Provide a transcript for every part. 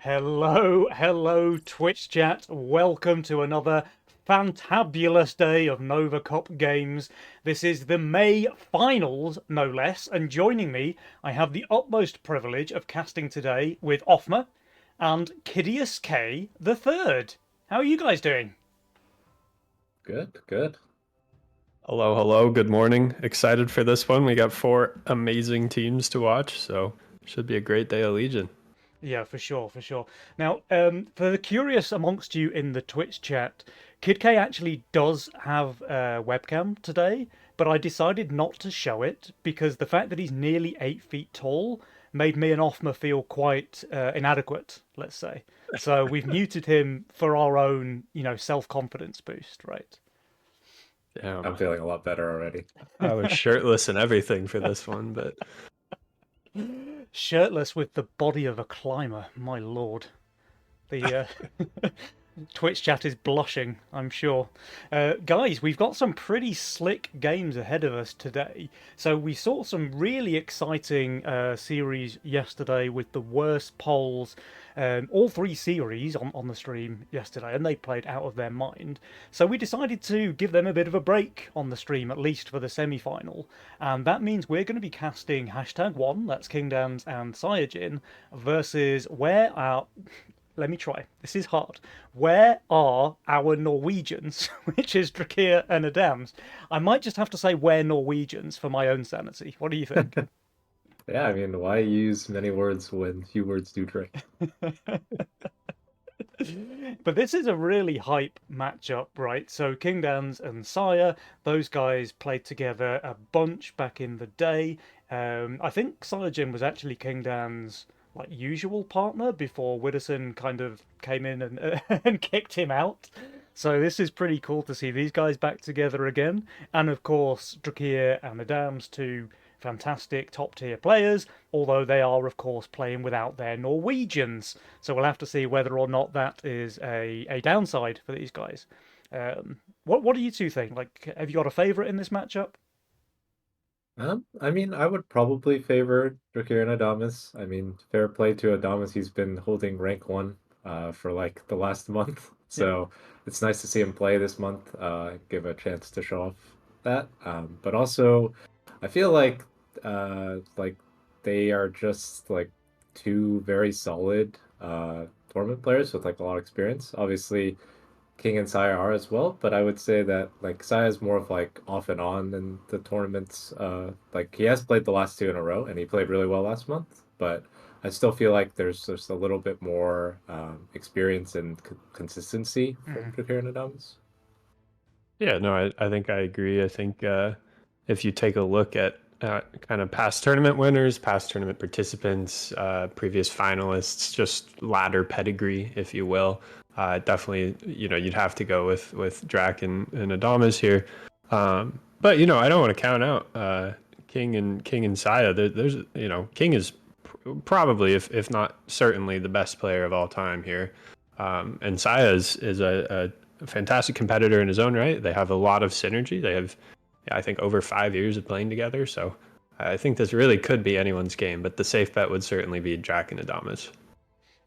Hello, Twitch chat. Welcome to another fantabulous day of Nova Cup games. This is the May finals, no less, and joining me, I have the utmost privilege of casting today with Offma and Kidius K the Third. How are you guys doing? Good, good. Hello, hello. Good morning. Excited for this one. We got four amazing teams to watch, so should be a great day of Legion. Yeah, for sure. Now, for the curious amongst you in the Twitch chat, Kid K actually does have a webcam today, but I decided not to show it because the fact that he's nearly 8 feet tall made me and Offma feel quite inadequate, let's say. So we've muted him for our own, self-confidence boost, right? I'm Damn, feeling a lot better already. I was shirtless and everything for this one, but Shirtless with the body of a climber, my lord. The Twitch chat is blushing, I'm sure. Guys, we've got some pretty slick games ahead of us today. So we saw some really exciting series yesterday with the worst polls. All three series on the stream yesterday, and they played out of their mind. So we decided to give them a bit of a break on the stream, at least for the semi-final. And that means we're going to be casting #1, that's Kingdans and Cyajin, versus where our let me try. This is hard. Where are our Norwegians? Which is Drakir and Adams. I might just have to say where Norwegians for my own sanity. What do you think? Yeah, I mean, why use many words when few words do trick? But this is a really hype matchup, right? So King Dans and Saya, those guys played together a bunch back in the day. I think Sayajin was actually King Dan's like usual partner before Widdowson kind of came in and and kicked him out. So this is pretty cool to see these guys back together again. And of course, Drakir and Adams, two fantastic top tier players, although they are of course playing without their Norwegians. So we'll have to see whether or not that is a downside for these guys. What do you two think? Like, have you got a favorite in this matchup? I mean, I would probably favor Drakir and Adamas. I mean, fair play to Adamas. He's been holding rank one for like the last month. Yeah. So it's nice to see him play this month, give a chance to show off that. But also, I feel like they are just like two very solid tournament players with like a lot of experience. Obviously, King and Saya are as well, but I would say that like Saya is more of like off and on in the tournaments. Like he has played the last two in a row, and he played really well last month. But I still feel like there's just a little bit more experience and consistency from Mhm. Drakir and Adams. yeah, no, I think I agree. I think if you take a look at kind of past tournament winners, past tournament participants, previous finalists, just ladder pedigree, if you will, definitely, you'd have to go with Drac and Adamas here. But I don't want to count out King and Saya. There's King is probably, if not certainly, the best player of all time here. And Saya is a fantastic competitor in his own right. They have a lot of synergy. They have, yeah, I think, over 5 years of playing together. So I think this really could be anyone's game, but the safe bet would certainly be Drac and Adamas.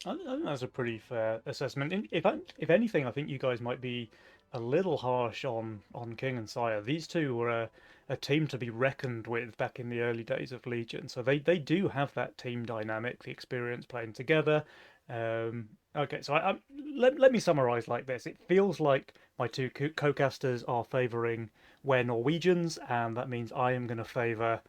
I think that's a pretty fair assessment. If anything, I think you guys might be a little harsh on King and Sire. These two were a team to be reckoned with back in the early days of Legion. So they do have that team dynamic, the experience playing together. Okay, so let me summarize like this. It feels like my two co-casters are favoring we're Norwegians, and that means I am going to favor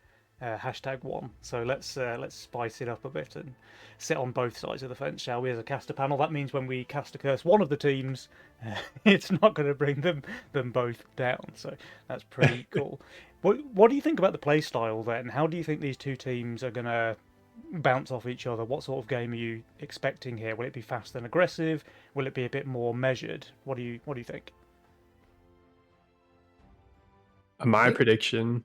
#1. So let's spice it up a bit and sit on both sides of the fence, shall we? As a caster panel, that means when we cast a curse one of the teams, it's not going to bring them both down. So that's pretty cool. What do you think about the play style then? How do you think these two teams are going to bounce off each other? What sort of game are you expecting here? Will it be fast and aggressive? Will it be a bit more measured? What do you think? I My think prediction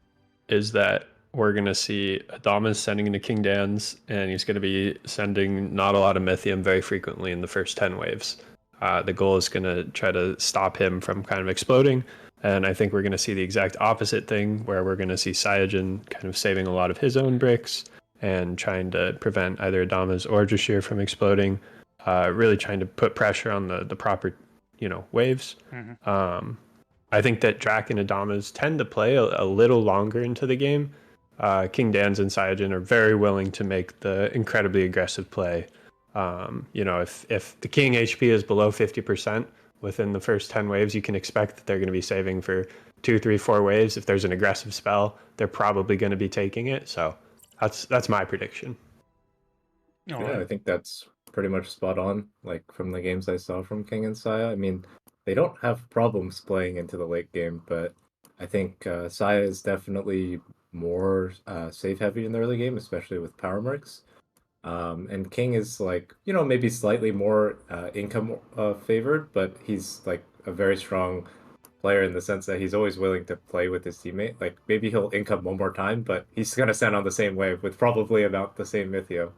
is that we're going to see Adamas sending into King Dan's, and he's going to be sending not a lot of Mythium very frequently in the first 10 waves. The goal is going to try to stop him from kind of exploding. And I think we're going to see the exact opposite thing, where we're going to see Cyajin kind of saving a lot of his own bricks and trying to prevent either Adamas or Jashir from exploding. really trying to put pressure on the proper, waves. I think that Drac and Adamas tend to play a little longer into the game. King Dans and Saiyajin are very willing to make the incredibly aggressive play. If the King HP is below 50% within the first 10 waves, you can expect that they're going to be saving for 2, 3, 4 waves. If there's an aggressive spell, they're probably going to be taking it. So that's my prediction. Yeah, I think that's pretty much spot on. Like from the games I saw from King and Saya, I mean, they don't have problems playing into the late game, but I think Saya is definitely more save heavy in the early game, especially with power mercs. And King is like, maybe slightly more income favored, but he's like a very strong player in the sense that he's always willing to play with his teammate. Like maybe he'll income one more time, but he's gonna stand on the same wave with probably about the same Mythio.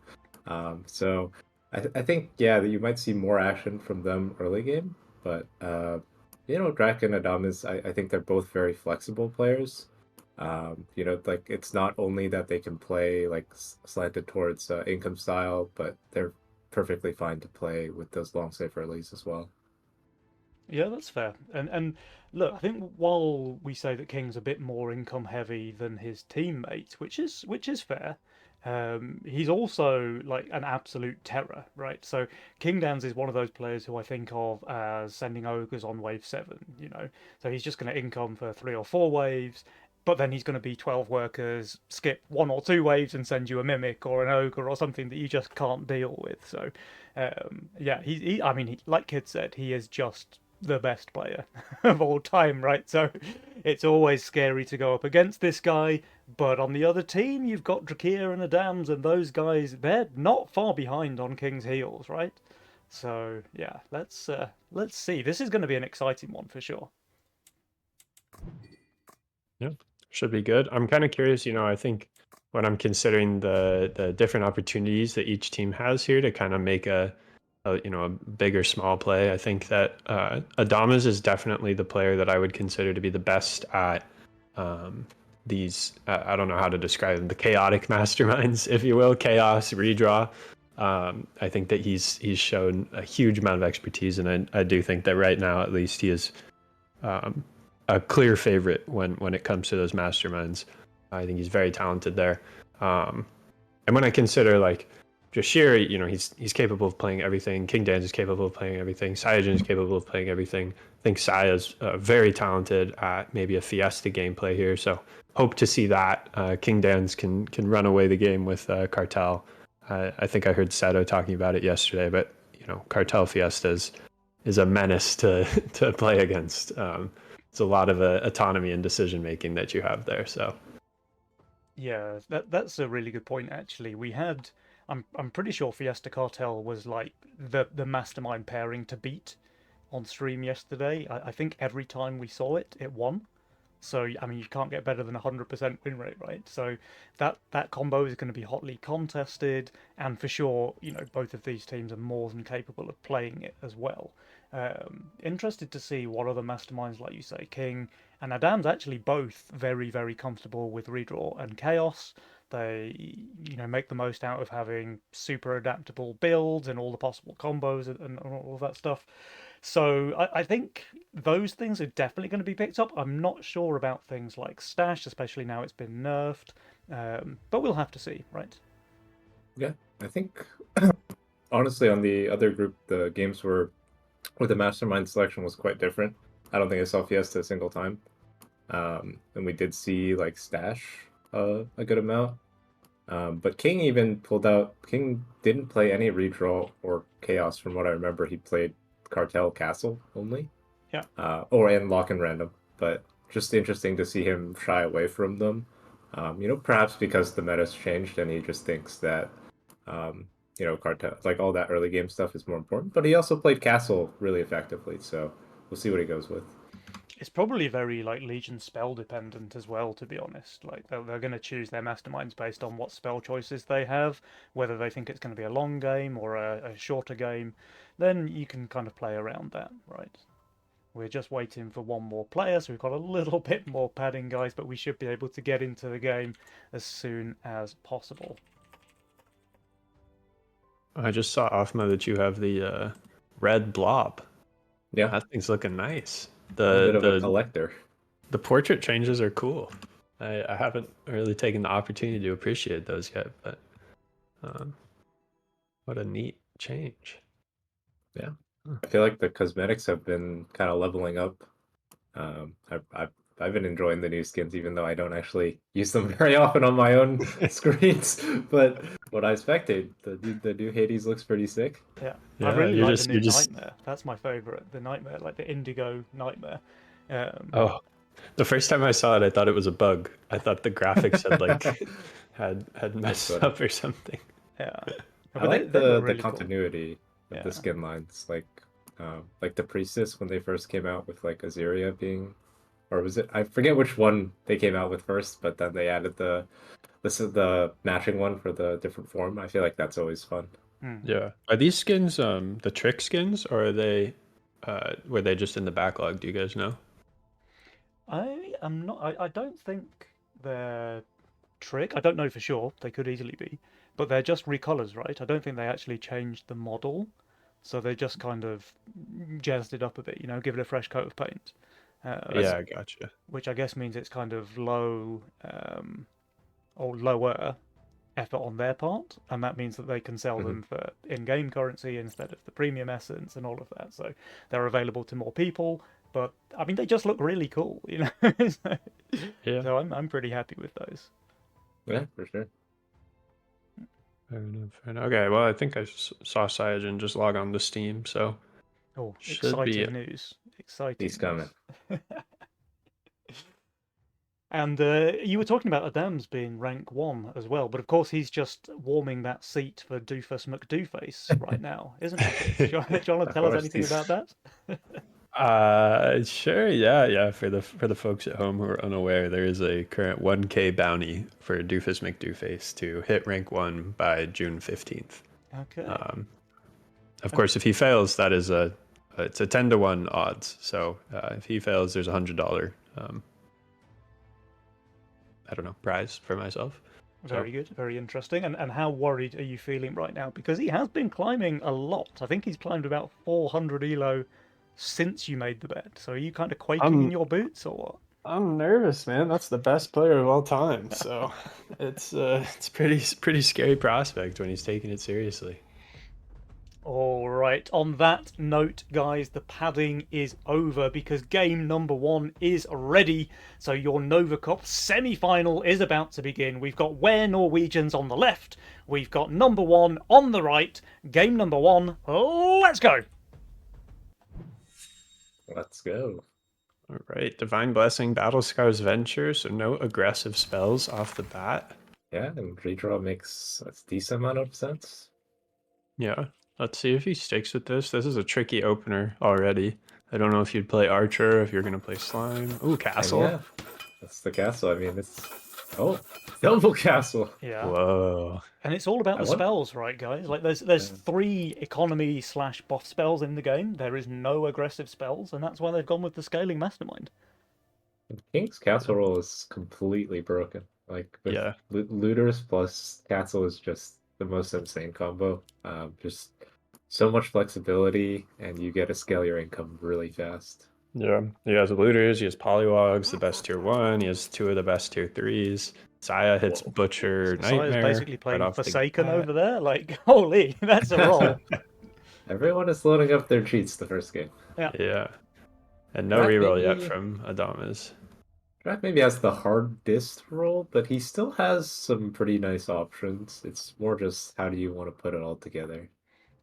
So I think that you might see more action from them early game, but Drac and Adamas, I think they're both very flexible players. Like it's not only that they can play like slanted towards income style, but they're perfectly fine to play with those long safe earlies as well. Yeah, that's fair. And look, I think while we say that King's a bit more income heavy than his teammates, which is fair, he's also like an absolute terror, right? So King Dance is one of those players who I think of as sending ogres on wave 7. So he's just going to income for 3 or 4 waves, but then he's going to be 12 workers, skip 1 or 2 waves, and send you a mimic or an ogre or something that you just can't deal with. So yeah, I mean, like Kid said, he is just the best player of all time, right? So it's always scary to go up against this guy. But on the other team, you've got Drakir and Adams, and those guys, they're not far behind on King's heels, right? So yeah, let's see. This is going to be an exciting one for sure. Yeah, should be good. I'm kind of curious, I think when I'm considering the different opportunities that each team has here to kind of make a big or small play, I think that Adamas is definitely the player that I would consider to be the best at these. I don't know how to describe them, the chaotic masterminds, if you will, chaos redraw. I think that he's shown a huge amount of expertise, and I do think that right now, at least, he is a clear favorite when it comes to those masterminds. I think he's very talented there. And when I consider like just sheer, he's capable of playing everything. King Dans is capable of playing everything. Saiyajin is capable of playing everything. I think Saya's very talented at maybe a Fiesta gameplay here. So hope to see that. King Dans can run away the game with Cartel. I think I heard Sato talking about it yesterday, but Cartel Fiesta is a menace to play against. It's a lot of autonomy and decision making that you have there. So Yeah, that's a really good point actually. I'm pretty sure Fiesta Cartel was like the mastermind pairing to beat on stream yesterday. I think every time we saw it, it won. So I mean, you can't get better than 100% win rate, right? So that combo is going to be hotly contested, and for sure, both of these teams are more than capable of playing it as well. Interested to see what other masterminds, like you say, King and Adam's actually both very, very comfortable with redraw and chaos. They, make the most out of having super adaptable builds and all the possible combos and all of that stuff. So I think those things are definitely going to be picked up. I'm not sure about things like Stash, especially now it's been nerfed. But we'll have to see, right? Yeah, I think honestly on the other group, the games were where the mastermind selection was quite different. I don't think I saw Fiesta a single time. And we did see like Stash a good amount. But King even pulled out. King didn't play any redraw or chaos from what I remember. He played Cartel Castle only. Yeah. And Lock and Random. But just interesting to see him shy away from them. Perhaps because the meta's changed and he just thinks that Cartel, like all that early game stuff is more important. But he also played Castle really effectively, so we'll see what he goes with. It's probably very like Legion spell dependent as well, to be honest. Like they're going to choose their masterminds based on what spell choices they have, whether they think it's going to be a long game or a shorter game. Then you can kind of play around that, right? We're just waiting for one more player, so we've got a little bit more padding, guys, but we should be able to get into the game as soon as possible. I just saw Offma that you have the red blob. Yeah, That thing's looking nice. I'm a bit of a The collector. the portrait changes are cool. I haven't really taken the opportunity to appreciate those yet, but um, what a neat change. Yeah, Huh. I feel like the cosmetics have been kind of leveling up. I've been enjoying the new skins, even though I don't actually use them very often on my own screens. But what I spectate, the new Hades looks pretty sick. Yeah, I Yeah, really like the you're new just Nightmare. That's my favorite. The Nightmare, like the Indigo Nightmare. oh, the first time I saw it, I thought it was a bug. I thought the graphics had like had That's messed funny. up or something. Yeah, I but like they look the really cool. continuity of the Yeah, skin lines, like the Priestess when they first came out with like Azeria being, or was it? I forget which one they came out with first, but then they added the matching one for the different form. I feel like that's always fun. Hmm. Yeah. Are these skins the trick skins or are they were they just in the backlog? Do you guys know? I am not. I don't think they're trick. I don't know for sure. They could easily be, but they're just recolors, right? I don't think they actually changed the model, so they just kind of jazzed it up a bit. Give it a fresh coat of paint. Yeah, I gotcha. Which I guess means it's kind of low or lower effort on their part, and that means that they can sell Hmm. them for in-game currency instead of the premium essence and all of that. So they're available to more people. But I mean, they just look really cool. so, Yeah, so I'm pretty happy with those. Yeah, for sure. fair enough. Fair enough. Okay, well, I think I saw Cyanogen just log on to Steam, so Oh, should be. exciting news! He's Exciting coming. news. And you were talking about Adams being rank 1 as well, but of course he's just warming that seat for Doofus McDooface right now, isn't he, Chris? Do you want to Of tell us course, anything about that? Sure, yeah. For the folks at home who are unaware, there is a current 1K bounty for Doofus McDooface to hit rank 1 by June 15th. Okay. Um, of And course, if he fails, that is it's a 10-to-1 odds. So if he fails, there's $100 I don't know, prize for myself. So very good, very interesting. And how worried are you feeling right now? Because he has been climbing a lot. I think he's climbed about 400 elo since you made the bet. So are you kind of quaking in I'm your boots or what? I'm nervous, man. That's the best player of all time. So it's pretty scary prospect when he's taking it seriously. All right, on that note, guys, the padding is over because game number 1 is ready. So your Nova Cup semi-final is about to begin. We've got Where Norwegians on the left. We've got number 1 on the right. Game number 1, let's go. Let's go. All right, Divine Blessing, Battle Scars Venture, so no aggressive spells off the bat. Yeah, and redraw makes a decent amount of sense. Yeah, let's see if he sticks with this. This is a tricky opener already. I don't know if you'd play Archer, if you're gonna play Slime. Ooh, And Castle. yeah, that's the castle. I mean, it's double castle. Yeah. Whoa. And it's all about I the want. spells, right, guys? Like there's Yeah. 3 economy / buff spells in the game. There is no aggressive spells, and that's why they've gone with the scaling mastermind. King's castle roll is completely broken. Like with Yeah. looters plus castle is just the most insane combo. Just so much flexibility, and you get to scale your income really fast. Yeah, he has looters, he has polywogs, the best tier 1, he has 2 of the best tier 3s. Saya hits Whoa. Butcher Sire's Nightmare basically right playing off the Forsaken bat. over there. Like, holy, that's a roll. Everyone is loading up their cheats the first game. Yeah. Yeah, and no Drak reroll yet maybe from Adamas. Drak maybe has the hardest roll, but he still has some pretty nice options. It's more just how do you want to put it all together?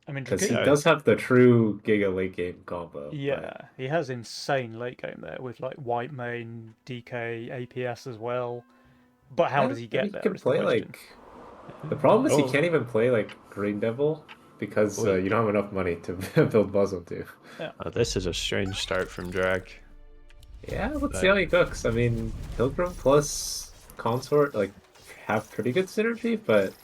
I mean, Because he Yeah, does have the true Giga late game combo. yeah, he has insane late game there with like white main, DK, APS as well. But how does he I mean, get he there can is the play question. the problem is he Oh, can't even play like Green Devil because boy. you don't have enough money to build Muzzle to. This is a strange start from Drak. Yeah, let's see But how he cooks. I mean, Pilgrim plus Consort like have pretty good synergy, but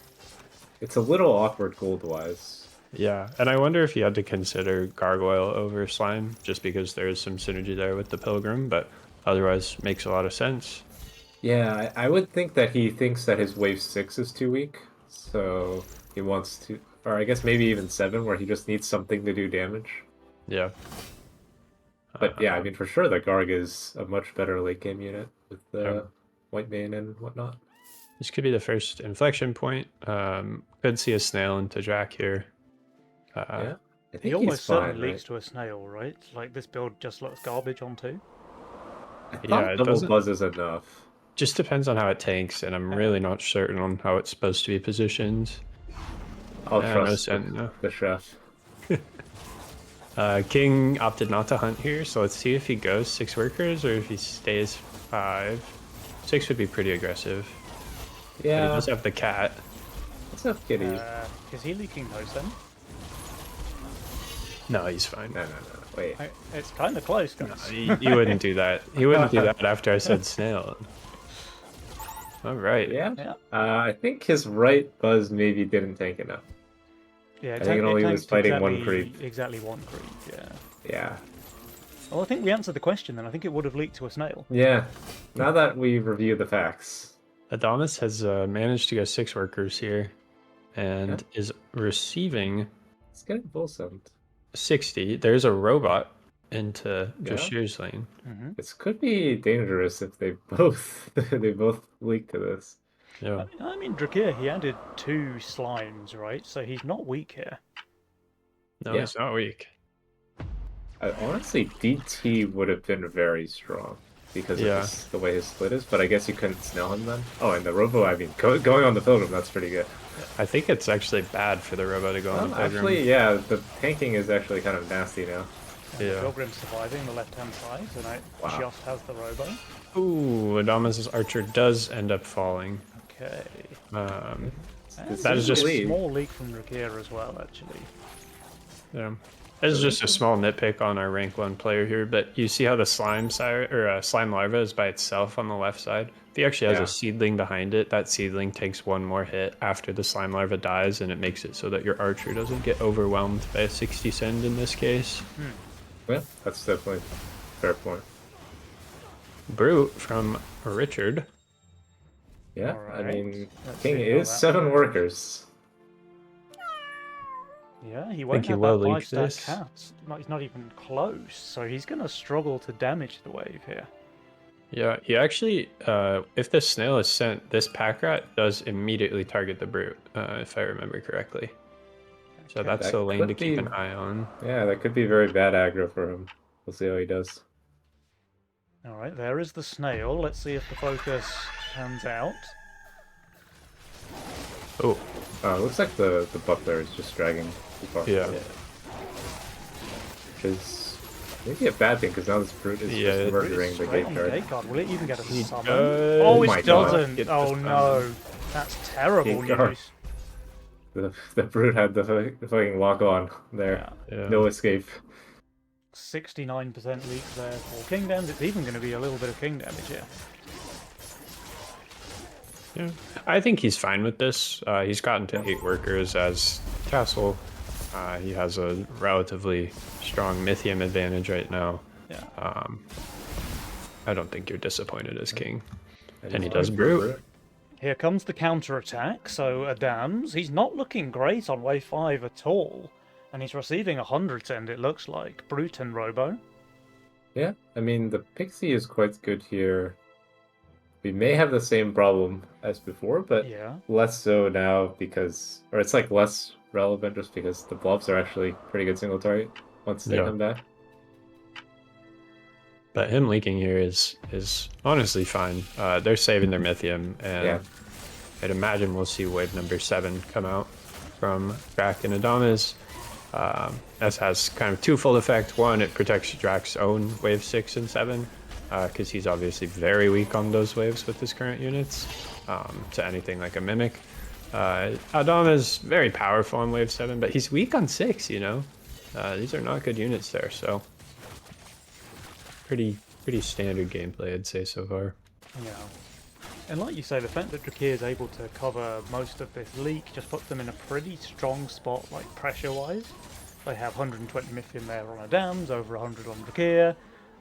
it's a little awkward gold wise. yeah, and I wonder if he had to consider Gargoyle over Slime, just because there is some synergy there with the Pilgrim, but otherwise makes a lot of sense. Yeah, I would think that he thinks that his wave 6 is too weak, so he wants to or I guess maybe even 7, where he just needs something to do damage. Yeah. But yeah, I mean, for sure, the Garg is a much better late game unit with the Yeah. white mane and whatnot. This could be the first inflection point. Could see a snail into Jack here. Yeah, I He think almost he's fine, certainly leaks right? to a snail, right? Like this build just looks garbage on 2. I Yeah, thought it double doesn't- buzz is enough. Just depends on how it tanks, and I'm really not certain on how it's supposed to be positioned. I'll no trust sense, no. the chef. King opted not to hunt here, so let's see if he goes 6 workers or if he stays 5. 6 would be pretty aggressive. But he Yeah, does have the cat. what's up, kitty? Is he leaking those then? No, he's fine. No, wait. It's kind of close, guys. He wouldn't do that. He wouldn't do that after I said snail. All right. Yeah? Yeah. I think his right buzz maybe didn't tank enough. Yeah, I think it only was tanked fighting one exactly- creep. Exactly 1 creep, yeah. Yeah. Well, I think we answered the question then. I think it would have leaked to a snail. Yeah. Now that we review the facts. Adamas has managed to go 6 workers here and is receiving It's getting full sent. 60. There's a robot into Yeah. Joshir's lane. Mm-hmm. This could be dangerous if they both leak to this. Yeah. I mean, Drakir, he added 2 slimes, right? So he's not weak here. No, Yeah. he's not weak. Honestly, DT would have been very strong because Yeah. of the way his split is, but I guess you couldn't snail him then. Oh, and the Robo, I mean, going on the Pilgrim, that's pretty good. I think it's actually bad for the robot to go on the Pilgrim. Actually, yeah, the tanking is actually kind of nasty now. And Yeah. the Pilgrim's surviving the left-hand side, and it Wow. just has the robo. Ooh, Adamas' archer does end up falling. Okay. Um, And That is there's just- a small leak from Drakir as well, actually. yeah. This is just a small nitpick on our rank 1 player here, but you see how the slime slime larva is by itself on the left side? If he actually has Yeah. a seedling behind it, that seedling takes 1 more hit after the slime larva dies, and it makes it so that your archer doesn't get overwhelmed by a 60 send in this case. Yeah, that's definitely a fair point. Brute from Richard. Yeah, I Alright. mean, Let's King see how is that 7 goes. workers. Yeah, he won't he have will that leak 5-stack this. cast. He's not even close, so he's going to struggle to damage the wave here. Yeah, he actually, if the snail is sent, this pack rat does immediately target the brute, if I remember correctly. So Okay. that's That the lane to could keep be- an eye on. Yeah, that could be very bad aggro for him. We'll see how he does. Alright, there is the snail. Let's see if the focus pans out. Oh, Looks like the butler is just dragging too far. Yeah. Which is maybe a bad thing, because now this brute is Yeah, just murdering the Straight gate on the guard. gate guard. Will it even get a He summon? does. Oh, my it God. doesn't! Get the Oh summon. no! That's terrible Gate guard. news. The brute had the fucking lock on there. Yeah. yeah. No escape. 69% leak there for king damage. It's even going to be a little bit of king damage here. Yeah, I think he's fine with this. He's gotten to 8 workers as Castle. He has a relatively strong Mythium advantage right now. Yeah. I don't think you're disappointed as king. And he he's does going for brute. Here comes the counter-attack, so Adams, he's not looking great on wave 5 at all. And he's receiving 100 send, it looks like. Brute and Robo. Yeah, I mean, the Pixie is quite good here. We may have the same problem as before, but Yeah. less so now because, or it's like less relevant just because the blobs are actually pretty good single target once they Yeah. come back. But him leaking here is honestly fine. They're saving their Mythium, and Yeah. I'd imagine we'll see wave number 7 come out from Drac and Adamas. This has kind of twofold effect. One, it protects Drac's own wave 6 and 7, because he's obviously very weak on those waves with his current units, to anything like a Mimic. Adamas very powerful on wave 7, but he's weak on 6, you know? These are not good units there, so pretty standard gameplay, I'd say, so far. Yeah. And like you say, the fact that Drakir is able to cover most of this leak just puts them in a pretty strong spot, like pressure-wise. They have 120 Mythium there on Adams, over 100 on Drakir,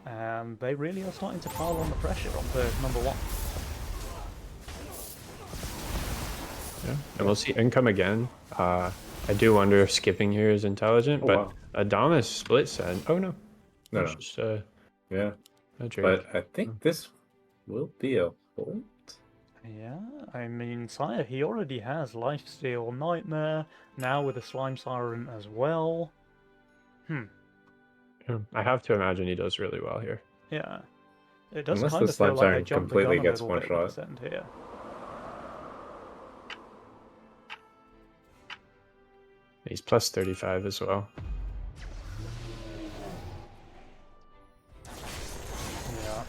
and they really are starting to pile on the pressure onto number 1. Yeah, and we'll see income again. I do wonder if skipping here is intelligent, Oh, but wow. Adamas split send. Oh no, No, it's no. just Yeah. a Drake. But I think this will be a hold. Yeah, I mean, Sire, he already has Lifesteal Nightmare, now with a Slime Siren as well. Yeah, I have to imagine he does really well here. Yeah. It does Unless kind the of feel Slime like they Siren jumped the completely gun a gets little one bit with the shot. send here. He's plus 35 as well. Yeah.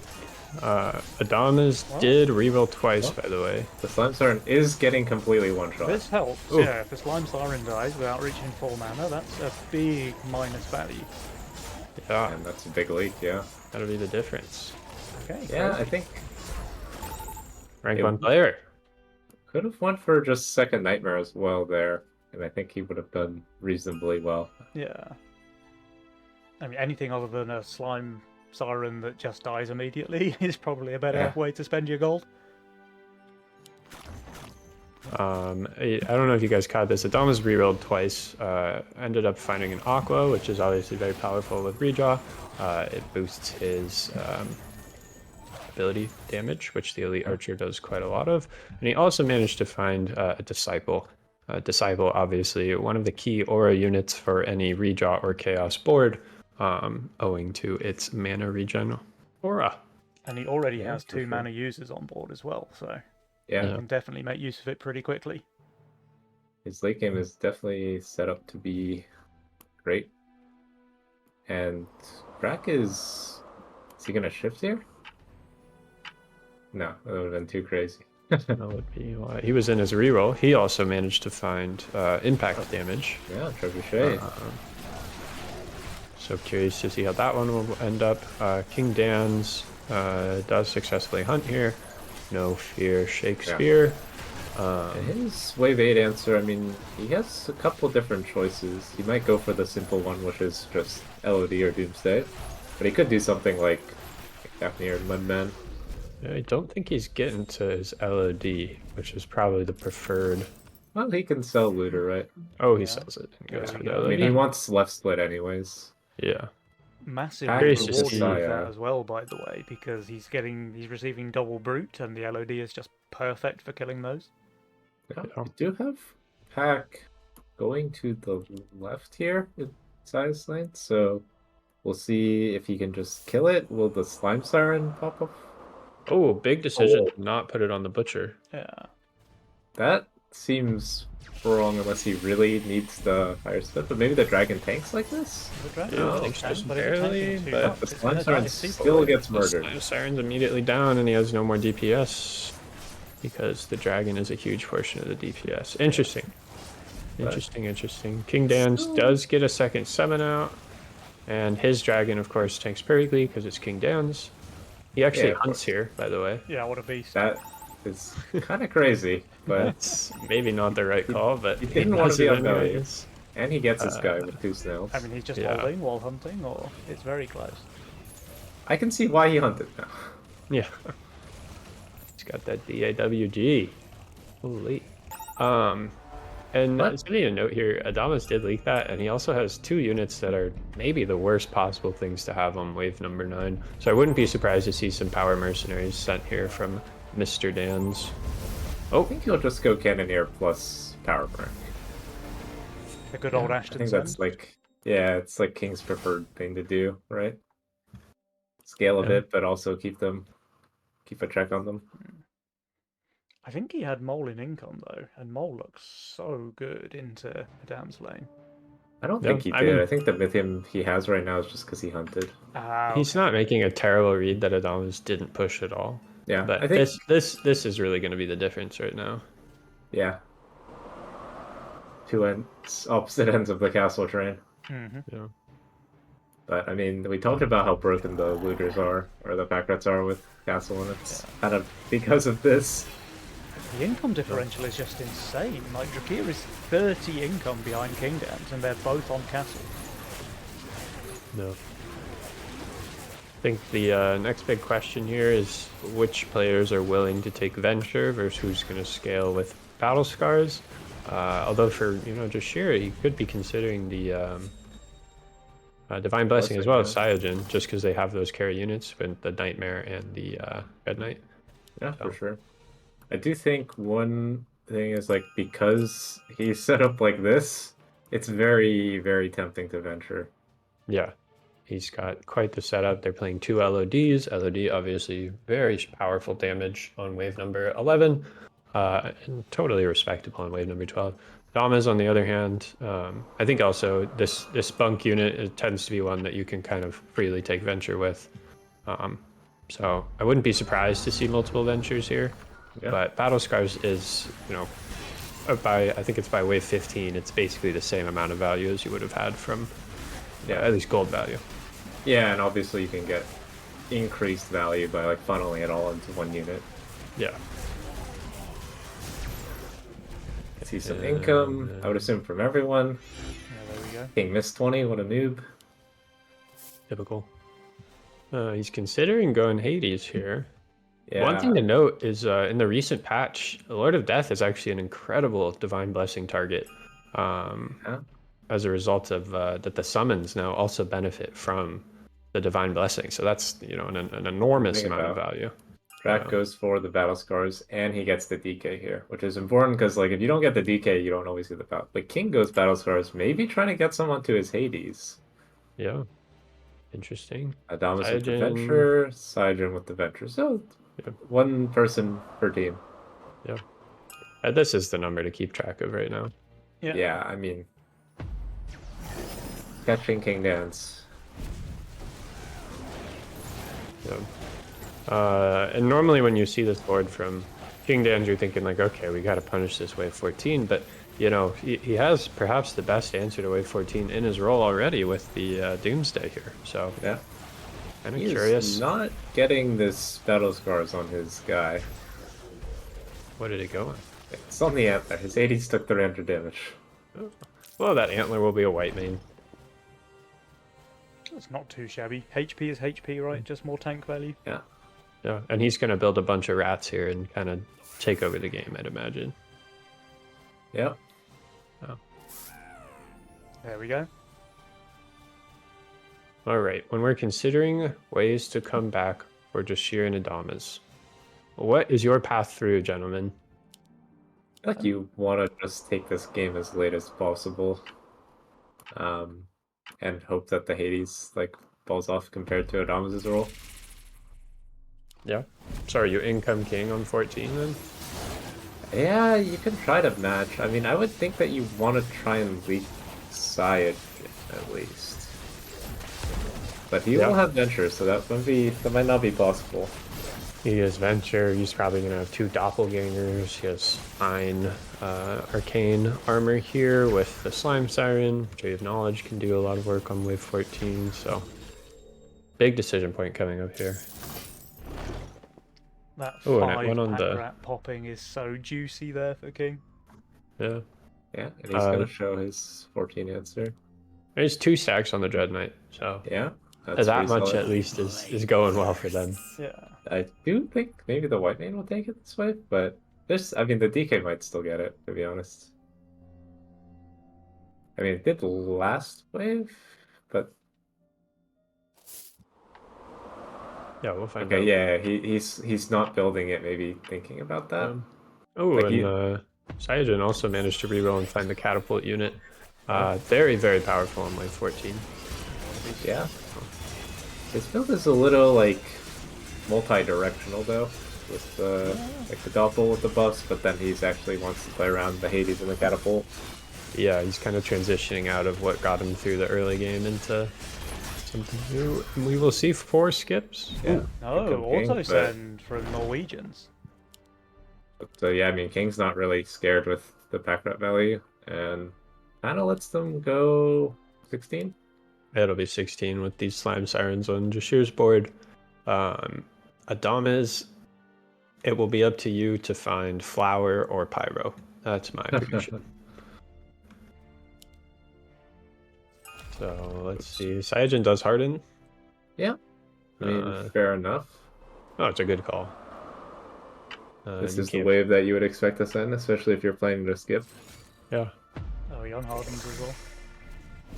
Adamas Well, did reroll twice, well. by the way. The Slime Siren is getting completely one shot. This helps, Ooh. yeah. If the Slime Siren dies without reaching full mana, that's a big minus value. Yeah, And that's a big leak, yeah. that'll be the difference. Okay, Yeah, crazy. I think Rank It- 1 player. could have went for just second Nightmare as well there. And I think he would have done reasonably well. Yeah. I mean, anything other than a Slime Siren that just dies immediately is probably a better Yeah. way to spend your gold. I don't know if you guys caught this. Adamas rerolled twice. Ended up finding an Aqua, which is obviously very powerful with redraw. It boosts his ability damage, which the Elite Archer does quite a lot of. And he also managed to find a Disciple. Disciple, obviously, one of the key aura units for any redraw or chaos board, owing to its mana regen aura. And he already Yeah, has for 2 sure. mana users on board as well, so Yeah, you can definitely make use of it pretty quickly. his late game is definitely set up to be great. And Drac is he gonna shift here? No, that would have been too crazy. That would be why. He was in his reroll. He also managed to find impact damage. Yeah, Trebuchet. So curious to see how that one will end up. King Dan's does successfully hunt here. No fear, Shakespeare. His wave 8 answer, I mean, he has a couple different choices. He might go for the simple one, which is just LOD or Doomsday. But he could do something like Fafnir and Mudman. I don't think he's getting to his LOD, which is probably the preferred. Well, he can sell Looter, right? Oh, he Yeah. sells it and goes Yeah, for yeah. the I mean, he LOD. wants left split anyways. Yeah. Massively Curious to rewarded see, with that as well, by the way, because he's receiving double brute, and the LOD is just perfect for killing those. Yeah, Yeah. we do have Pack going to the left here with Size Lane, so we'll see if he can just kill it. Will the Slime Siren pop up? Oh, big decision to not put it on the Butcher. Yeah. That seems wrong unless he really needs the fire split, but maybe the dragon tanks like this? The dragon Yeah, is thanks tank, just but is it barely, tanking too but much? The It's Slime gonna Siren die super still quick. gets The murdered. Slime Siren's immediately down, and he has no more DPS because the dragon is a huge portion of the DPS. Interesting. Interesting. King Dan's does get a second summon out, and his dragon, of course, tanks perfectly because it's King Dan's. He actually Yeah, of hunts course. here, by the way. Yeah, what a beast. That is kind of crazy, but That's maybe not the right call, but he he didn't wanna does be it on value. anyways. and he gets this guy with 2 snails. I mean, he's just Yeah. holding while hunting, or it's very close. I can see why he hunted now. Yeah. He's got that DAWG. Holy. And What? it's funny to note here, Adamas did leak that, and he also has 2 units that are maybe the worst possible things to have on wave number 9. So I wouldn't be surprised to see some power mercenaries sent here from Mr. Dan's. I think he'll just go Cannoneer plus Power Brick. The good old I Ashton think Send. that's like, yeah, it's like King's preferred thing to do, right? Scale a Yeah. bit, but also keep a check on them. I think he had Mole in income though, and Mole looks so good into Adam's lane. I don't Yeah, think he I did. mean- I think the Mythium he has right now is just because he hunted. He's not making a terrible read that Adamas didn't push at all. Yeah, But I think this is really going to be the difference right now. yeah. 2 ends, opposite ends of the castle train. Hmm. Yeah. But I mean, we talked about how broken the looters are, or the pack rats are with castle, and it's kind of because of this. The income differential is just insane. Like, Drakir is 30 income behind Kingdoms, and they're both on castle. No. I think the next big question here is which players are willing to take Venture versus who's going to scale with battle scars. Although for Jashira, you could be considering the Divine Blessing as well as Cyanogen, just because they have those carry units with the Nightmare and the Red Knight. Yeah, for sure. I do think one thing is like because he's set up like this, it's very, very tempting to venture. Yeah, he's got quite the setup. They're playing 2 LODs. LOD obviously very powerful damage on wave number 11, and totally respectable on wave number 12. Damas, on the other hand, I think also this bunk unit, it tends to be one that you can kind of freely take venture with. So I wouldn't be surprised to see multiple ventures here. Yeah. But Battle Scars is, I think it's by wave 15, it's basically the same amount of value as you would have had from, at least gold value. Yeah, and obviously you can get increased value by like funneling it all into one unit. Yeah. I see some income, I would assume from everyone. Yeah, there we go. King missed 20, what a noob. Typical. He's considering going Hades here. Yeah. One thing to note is in the recent patch, Lord of Death is actually an incredible Divine Blessing target. As a result of that the summons now also benefit from the Divine Blessing. So that's, an enormous amount of value. Drac goes for the Battle Scars, and he gets the DK here, which is important because like if you don't get the DK, you don't always get the battle. But King goes Battle Scars, maybe trying to get someone to his Hades. Yeah. Interesting. Adamas with the Venture, Cyanogen with the Venture. So one person per team. Yeah. This is the number to keep track of right now. Yeah, I mean, catching King Dance. Yeah. And normally when you see this board from King Dance, you're thinking like, okay, we got to punish this wave 14. But, he has perhaps the best answer to wave 14 in his role already with the Doomsday here. So, yeah. Kind of curious. He's not getting this Battle Scars on his guy. What did it go on? It's on the Antler. His 80s took 300 damage. Oh. Well, that Antler will be a white main. It's not too shabby. HP is HP, right? Just more tank value. Yeah. Yeah, and he's going to build a bunch of rats here and kind of take over the game, I'd imagine. Yep. Oh. There we go. All right, when we're considering ways to come back for Jashir and Adamas, what is your path through, gentlemen? I feel like you want to just take this game as late as possible, and hope that the Hades like falls off compared to Adamas' role. Yeah. So are you income king on 14 then? Yeah, you can try to match. I mean, I would think that you want to try and leak Cyanogen at least. But he will have Venture, so that might not be possible. He has Venture, he's probably going to have 2 Doppelgangers, he has fine Arcane armor here with the Slime Siren. Tree of Knowledge can do a lot of work on wave 14, so big decision point coming up here. That Ooh, and it 5 went on pack the- rat popping is so juicy there for King. Yeah. Yeah, and he's going to show his 14 answer. There's 2 stacks on the Dread Knight, so Yeah. that pretty much solid. at least is going well for them. Yeah. I do think maybe the white man will take it this way, but I mean, the DK might still get it, to be honest. I mean, it did last wave, but Yeah, we'll find okay, out. yeah, he's not building it, maybe thinking about that. Oh, Like and Cyanogen also managed to reroll and find the catapult unit. Very, very powerful on wave 14. Yeah. His build is a little like multi-directional though, with like the doppel with the buffs, but then he's actually wants to play around the Hades and the catapult. Yeah, he's kind of transitioning out of what got him through the early game into something new. And we will see 4 skips. Yeah. Oh, Income King, auto but- send from Norwegians. So yeah, I mean, King's not really scared with the pack rat value, and kind of lets them go 16. It'll be 16 with these Slime Sirens on Jashir's board. Adamas, it will be up to you to find Flower or Pyro. That's my prediction. So let's see. Cyanogen does Harden. Yeah. I mean, fair enough. Oh, it's a good call. This You is the can't- wave that you would expect to send, especially if you're playing to skip. Yeah. Oh, he unhardens as well.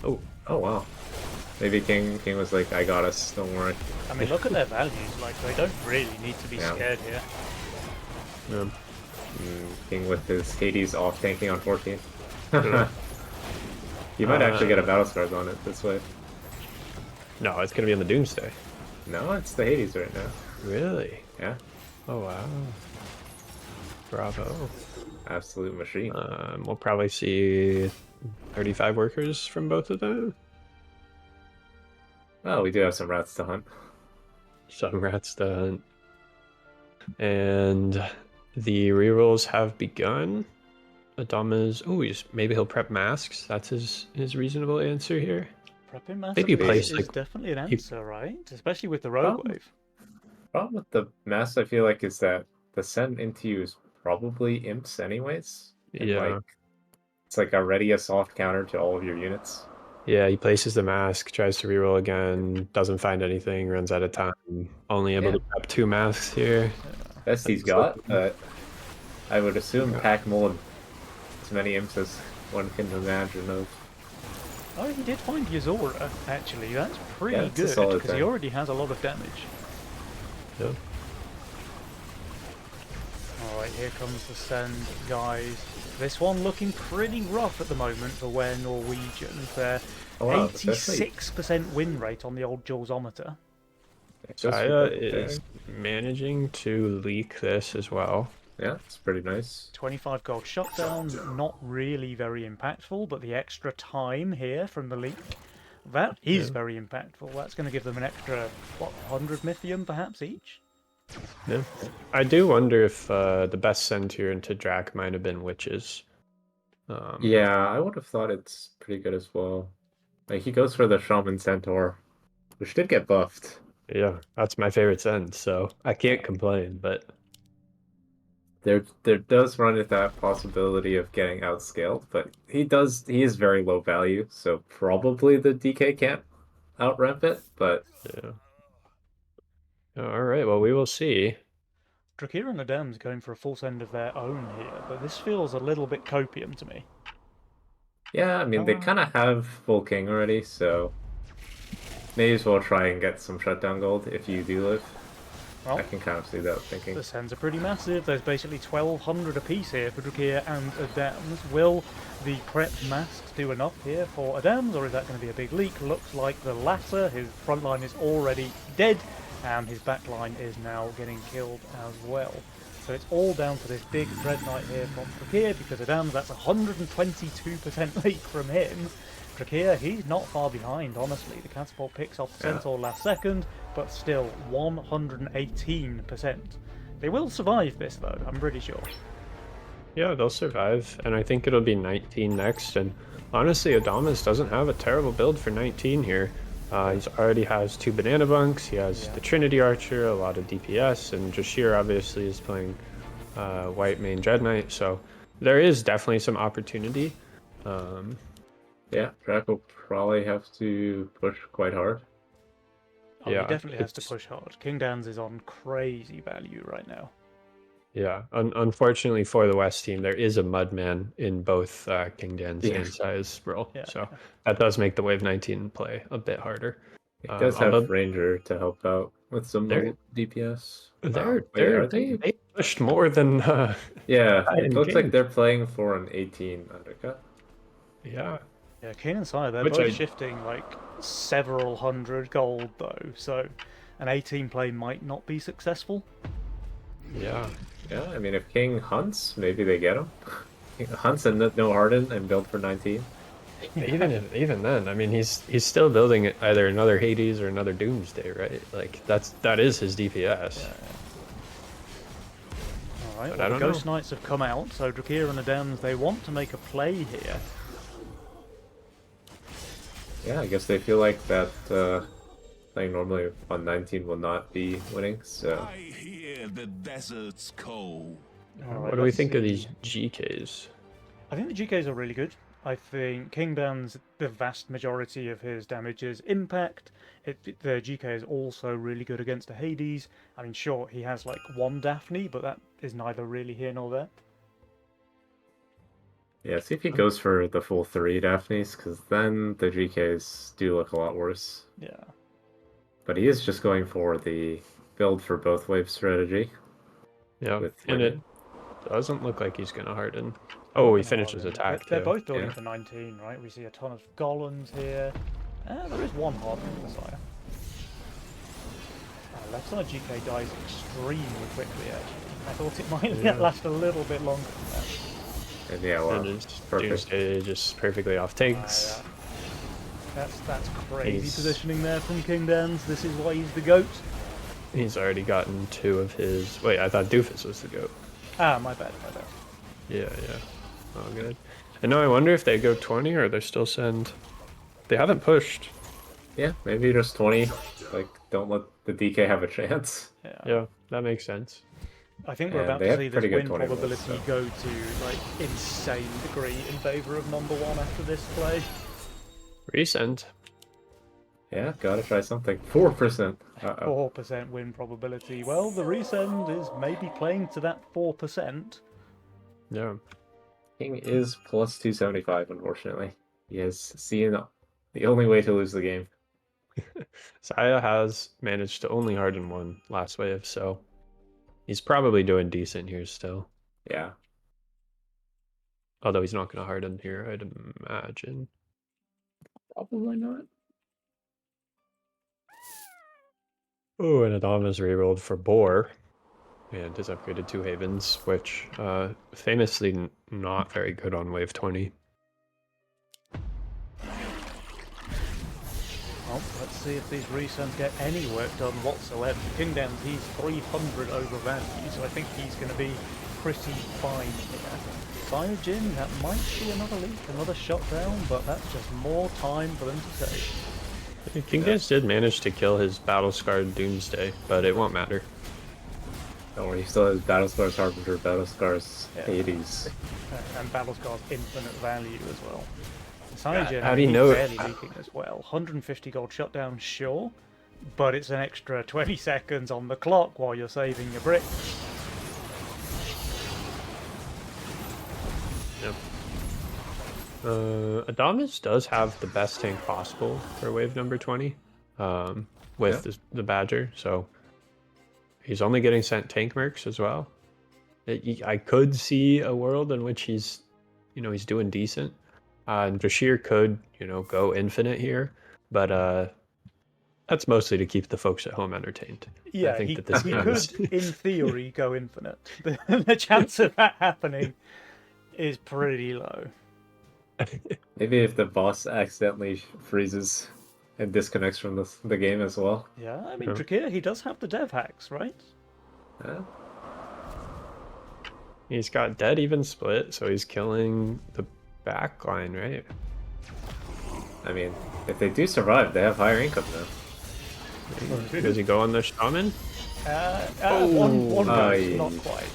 Oh, Oh wow. Maybe King was like, I got us, don't worry. I mean, look at their values. Like, they don't really need to be Yeah. scared here. yeah. King with his Hades off tanking on 14. Yeah. You might actually get a battle scars on it this way. No, it's gonna be on the Doomsday. No, it's the Hades right now. Really? Yeah, Oh wow. Bravo. absolute machine. We'll probably see 35 workers from both of them. Well, we do have some rats to hunt. Some rats to hunt. And the rerolls have begun. Adama's. Oh, maybe he'll prep masks. That's his reasonable answer here. Prepping mass Maybe is place, like, definitely an he- answer, right? Especially with the rogue Problem- wave. Problem with the mass, I feel like, is that the send into you is probably imps anyways. And Yeah. like, it's like already a soft counter to all of your units. Yeah, he places the mask, tries to reroll again, doesn't find anything, runs out of time. Only able to prep 2 masks here. Best he's That's got, I would assume pack mold as many imps as one can imagine of. Oh, he did find Yuzora, actually. That's pretty it's a good, solid because he thing. already has a lot of damage. Yeah. Alright, here comes the send, guys. This one looking pretty rough at the moment for We're Norwegians. They're Oh, wow, 86% win rate on the old Jawsometer. Jaya is managing to leak this as well. Yeah, it's pretty nice. 25 gold shutdown, not really very impactful, but the extra time here from the leak, that is very impactful. That's going to give them an extra, what, 100 Mythium perhaps each? Yeah. I do wonder if the best send here into Drac might have been Witches. Yeah, I would have thought it's pretty good as well. Like, he goes for the Shaman Centaur, which did get buffed. Yeah, that's my favorite send, so I can't complain, but There does run into that possibility of getting outscaled, but he is very low value, so probably the DK can't outramp it, but yeah. Alright, well we will see. Drakira and Adam's going for a full send of their own here, but this feels a little bit copium to me. yeah, I mean, they kind of have full king already, so may as well try and get some shutdown gold if you do live. Well, I can kind of see that thinking. the sends are pretty massive. There's basically 1,200 apiece here for Drakir and Adams. Will the prep masks do enough here for Adams, or is that going to be a big leak? Looks like the latter. His front line is already dead, and his back line is now getting killed as well. So it's all down to this big Dread Knight here from Drakir, because Adams, that's 122% leak from him. Drakir, he's not far behind, honestly. The Catapult picks off the Centaur last second, but still 118%. They will survive this, though, I'm pretty sure. Yeah, they'll survive, and I think it'll be 19 next, and honestly, Adamas doesn't have a terrible build for 19 here. He already has 2 Banana Bunks, he has the Trinity Archer, a lot of DPS, and Jashir obviously is playing white main Dread Knight, so there is definitely some opportunity. Yeah, Drac will probably have to push quite hard. Oh, Yeah, he definitely has to it's- push hard. King Dan's is on crazy value right now. Yeah, unfortunately for the West team, there is a Mudman in both King Dan's and Size role, Yeah, so that does make the Wave 19 play a bit harder. It does have although- Ranger to help out with some They're- low DPS. They pushed more than Yeah, it and looks like King. they're playing for an 18 undercut. yeah. Yeah, King and Sire, they're Which both I- shifting like several hundred gold though, so an 18 play might not be successful. Yeah, Yeah, I mean, if King hunts, maybe they get him. Hunts and no Harden and build for 19. even then, I mean, he's still building either another Hades or another Doomsday, right? Like that is his DPS. Alright, But well, I the don't Ghost know. Knights have come out, so Drakir and Adams, they want to make a play here. Yeah, I guess they feel like that playing normally on 19 will not be winning, so I hear the desert's cold. Alright, What do we let's think of see. these GKs? I think the GKs are really good. I think Kingdown's the vast majority of his damage is impact. The GK is also really good against the Hades. I mean, sure, he has like one Daphne, but that is neither really here nor there. Yeah, see if he goes for the full 3 Daphnes, because then the GKs do look a lot worse. Yeah. But he is just going for the build for both wave strategy. Yeah, With and limit. it doesn't look like he's gonna harden. Oh, he finished his attack They're too. both building Yeah. for 19, right? We see a ton of golems here. There is one hardening Messiah. Left side GK dies extremely quickly, actually. I thought it might last a little bit longer than that. And yeah, well, And his perfect. Doomsday just perfectly off tanks. That's crazy positioning there from Kingdowns. This is why he's the GOAT. He's already gotten 2 of his... Wait, I thought Doofus was the GOAT. Ah, my bad. Yeah. Oh, good. And now I wonder if they go 20 or they still send... They haven't pushed. Yeah, maybe just 20. Like, don't let the DK have a chance. Yeah, that makes sense. I think we're And about they to have see this pretty good win 20 rolls, probability so. go to like insane degree in favour of number 1 after this play. Resend. Yeah, gotta try something. 4%. Uh-oh. 4% win probability. Well, the resend is maybe playing to that 4%. Yeah. King is plus 275, unfortunately. He has seen the only way to lose the game. Saya has managed to only harden 1 last wave, so he's probably doing decent here still. Yeah. Although he's not going to harden here, I'd imagine. Probably not. Oh, and Adama's rerolled for Boar. And has upgraded 2 Havens, which famously not very good on wave 20. Well, let's see if these resends get any work done whatsoever. Kingdowns, he's 300 over value, so I think he's going to be pretty fine here. Cyojin, that might be another leak, another shutdown, but that's just more time for them to take. Kingdowns did manage to kill his battle-scarred Doomsday, but it won't matter. Don't worry, he still has Battle Scars Harbinger, Battle Scars Hades. And Battlescar's infinite value as well. Cyojin, How do you he's know- barely leaking as well. 150 gold shutdown, sure, but it's an extra 20 seconds on the clock while you're saving your bricks. Yep. Adamas does have the best tank possible for wave number 20 with the Badger, so he's only getting sent tank mercs as well. I could see a world in which he's doing decent. And Drashir could, go infinite here, but that's mostly to keep the folks at home entertained. Yeah, I think he that this game could, is... in theory, go infinite. The chance of that happening is pretty low. Maybe if the boss accidentally freezes and disconnects from the game as well. Yeah, I mean, Drakir, he does have the dev hacks, right? Yeah. He's got dead even split, so he's killing the back line, right? I mean, if they do survive, they have higher income now. Does he go on the shaman? One goes, yeah. not quite.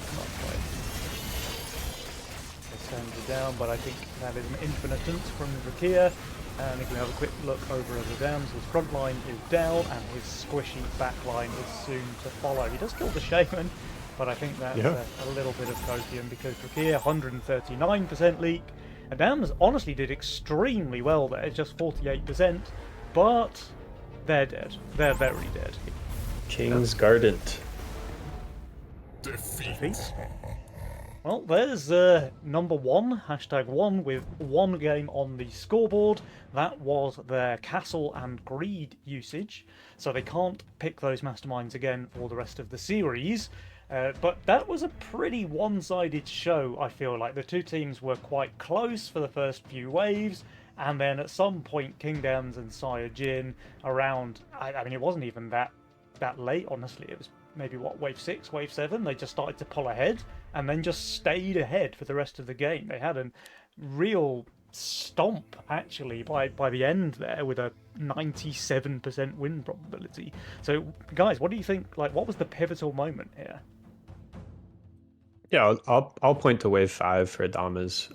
They send it down, but I think that is an infinitance from Drakir. And if we have a quick look over at the dams, his front line is down, and his squishy back line is soon to follow. He does kill the shaman, but I think that's a little bit of copium, because Drakir, 139% leak. And Dams honestly did extremely well there, just 48%, but they're dead. They're very dead. King's Garden. Defeat. Well, there's number 1, #1, with 1 game on the scoreboard. That was their castle and greed usage, so they can't pick those masterminds again for the rest of the series. But that was a pretty one-sided show, I feel like. The two teams were quite close for the first few waves, and then at some point, Kingdowns and Cyojin around... I mean, it wasn't even that late, honestly. It was maybe, wave 6, wave 7? They just started to pull ahead, and then just stayed ahead for the rest of the game. They had a real stomp, actually, by the end there, with a 97% win probability. So, guys, what do you think? Like, what was the pivotal moment here? Yeah, I'll point to wave 5 for Adamas.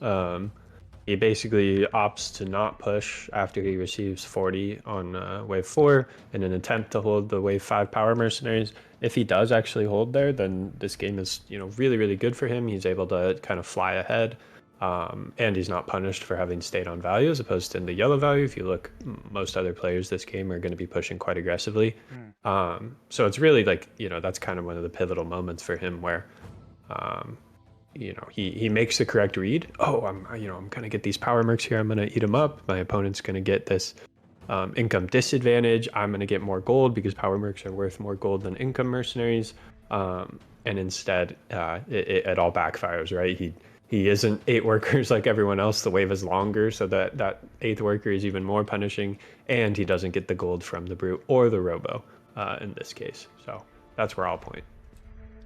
He basically opts to not push after he receives 40 on wave 4 in an attempt to hold the wave 5 power mercenaries. If he does actually hold there, then this game is, really, really good for him. He's able to kind of fly ahead, and he's not punished for having stayed on value, as opposed to in the yellow value. If you look, most other players this game are going to be pushing quite aggressively. So it's really like, that's kind of one of the pivotal moments for him where he makes the correct read. Oh, I'm gonna get these power mercs here. I'm gonna eat them up. My opponent's gonna get this income disadvantage. I'm gonna get more gold because power mercs are worth more gold than income mercenaries. And instead, it all backfires, right? He isn't 8 workers like everyone else. The wave is longer, so that 8th worker is even more punishing, and he doesn't get the gold from the brute or the robo in this case. So that's where I'll point.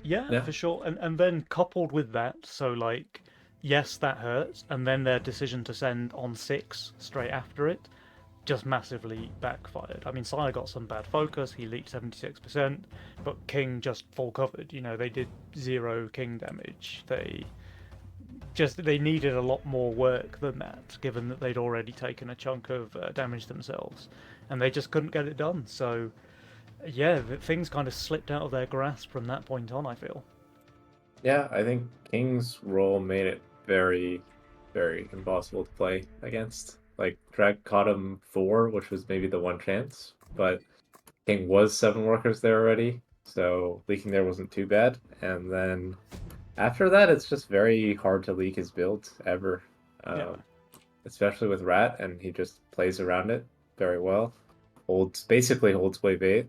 Yeah, for sure. And then coupled with that, so like, yes, that hurts, and then their decision to send on 6 straight after it just massively backfired. I mean, Sire got some bad focus, he leaked 76%, but King just full covered. They did 0 King damage. They needed a lot more work than that, given that they'd already taken a chunk of damage themselves, and they just couldn't get it done. So yeah, things kind of slipped out of their grasp from that point on, I feel. Yeah, I think King's role made it very, very impossible to play against. Like, Drag caught him 4, which was maybe the one chance, but King was 7 workers there already, so leaking there wasn't too bad. And then after that, it's just very hard to leak his build ever, especially with Rat, and he just plays around it very well. Basically holds wave 8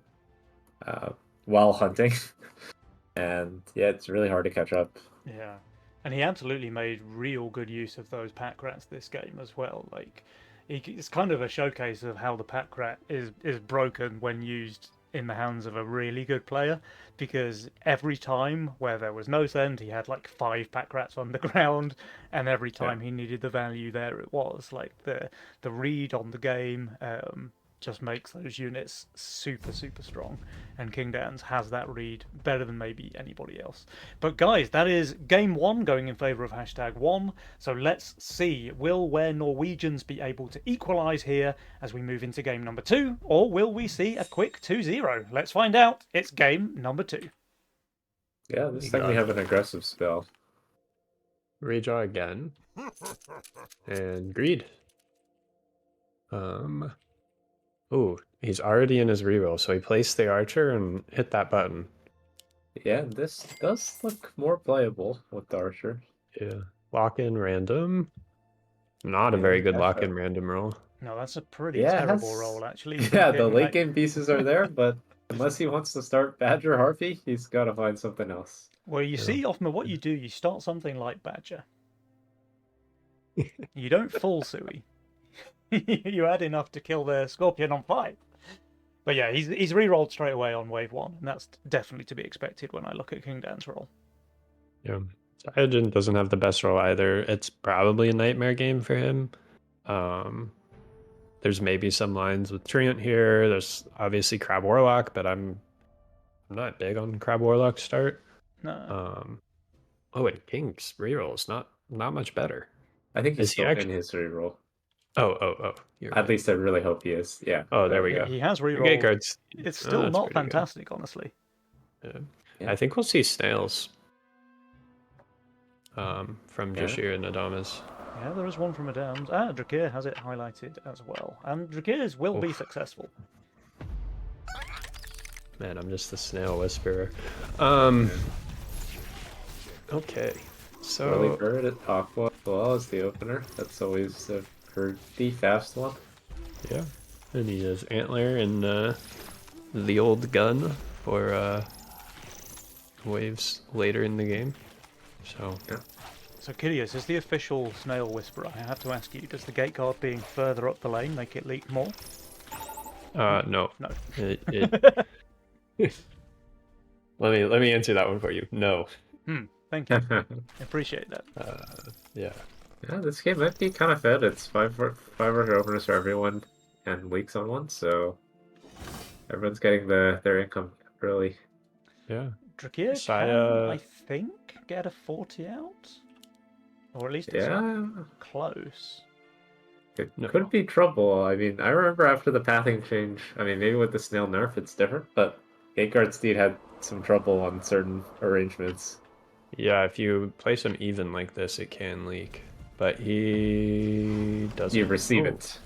while hunting. And yeah, it's really hard to catch up. Yeah, and he absolutely made real good use of those pack rats this game as well. Like, it's kind of a showcase of how the pack rat is broken when used in the hands of a really good player, because every time where there was no send, he had like 5 pack rats on the ground, and every time he needed the value, there it was. Like, the read on the game just makes those units super, super strong, and King Dance has that read better than maybe anybody else. But guys, that is game 1 going in favour of #1, so let's see, will Where Norwegians be able to equalise here as we move into game number 2, or will we see a quick 2-0? Let's find out. It's game number 2. Yeah, this time we have an aggressive spell. Redraw again. And greed. Oh, he's already in his reroll, so he placed the archer and hit that button. Yeah, this does look more playable with the archer. Yeah. Lock-in random. Not a very good lock-in random roll. No, that's a pretty terrible roll, actually. Yeah, the late game pieces are there, but unless he wants to start Badger Harpy, he's got to find something else. Well, you see, often what you do, you start something like Badger. You don't full Sui. You add enough to kill the Scorpion on 5. But yeah, he's re-rolled straight away on wave 1, and that's definitely to be expected when I look at King Dan's roll. Yeah. Saiyajin doesn't have the best roll either. It's probably a nightmare game for him. There's maybe some lines with Treant here. There's obviously Crab Warlock, but I'm not big on Crab Warlock start. No. Oh, and King's reroll is not much better. I think he's still in his reroll. Oh. At least I really hope he is. Yeah. Oh, there we go. He has rerolled. Cards. It's still not fantastic, honestly. Yeah. I think we'll see snails from Jashir and Adamas. Yeah, there is one from Adams. Drakir has it highlighted as well. And Drakir's will be successful. Man, I'm just the snail whisperer. Okay. So Early bird at Aqua well as the opener. That's always a pretty fast one. Yeah. And he has Antler and the old gun for waves later in the game. So yeah. So Kilius, as the official snail whisperer, I have to ask you, does the gate guard being further up the lane make it leak more? No. No. Let me answer that one for you. No. Thank you. I appreciate that. Yeah. Yeah, this game might be kind of fed. It's 5 worker openers for everyone and leaks on one, so everyone's getting their income early. Yeah. Drakir can, I think, get a 40 out? Or at least it's close. It No. could be trouble. I mean, I remember after the pathing change, I mean, maybe with the snail nerf it's different, but Gateguard Steed had some trouble on certain arrangements. Yeah, if you place him even like this, it can leak. But he doesn't. You receive Oh, it.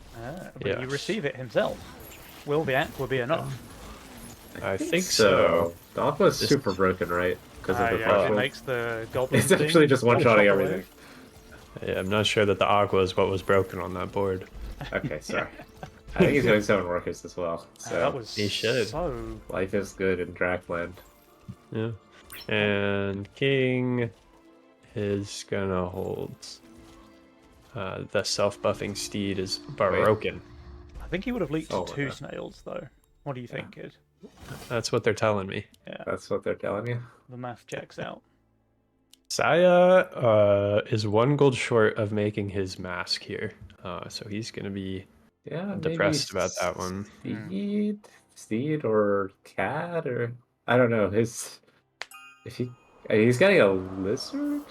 But Yeah. you receive it himself. Will the aqua be enough? I think so. The Aqua is This- super broken, right? Because of the Yeah, threshold. it makes the goblin. It's actually just one-shotting everything. Yeah, I'm not sure that the aqua is what was broken on that board. Okay, sorry. I think he's going 7 workers as well. So That was He should. so. life is good in Dracland. Yeah. And King is gonna hold. The self-buffing steed is broken. I think he would have leaked Oh, 2 yeah. snails though. What do you think, kid? That's what they're telling me. Yeah, That's what they're telling you. the math checks out. Saya is 1 gold short of making his mask here. So he's gonna be Yeah, depressed maybe about that one. Steed or Cat or I don't know. He's getting a lizard.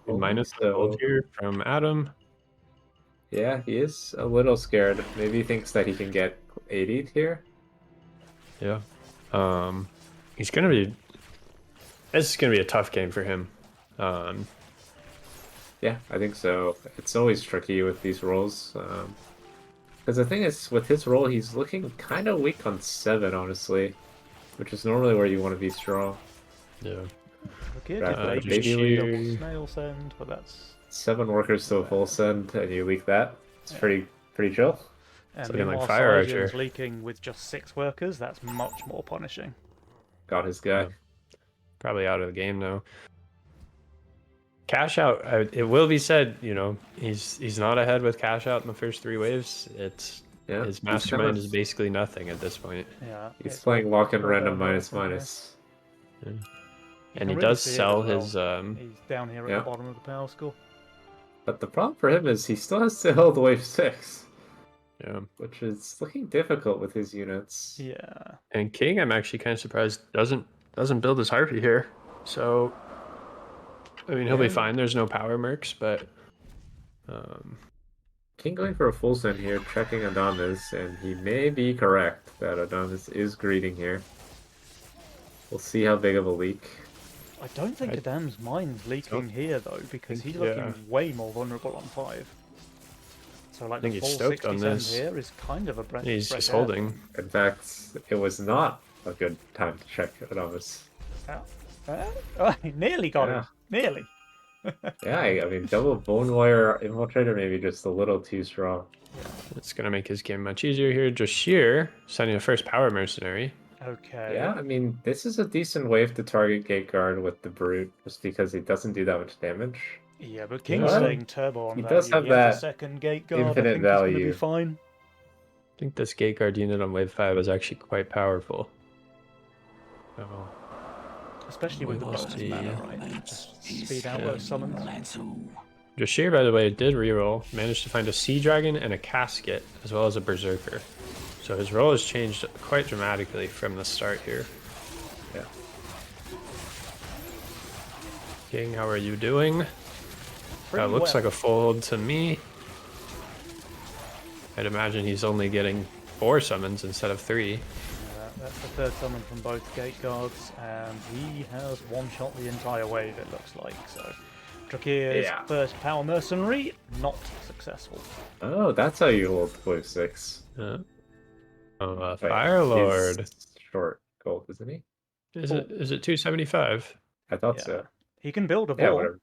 Minus the so gold here from Adam. yeah, he is a little scared. Maybe he thinks that he can get 80 here. Yeah. He's gonna be. This is gonna be a tough game for him. Yeah, I think so. It's always tricky with these rolls. Because the thing is, with his roll, he's looking kind of weak on 7, honestly. Which is normally where you want to be strong. Yeah. The kid Right, did maybe maybe we- double snail send, but that's 7 workers to a full send, and you leak that. It's Yeah. pretty chill. and looking like meanwhile, Fire Saiyajin's Archer. leaking with just 6 workers. That's much more punishing. Got his guy. Yeah. Probably out of the game now. Cash out. It will be said, he's not ahead with cash out in the first 3 waves. It's Yeah, his he's mastermind kinda- is basically nothing at this point. Yeah, He's it's playing all- lock and all random downhill minus from here. minus. You And can he really does see it as sell well. his He's down here at Yeah. the bottom of the power score. But the problem for him is he still has to hold wave 6, yeah. which is looking difficult with his units. Yeah. And King, I'm actually kind of surprised doesn't build his harpy here. So I mean, he'll be Yeah. fine. There's no power mercs, but King going for a full send here, checking Adamas, and he may be correct that Adamas is greeting here. We'll see how big of a leak. I don't think Adam's mind's leaking here though, because he's yeah. looking way more vulnerable on 5. So like think the he's full stoked 60 on send this. here is kind of a breath. he's just holding. In fact, it was not a good time to check Adamas. Oh, he nearly got Yeah. him. Nearly. Yeah, I mean, double bone wire infiltrator maybe just a little too strong. It's gonna make his game much easier here. Jashir sending the first power mercenary. Okay. Yeah, I mean, this is a decent wave to target Gate Guard with the Brute, just because it doesn't do that much damage. Yeah, but King's Yeah. saying turbo on He value. does have He has that a second gate guard. infinite I think he's gonna value. be fine. I think this gate guard unit on wave 5 is actually quite powerful. So, Especially with the We'll bonus see. mana, right? Just speed out those summons. Jashir, by the way, did reroll, managed to find a Sea Dragon and a Casket, as well as a Berserker. So his roll has changed quite dramatically from the start here. Yeah. King, how are you doing? Pretty Looks well. like a fold to me. I'd imagine he's only getting 4 summons instead of 3. That's the third summon from both gate guards, and he has one-shot the entire wave, it looks like. So, Drakir's Yeah. first power mercenary, not successful. Oh, that's how you hold wave 6. Oh, Wait, Fire Lord. he's short gold, isn't he? Is it 275? I thought Yeah. so. He can build a Yeah, ball. whatever.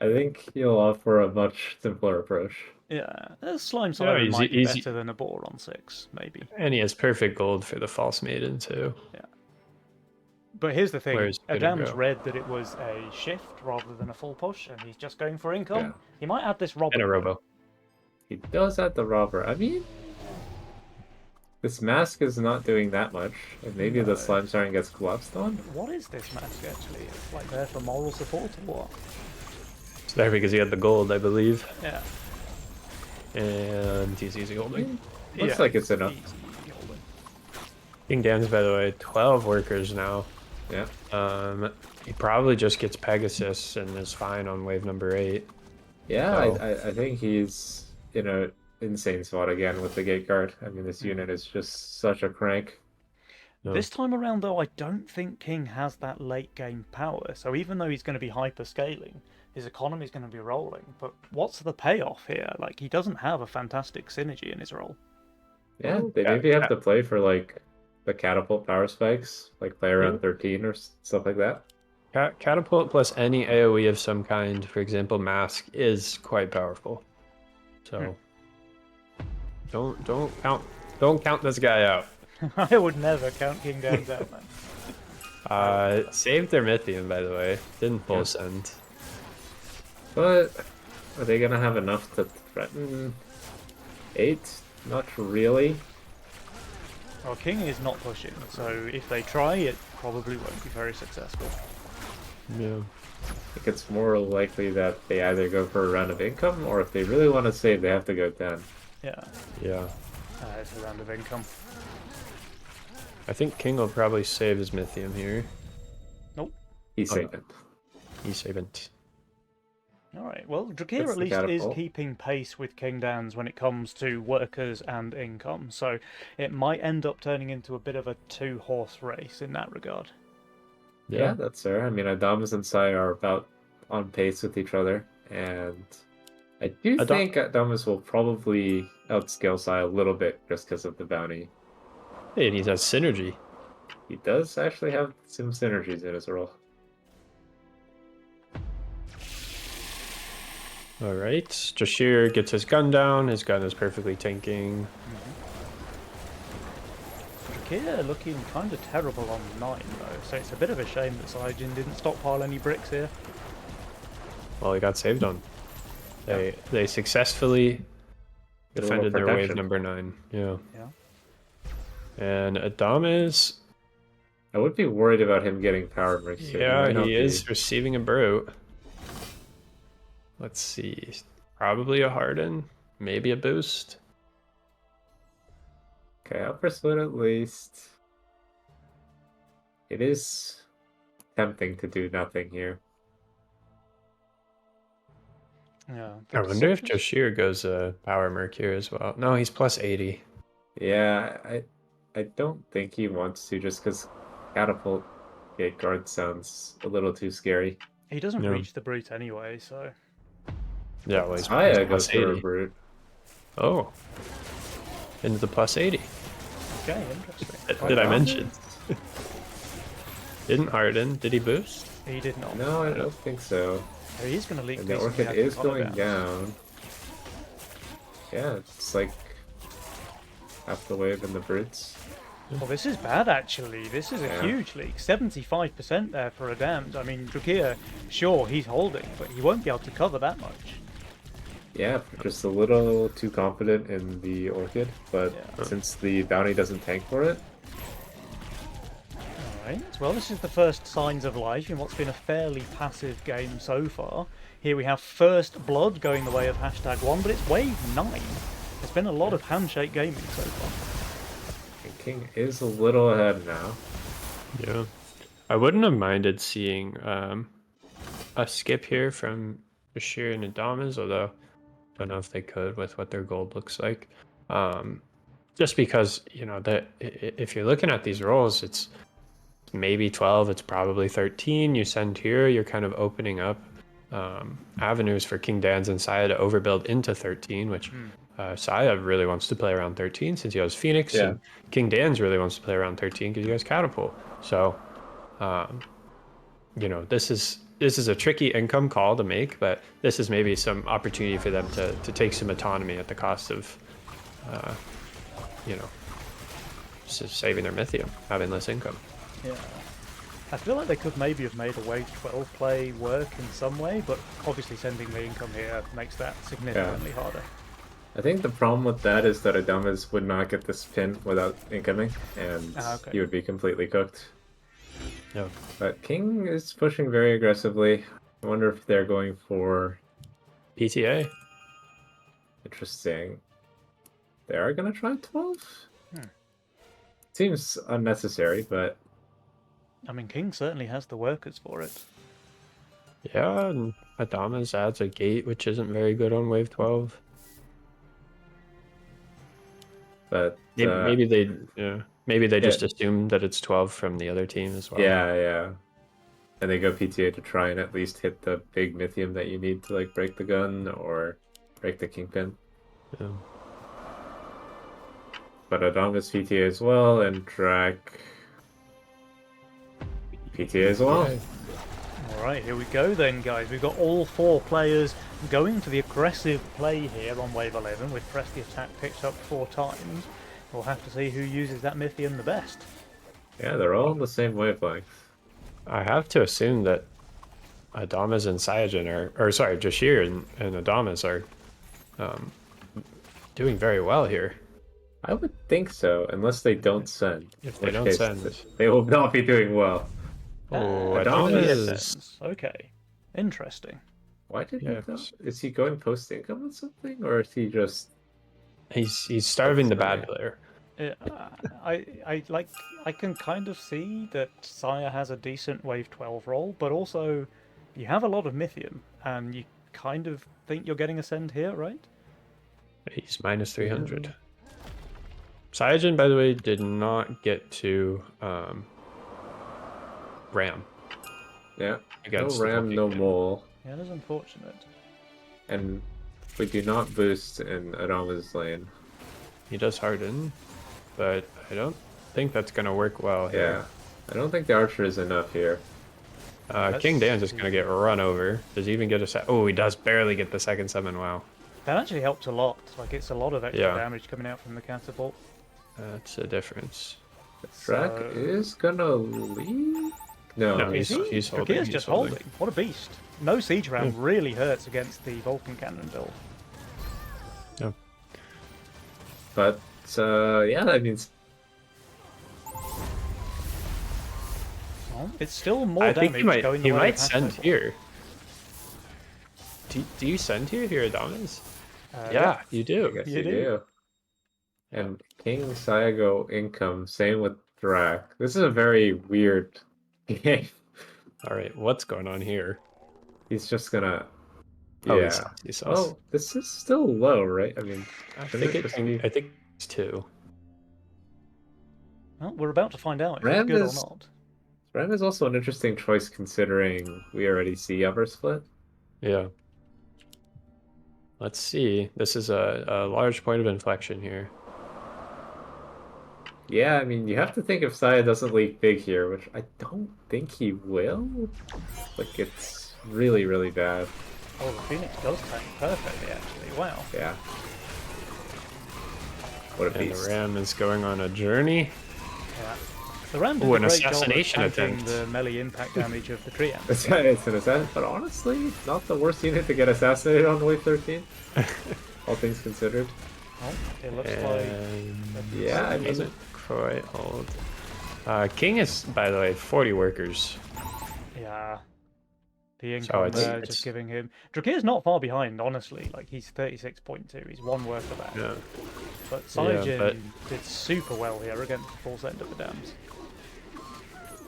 I think you'll offer a much simpler approach. Yeah, a slime siren easy- might be easy. better than a boar on 6, maybe. And he has perfect gold for the False Maiden too. But here's the thing, Where's it gonna Adam's go? read that it was a shift rather than a full push, and he's just going for income. Yeah. He might add this robber. And a Robo. He does have the robber. I mean, this mask is not doing that much, and maybe the No. slime siren gets collapsed on. What is this mask actually? It's like there for moral support or what? It's there because he had the gold, I believe. Yeah. And he's easy holding. Looks Yeah, like it's enough. easy golden. King Dan's, by the way, 12 workers now. Yeah. He probably just gets Pegasus and is fine on wave number 8. Yeah, So I think he's in a insane spot again with the gate guard. I mean, this Hmm. unit is just such a crank. no. This time around, though, I don't think King has that late game power. So even though he's going to be hyper scaling, his economy is going to be rolling. But what's the payoff here? Like, he doesn't have a fantastic synergy in his role. Yeah, Well, they maybe have to play for like the catapult power spikes, like play yeah. around 13 or stuff like that. Catapult plus any AoE of some kind, for example, mask, is quite powerful. So don't count this guy out. I would never count King Dan's out, man. Saved their Mythium, by the way. Didn't full Yeah. send. But are they gonna have enough to threaten 8? Not really. Well, King is not pushing, so if they try, it probably won't be very successful. Yeah. I think it's more likely that they either go for a round of income, or if they really want to save, they have to go 10. Yeah, Yeah. it's a round of income. I think King will probably save his Mythium here. Nope. He's Oh, no. saving. He's saving. Alright, well, Drakir It's at the least is catapult. keeping pace with King Dan's when it comes to workers and income, so it might end up turning into a bit of a two-horse race in that regard. Yeah, that's fair. I mean, Adamas and Sai are about on pace with each other, and I do think Adamas will probably outscale Sai a little bit just because of the bounty. Hey, and he has synergy. He does actually have some synergies in his role. All right. Jashir gets his gun down. His gun is perfectly tanking. Drakir looking kind of terrible on 9 though, so it's a bit of a shame that Saijin didn't stockpile any bricks here. Well, he got saved on. They successfully Get a little defended their wave protection. number 9. Yeah. Yeah. And Adamas, I would be worried about him getting power bricks here. yeah, might not he be. is receiving a brute. Let's see. Probably a harden, maybe a boost. Okay, upper split at least. It is tempting to do nothing here. Yeah. I wonder if Jashir goes power merc here as well. No, he's plus 80. Yeah, I don't think he wants to just because catapult gate guard sounds a little too scary. He doesn't Yeah. reach the brute anyway, so Yeah, well, he's Aya plus goes for a 80. brute. Oh. Into the plus 80. okay, interesting. Did I Wow. mention? Didn't harden. Did he boost? He did not. No, I don't think so. He's going to leak And the decently orchid out is of color going bounce. down. Yeah, it's like half the wave in the brutes. Well, this is bad actually. This is a Yeah. huge leak. 75% there for a damned. I mean, Drakir, sure, he's holding, but he won't be able to cover that much. Yeah, just a little too confident in the orchid, but Yeah. since the bounty doesn't tank for it, Alright, well, this is the first signs of life in what's been a fairly passive game so far. Here we have first blood going the way of #1, but it's wave 9. There's been a lot of handshake gaming so far. and King is a little ahead now. Yeah. I wouldn't have minded seeing a skip here from Bashir and Adamas, although I don't know if they could with what their gold looks like. Just because, you know, that if you're looking at these rolls, it's maybe 12, it's probably 13. You send here, you're kind of opening up avenues for King Dan's and Saya to overbuild into 13, which Saya really wants to play around 13 since he has Phoenix, Yeah. and King Dan's really wants to play around 13 because he has Catapult. So, you know, this is a tricky income call to make, but this is maybe some opportunity for them to take some autonomy at the cost of, you know, just saving their Mythium, having less income. Yeah. I feel like they could maybe have made a wave 12 play work in some way, but obviously sending the income here makes that significantly harder. I think the problem with that is that Adamas would not get this pin without incoming, and okay. he would be completely cooked. Yeah. But King is pushing very aggressively. I wonder if they're going for PTA. interesting. They are gonna try 12? Hmm. Seems unnecessary, but I mean, King certainly has the workers for it. Yeah, and Adamas adds a gate, which isn't very good on wave 12. But Maybe they yeah, just assume that it's 12 from the other team as well. yeah. And they go PTA to try and at least hit the big Mythium that you need to like break the gun or break the Kingpin. Yeah. But Adamas PTA as well, and Drac PTA as well. Yeah. Alright, here we go then, guys. We've got all 4 players going for the aggressive play here on wave 11, with Press the Attack picked up 4 times. We'll have to see who uses that Mythium the best. Yeah, they're all on the same wavelength. I have to assume that Adamas and Saiyajin Jashir and Adamas are doing very well here. I would think so, unless they don't send. If In they which don't case, send. they will not be doing well. Oh, Adamas. Sense. Okay, interesting. Why did Yeah, he go? Is he going post income with something, or is he just? He's starving the bad player. I can kind of see that Saya has a decent wave 12 roll, but also you have a lot of Mythium, and you kind of think you're getting a send here, right? He's minus 300. Saiyajin, by the way, did not get to Ram. Yeah, no Against the Ram, no Vulcan. Mole, Yeah, that's unfortunate. and we do not boost in Adama's lane. He does harden, but I don't think that's going to work well Yeah, here. I don't think the Archer is enough here. King Dan's just going to get run over. Does he even get a set? Oh, he does barely get the second summon. Wow. That actually helped a lot. Like, it's a lot of extra Yeah. damage coming out from the catapult. That's a difference. Drac So- is gonna leave. No, He's holding. Drakir's just holding. What a beast. No siege round Yeah. really hurts against the Vulcan Cannon build. Yeah. But yeah, I mean, Well, it's still more I damage think he might. going the He way might of send Hasbro. here. Do you send here, Adamas? Yeah. Yeah, you I do. guess You you do. do. And King Sayago income, same with Drac. This is a very weird game. All right, what's going on here? He's just gonna. Oh, Yeah. he's sus. Oh, this is still low, right? I mean, I shouldn't think it just be- I think it's 2. Well, we're about to find out if Ram it's good is- or not. Ram is also an interesting choice considering we already see upper split. Yeah. Let's see. This is a large point of inflection here. Yeah, I mean, you have to think if Saya doesn't leak big here, which I don't think he will. Like, it's really, really bad. Oh, the Phoenix does tank perfectly, actually. Wow. Yeah. What a And beast. the Ram is going on a journey. Yeah. The Ram did Ooh, a an great job of assassination tanking attempt. the melee impact damage of the Trian. It's an assassin, but honestly, not the worst unit to get assassinated on wave 13. All things considered. Oh, it looks And Yeah, I mean, doesn't quite hold. King is, by the way, 40 workers. like, yeah. The So income it's- there it's- just giving him. Drakir's not far behind, honestly. Like, he's 36.2. He's one worth of that. Yeah. But Saiyajin but- did super well here against the full send of the dams.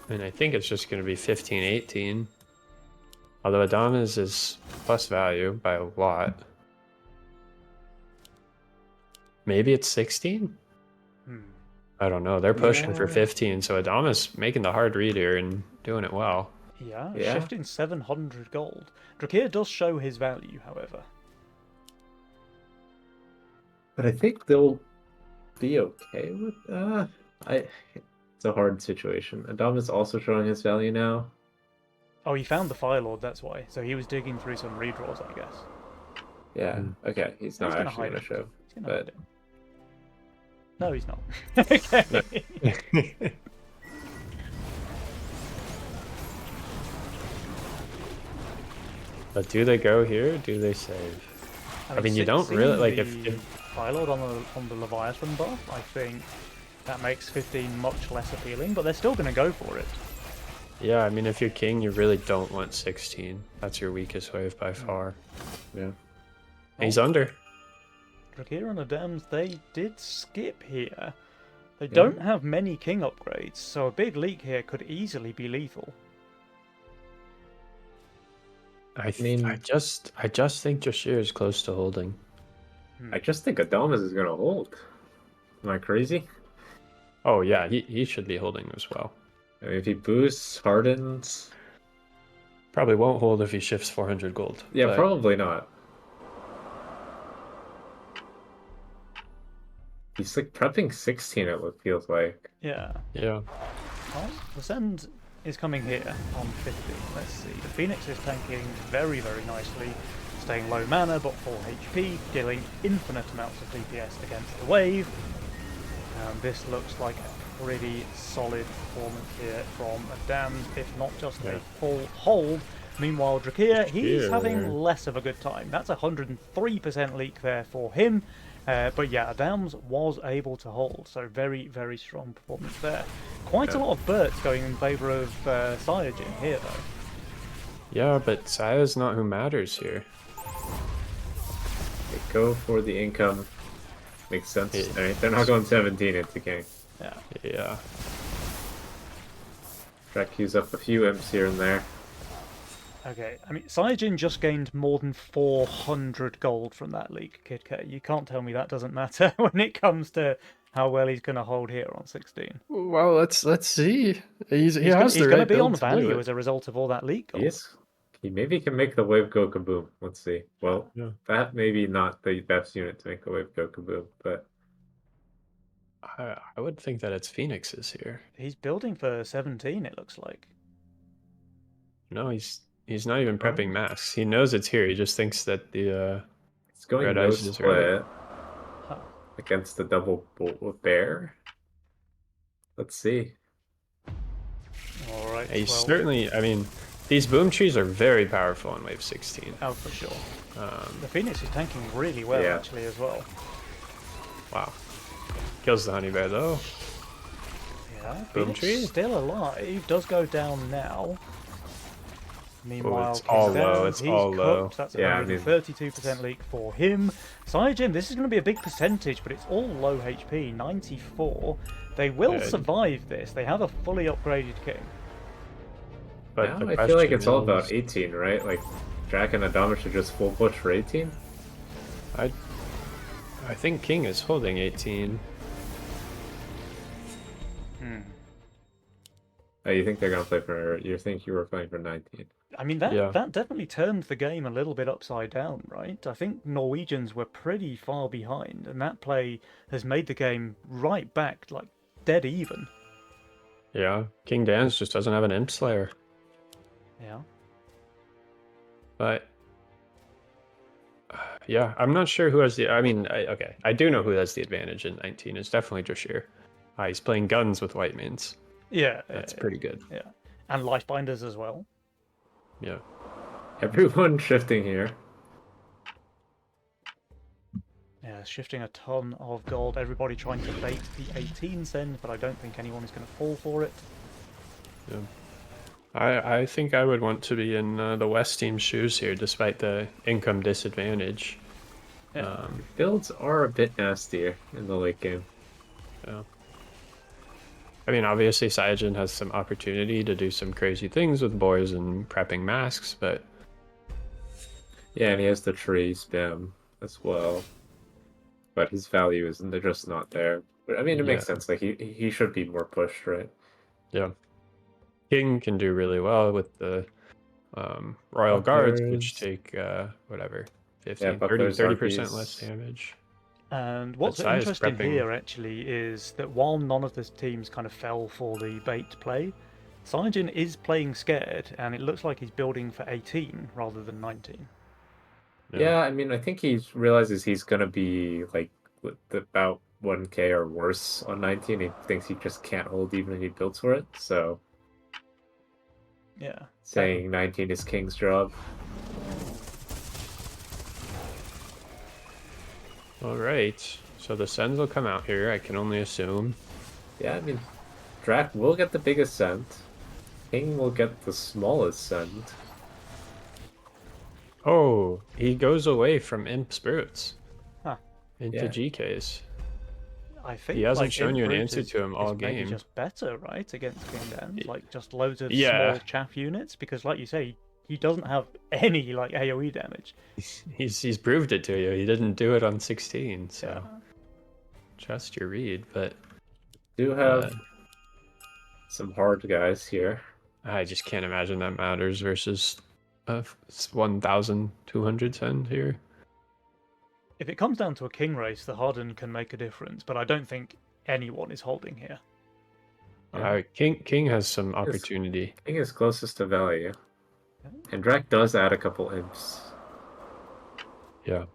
And I think it's just going to be 15, 18. Although Adamas is plus value by a lot. Maybe it's 16? Hmm. I don't know. They're pushing for Yeah. 15, so Adamas making the hard read here and doing it well. Yeah, Yeah. shifting 700 gold. Drakir does show his value, however. but I think they'll be okay with it's a hard situation. Adam is also showing his value now. Oh, he found the Fire Lord, that's why. So he was digging through some redraws, I guess. Yeah, Mm. okay, he's not gonna actually hide gonna it. show. He's gonna But- hide it. No, he's not. Okay. But do they go here? Do they save? I mean, you don't really, like, if- the Fire Lord on the Leviathan buff, I think that makes 15 much less appealing, but they're still going to go for it. Yeah, I mean, if you're king, you really don't want 16. That's your weakest wave by far. Yeah. He's under. Drakir and the Dams, they did skip here. They don't have many king upgrades, so a big leak here could easily be lethal. I mean, just think Jashir is close to holding. I just think Adamas is gonna hold. Am I crazy? Oh yeah, he should be holding as well. I mean, if he boosts, hardens. Probably won't hold if he shifts 400 gold. Yeah, but probably not. He's like prepping 16, it feels like. Yeah. yeah. Well, the Send is coming here on 50. Let's see. The Phoenix is tanking very, very nicely, staying low mana but full HP, dealing infinite amounts of DPS against the wave. And this looks like a pretty solid performance here from a Damned, if not just a full hold. Meanwhile, Drakir, he's having less of a good time. That's 103% leak there for him. But yeah, Adams was able to hold, so very, very strong performance there. Quite a lot of Berts going in favour of Cyajin here, though. Yeah, but Saya's not who matters here. They go for the income. Makes sense. They're not going 17 into King. Yeah. Yeah. Try to use up a few imps here and there. Okay, I mean, Cyajin just gained more than 400 gold from that leak, Kid K. You can't tell me that doesn't matter when it comes to how well he's going to hold here on 16. Well, let's see. He's going to be on value as a result of all that leak gold. Yes. He maybe can make the wave go kaboom. Let's see. Well, that maybe not the best unit to make the wave go kaboom, but I would think that it's Phoenix's here. He's building for 17, it looks like. No, he's not even prepping masks. He knows it's here. He just thinks that the it's going red no ice is split against the double bolt with bear. Let's see. All right. He's certainly. I mean, these boom trees are very powerful on wave 16. Oh, for sure. The Phoenix is tanking really well, actually, as well. Wow. Kills the honey bear, though. Yeah, boom tree still alive. Does go down now. Meanwhile, it's all low. It's all low. That's 32% leak for him. Cyajin, this is going to be a big percentage, but it's all low HP, 94. They will survive this. They have a fully upgraded king. But now I feel like it's all about 18, right? Like, Jack and Adama should just full push for 18. I think King is holding 18. Oh, you think they're gonna play for? You think you were playing for 19? I mean, that definitely turned the game a little bit upside down, right? I think Norwegians were pretty far behind, and that play has made the game right back, like, dead even. Yeah, King Dan's just doesn't have an Imp Slayer. Yeah. But, yeah, I'm not sure who has the... I mean, okay, I do know who has the advantage in 19. It's definitely Jashir. He's playing guns with white mains. Yeah. That's pretty good. Yeah. And Lifebinders as well. Yeah. Everyone shifting here. Yeah, shifting a ton of gold. Everybody trying to bait the 18 send, but I don't think anyone is going to fall for it. Yeah. I think I would want to be in the West team's shoes here, despite the income disadvantage. Yeah. Builds are a bit nastier in the late game. Yeah. I mean, obviously, Cyajin has some opportunity to do some crazy things with boys and prepping masks, but... Yeah, and he has the tree spam as well. But his value is just not there. But I mean, it makes sense. Like, he should be more pushed, right? Yeah. King can do really well with the Royal Guards, which take, whatever, 15, 30% less damage. And what's interesting here, actually, is that while none of the teams kind of fell for the bait play, Cyajin is playing scared, and it looks like he's building for 18 rather than 19. Yeah, I mean, I think he realizes he's going to be, like, about 1k or worse on 19. He thinks he just can't hold even if he builds for it, so... Yeah. Saying 19 is King's job. Alright, so the sends will come out here, I can only assume. Yeah, I mean, Drac will get the biggest send. King will get the smallest send. Oh, he goes away from Imp Spirits into GKs. I think he hasn't shown you an answer to him all game. Maybe just better, right, against King Dan? Like, just loads of small chaff units? Because, like you say, he doesn't have any like AoE damage. He's proved it to you. He didn't do it on 16, so Yeah. trust your read. But Do have some hard guys here. I just can't imagine that matters versus a 1,200 send here. If it comes down to a king race, the Harden can make a difference, but I don't think anyone is holding here. Yeah. King has some opportunity. King is closest to value. And Drac does add a couple imps. Yeah.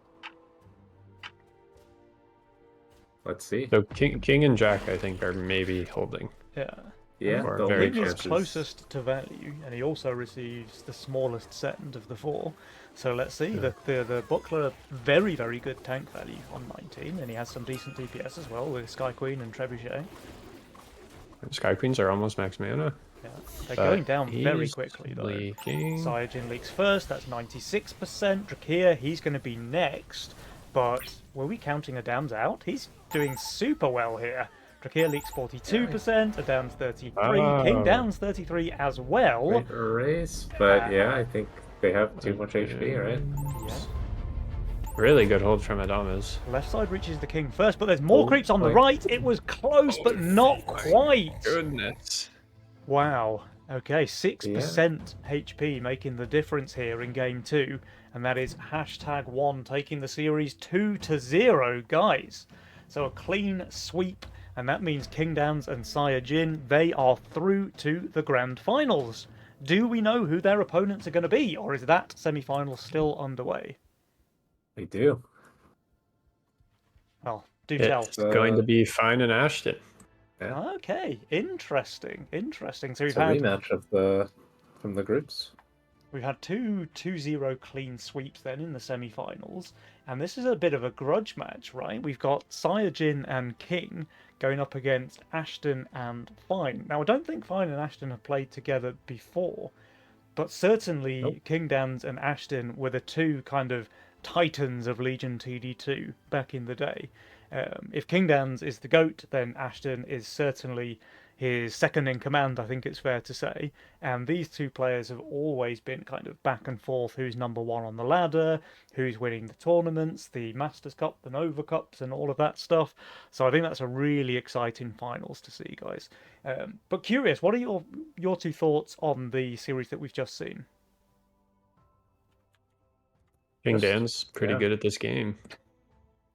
Let's see. So King and Jack, I think, are maybe holding. Yeah. Yeah, Or the very only King is chances. closest to value, and he also receives the smallest send of the 4. So let's see. The Buckler, very, very good tank value on 19, and he has some decent DPS as well with Sky Queen and Trebuchet. Sky Queens are almost max mana. Yeah. They're going down very he's quickly, though. leaking. Saiyajin leaks first, that's 96%. Drakir, he's going to be next, but were we counting Adams out? He's doing super well here. Drakir leaks 42%, Adams 33, King Oh. Downs 33 as well. Great race, but yeah, I think they have too much HP, right? Yeah. Really good hold from Adamas. Left side reaches the King first, but there's more Oh, creeps on the my- right. It was close, but not quite. Goodness. Wow. Okay, 6% HP making the difference here in game 2, and that is #1 taking the series 2-0, guys. So a clean sweep, and that means King Downs and Saiyajin, they are through to the grand finals. Do we know who their opponents are going to be, or is that semi-final still underway? We do. Well, do tell. It's going to be Fine and Ashton. Yeah. Okay, interesting. So It's we've a had rematch from the groups. We've had two 2-0 clean sweeps then in the semi-finals, and this is a bit of a grudge match, right? We've got Saiyajin and King going up against Ashton and Fine. Now, I don't think Fine and Ashton have played together before, but certainly Nope. King Downs and Ashton were the two kind of titans of Legion TD2 back in the day. If King Downs is the GOAT, then Ashton is certainly his second in command, I think it's fair to say. And these two players have always been kind of back and forth, who's number one on the ladder, who's winning the tournaments, the Masters Cup, the Nova Cups, and all of that stuff. So I think that's a really exciting finals to see, guys. But curious, what are your two thoughts on the series that we've just seen? King Just- Dan's pretty yeah. good at this game.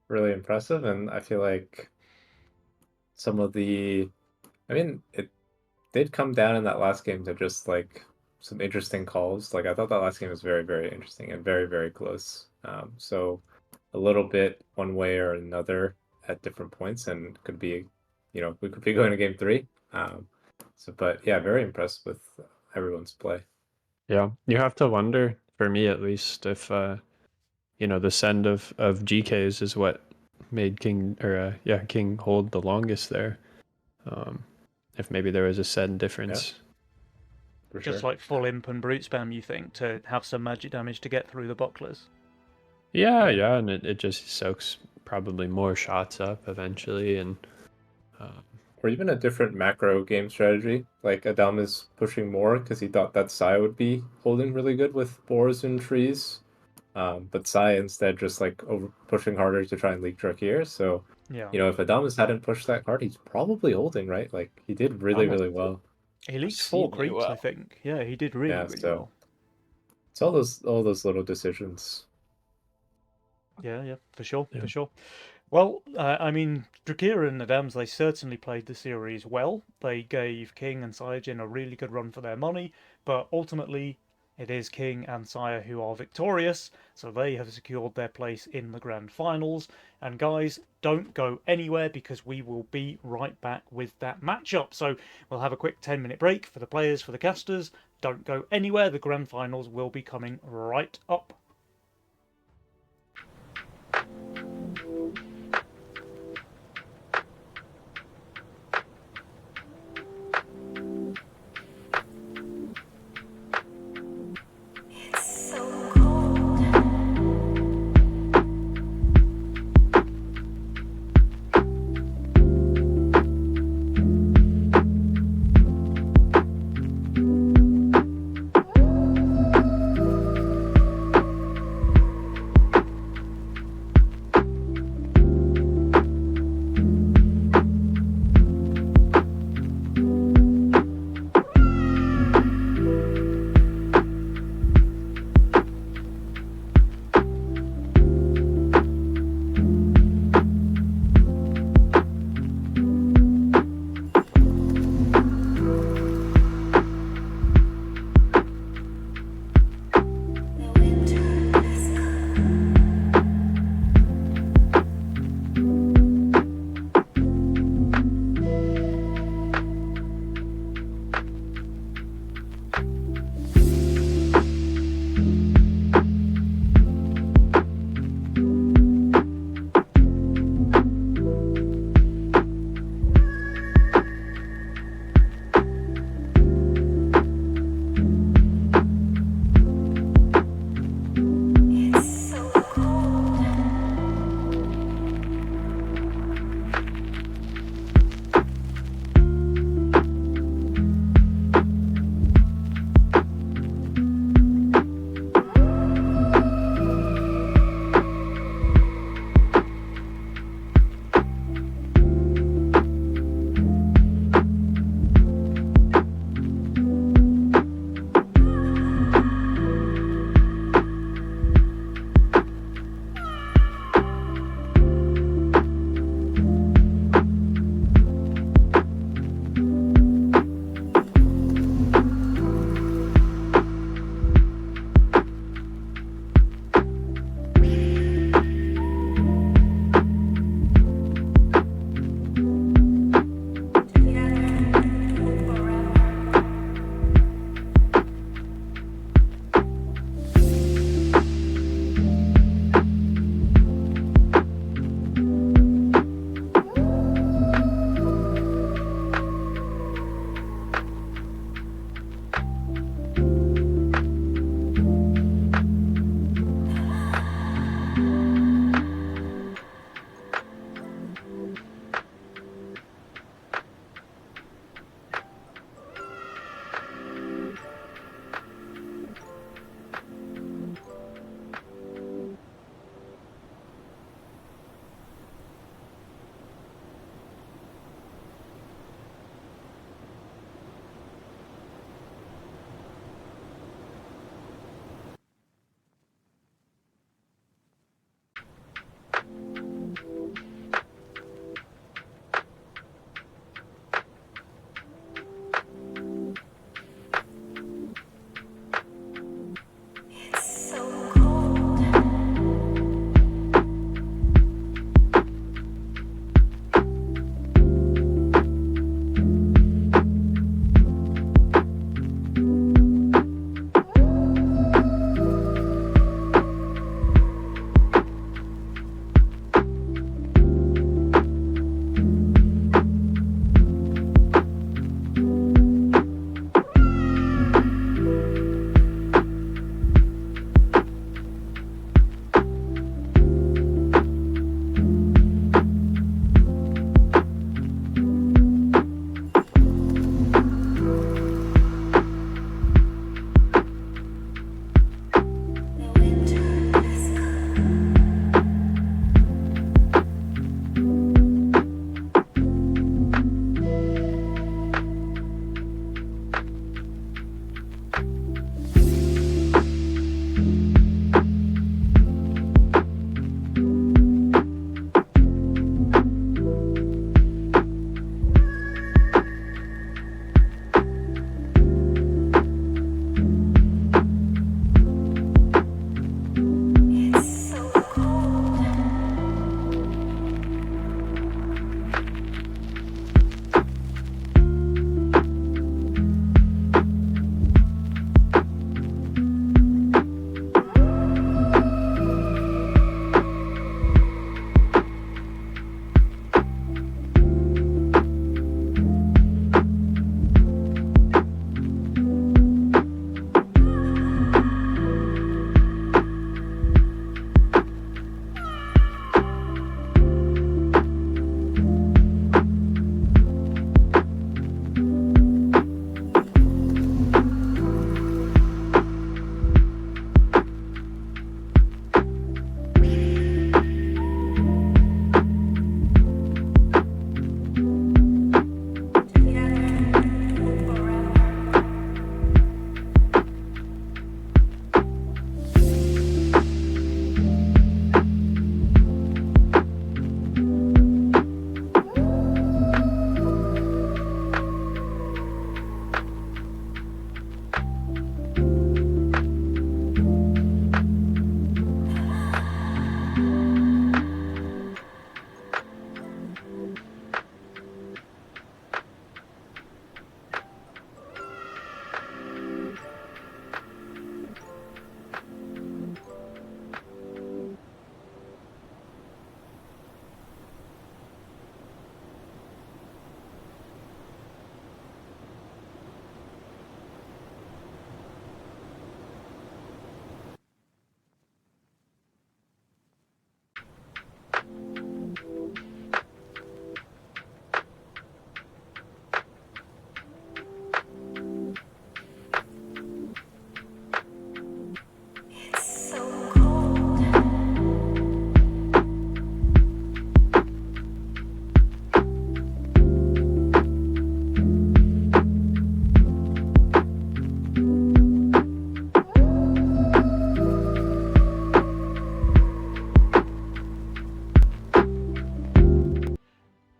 Really impressive, and I feel like some of it did come down in that last game to just like some interesting calls. Like I thought that last game was very, very interesting and very, very close. So a little bit one way or another at different points, and could be, we could be going to game 3. But yeah, very impressed with everyone's play. Yeah, you have to wonder, for me at least, if the send of GKs is what made King hold the longest there. If maybe there was a send difference. For Just sure. like full imp and brute spam, you think, to have some magic damage to get through the bucklers? Yeah, and it just soaks probably more shots up eventually, and Or even a different macro game strategy. Like Adam is pushing more because he thought that Sai would be holding really good with boars and trees. But Sai instead just like pushing harder to try and leak Drakir. So, Yeah. if Adamas hadn't pushed that card, he's probably holding, right? Like he did really, really well. He leaked 4 Exceedingly creeps, I well. think. Yeah, he did really, Yeah, really so- well. It's all those little decisions. Yeah, for sure, Yeah. for sure. Well, Drakir and Adams, they certainly played the series well. They gave King and Saiyajin a really good run for their money, but ultimately it is King and Saya who are victorious, so they have secured their place in the grand finals. And guys, don't go anywhere because we will be right back with that matchup. So we'll have a quick 10-minute break for the players, for the casters. Don't go anywhere, the grand finals will be coming right up.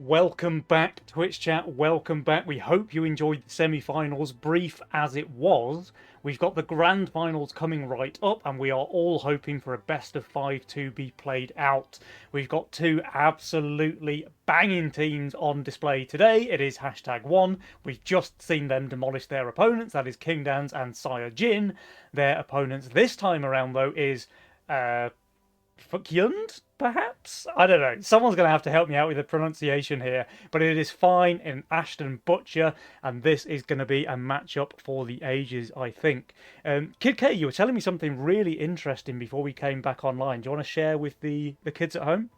Welcome back, Twitch chat. Welcome back. We hope you enjoyed the semi-finals, brief as it was. We've got the grand finals coming right up, and we are all hoping for a best of 5 to be played out. We've got two absolutely banging teams on display today. It is #1. We've just seen them demolish their opponents. That is King Dans and Sire Jin. Their opponents this time around, though, is Fukyund, perhaps? I don't know. Someone's going to have to help me out with the pronunciation here, but it is fine in Ashton Butcher, and this is going to be a matchup for the ages, I think. Kid K, you were telling me something really interesting before we came back online. Do you want to share with the kids at home?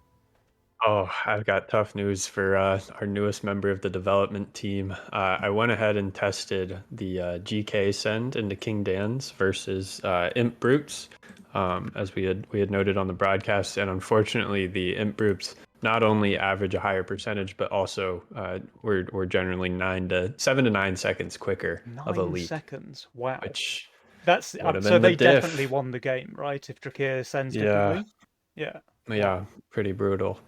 Oh, I've got tough news for our newest member of the development team. I went ahead and tested the GK send into King Dan's versus Imp Brutes, as we had noted on the broadcast, and unfortunately, the Imp Brutes not only average a higher percentage, but also we're generally 7 to 9 seconds quicker of a 9 leap. seconds. Wow. Which That's so they definitely won the game, right? If Drakir sends differently. Yeah. Yeah, pretty brutal.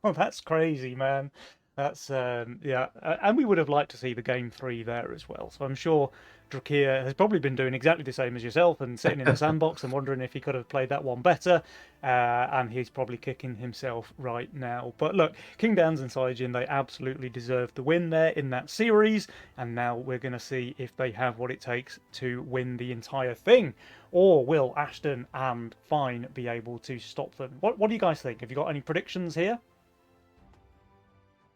That's crazy, man. That's yeah, and we would have liked to see the game 3 there as well. So I'm sure Drakir has probably been doing exactly the same as yourself and sitting in the sandbox and wondering if he could have played that one better. And he's probably kicking himself right now. But look, King Dans and Saijin, they absolutely deserved the win there in that series. And now we're going to see if they have what it takes to win the entire thing. Or will Ashton and Fine be able to stop them? What do you guys think? Have you got any predictions here?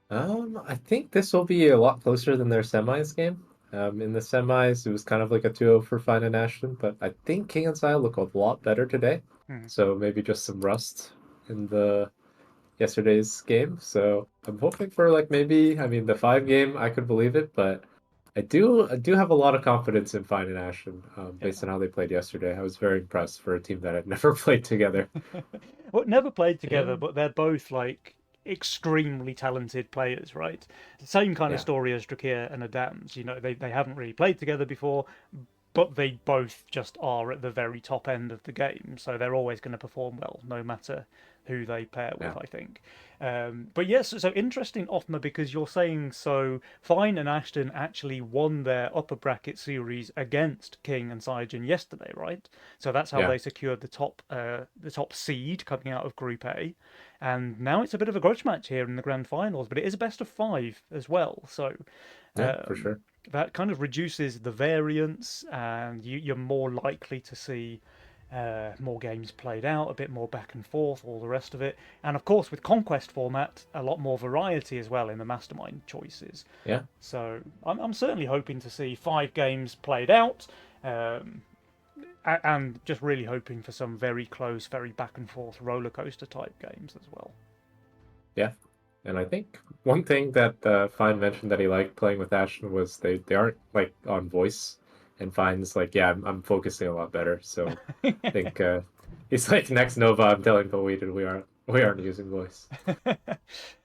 I think this will be a lot closer than their semis game. In the semis, it was kind of like a 2-0 for Fine and Ashton, but I think King and Sai look a lot better today. So maybe just some rust in the yesterday's game. So I'm hoping for like maybe, I mean, the 5 game, I could believe it, but I do have a lot of confidence in Fine and Ashton based on how they played yesterday. I was very impressed for a team that had never played together. Well, never played together, Yeah. but they're both like extremely talented players, right? Same kind of Yeah. story as Drakir and Adams. You know, they haven't really played together before, but they both just are at the very top end of the game, so they're always going to perform well, no matter who they pair with, Yeah. I think. But yes, so interesting, Othma, because you're saying so Fine and Ashton actually won their upper bracket series against King and Saijin yesterday, right? So that's how Yeah. they secured the top seed coming out of Group A. And now it's a bit of a grudge match here in the grand finals, but it is a best of 5 as well. So Yeah, for sure. that kind of reduces the variance, and you're more likely to see more games played out, a bit more back and forth, all the rest of it. And of course, with Conquest format, a lot more variety as well in the mastermind choices. Yeah. So I'm certainly hoping to see 5 games played out, and just really hoping for some very close, very back and forth roller coaster type games as well. Yeah. And I think one thing that Fine mentioned that he liked playing with Ashton was they aren't like on voice, and Fine's like, yeah, I'm focusing a lot better. So I think he's like, next Nova, I'm telling Boweed we aren't using voice.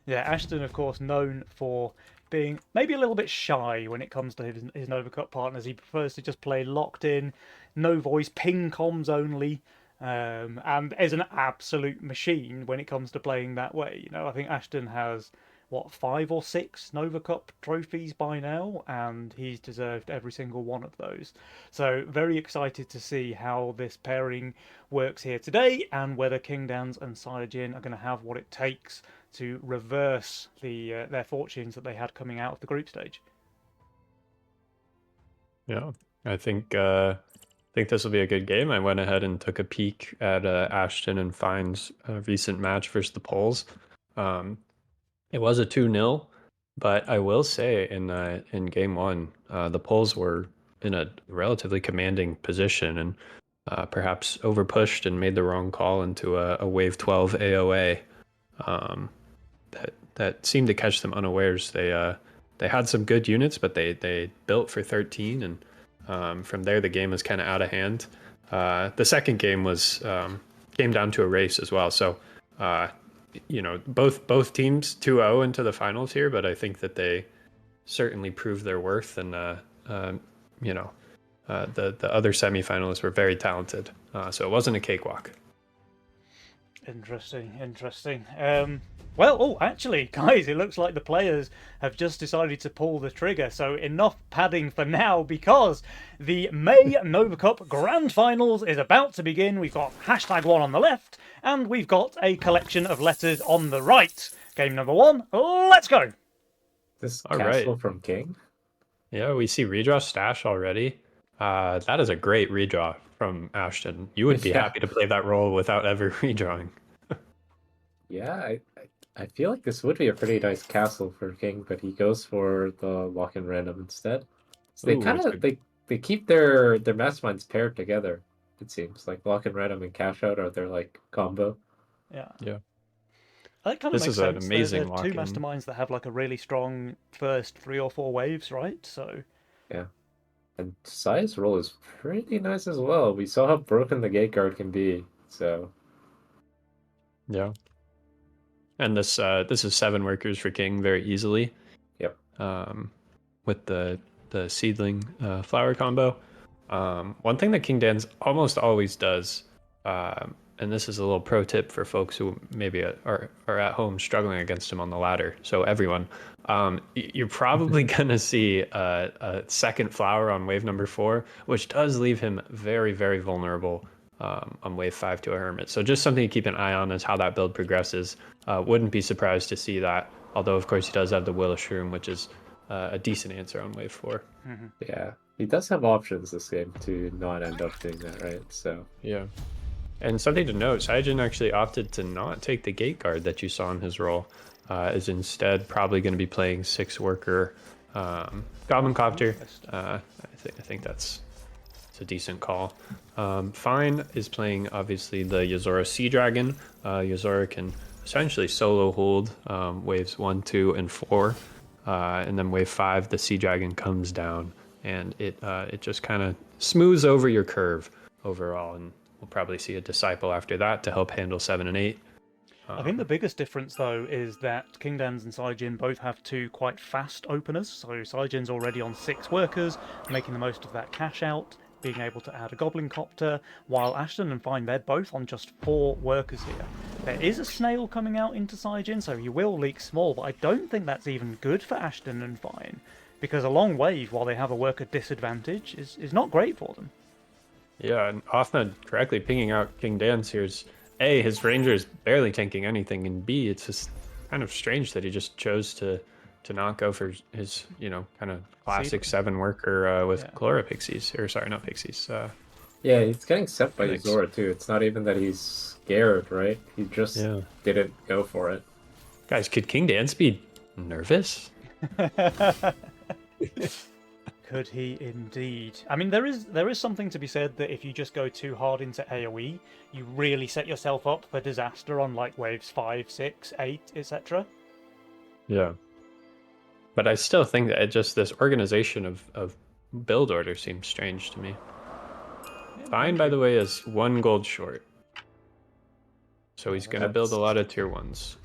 Yeah, Ashton, of course, known for being maybe a little bit shy when it comes to his Nova Cup partners. He prefers to just play locked in, no voice, ping comms only, and is an absolute machine when it comes to playing that way. You know, I think Ashton has what 5 or 6 Nova Cup trophies by now, and he's deserved every single one of those. So very excited to see how this pairing works here today, and whether King Dans and Saiyajin are going to have what it takes to reverse their fortunes that they had coming out of the group stage. Yeah, I think this will be a good game. I went ahead and took a peek at Ashton and Fine's recent match versus the Poles. It was a 2-0, but I will say in game 1, the Poles were in a relatively commanding position and perhaps overpushed and made the wrong call into a wave 12 AOA. That seemed to catch them unawares. They had some good units, but they built for 13, and from there the game was kind of out of hand. The second game came down to a race as well. So you know, both teams 2-0 into the finals here, but I think that they certainly proved their worth, and you know, the other semifinalists were very talented. So it wasn't a cakewalk. Interesting, interesting. Well, oh, actually, guys, it looks like the players have just decided to pull the trigger. So enough padding for now, because the May Nova Cup Grand Finals is about to begin. We've got #1 on the left, and we've got a collection of letters on the right. Game number 1, let's go. This All castle right. from King. Yeah, we see redraw stash already. That is a great redraw from Ashton. You would be Yeah. happy to play that role without ever redrawing. Yeah, I feel like this would be a pretty nice castle for King, but he goes for the lock and random instead. So they Ooh, kind it's of they keep their masterminds paired together. It seems like lock and random and cash out are their like combo. Yeah. Yeah. That kind of This makes is an sense. amazing They're two lock-in. masterminds that have like a really strong first 3 or 4 waves, right? So Yeah, and Sai's role is pretty nice as well. We saw how broken the gate guard can be. So Yeah. And this is 7 workers for King very easily. yep. With the seedling flower combo. One thing that King Dan's almost always does, and this is a little pro tip for folks who maybe are at home struggling against him on the ladder. So everyone, you're probably gonna see a second flower on wave number 4, which does leave him very, very vulnerable on wave 5 to a hermit. So just something to keep an eye on is how that build progresses. Wouldn't be surprised to see that. Although of course he does have the Willow Shroom, which is a decent answer on wave 4. Yeah, he does have options this game to not end up doing that, right? So Yeah. And something to note, Saijin actually opted to not take the gate guard that you saw in his role. Is instead probably going to be playing 6-worker Goblin Copter. I think that's a decent call. Fine is playing obviously the Yozora Sea Dragon. Yozora can essentially solo hold waves 1, 2, and 4. And then wave 5, the Sea Dragon comes down, and it just kind of smooths over your curve overall, and we'll probably see a Disciple after that to help handle 7 and 8. I think the biggest difference, though, is that King Dan's and Saijin both have 2 quite fast openers. So Saijin's already on 6 workers, making the most of that cash out, being able to add a Goblin Copter, while Ashton and Fine, they're both on just 4 workers here. There is a snail coming out into Saijin, so he will leak small, but I don't think that's even good for Ashton and Fine, because a long wave, while they have a worker disadvantage, is not great for them. Yeah, and Offna correctly pinging out King Dan's here is A, his Ranger is barely tanking anything, and B, it's just kind of strange that he just chose to not go for his, kind of classic 7-worker with Chlora Pixies. Or sorry, not Pixies. yeah, he's getting sent by Thanks. Yozora too. It's not even that he's scared, right? He just didn't go for it. Guys, could King Dance be nervous? Could he indeed? I mean, there is something to be said that if you just go too hard into AoE, you really set yourself up for disaster on like waves 5, 6, 8, etc. Yeah. But I still think that this organization of build order seems strange to me. Fine, by the way, is 1 gold short. So he's going to build a lot of tier 1s.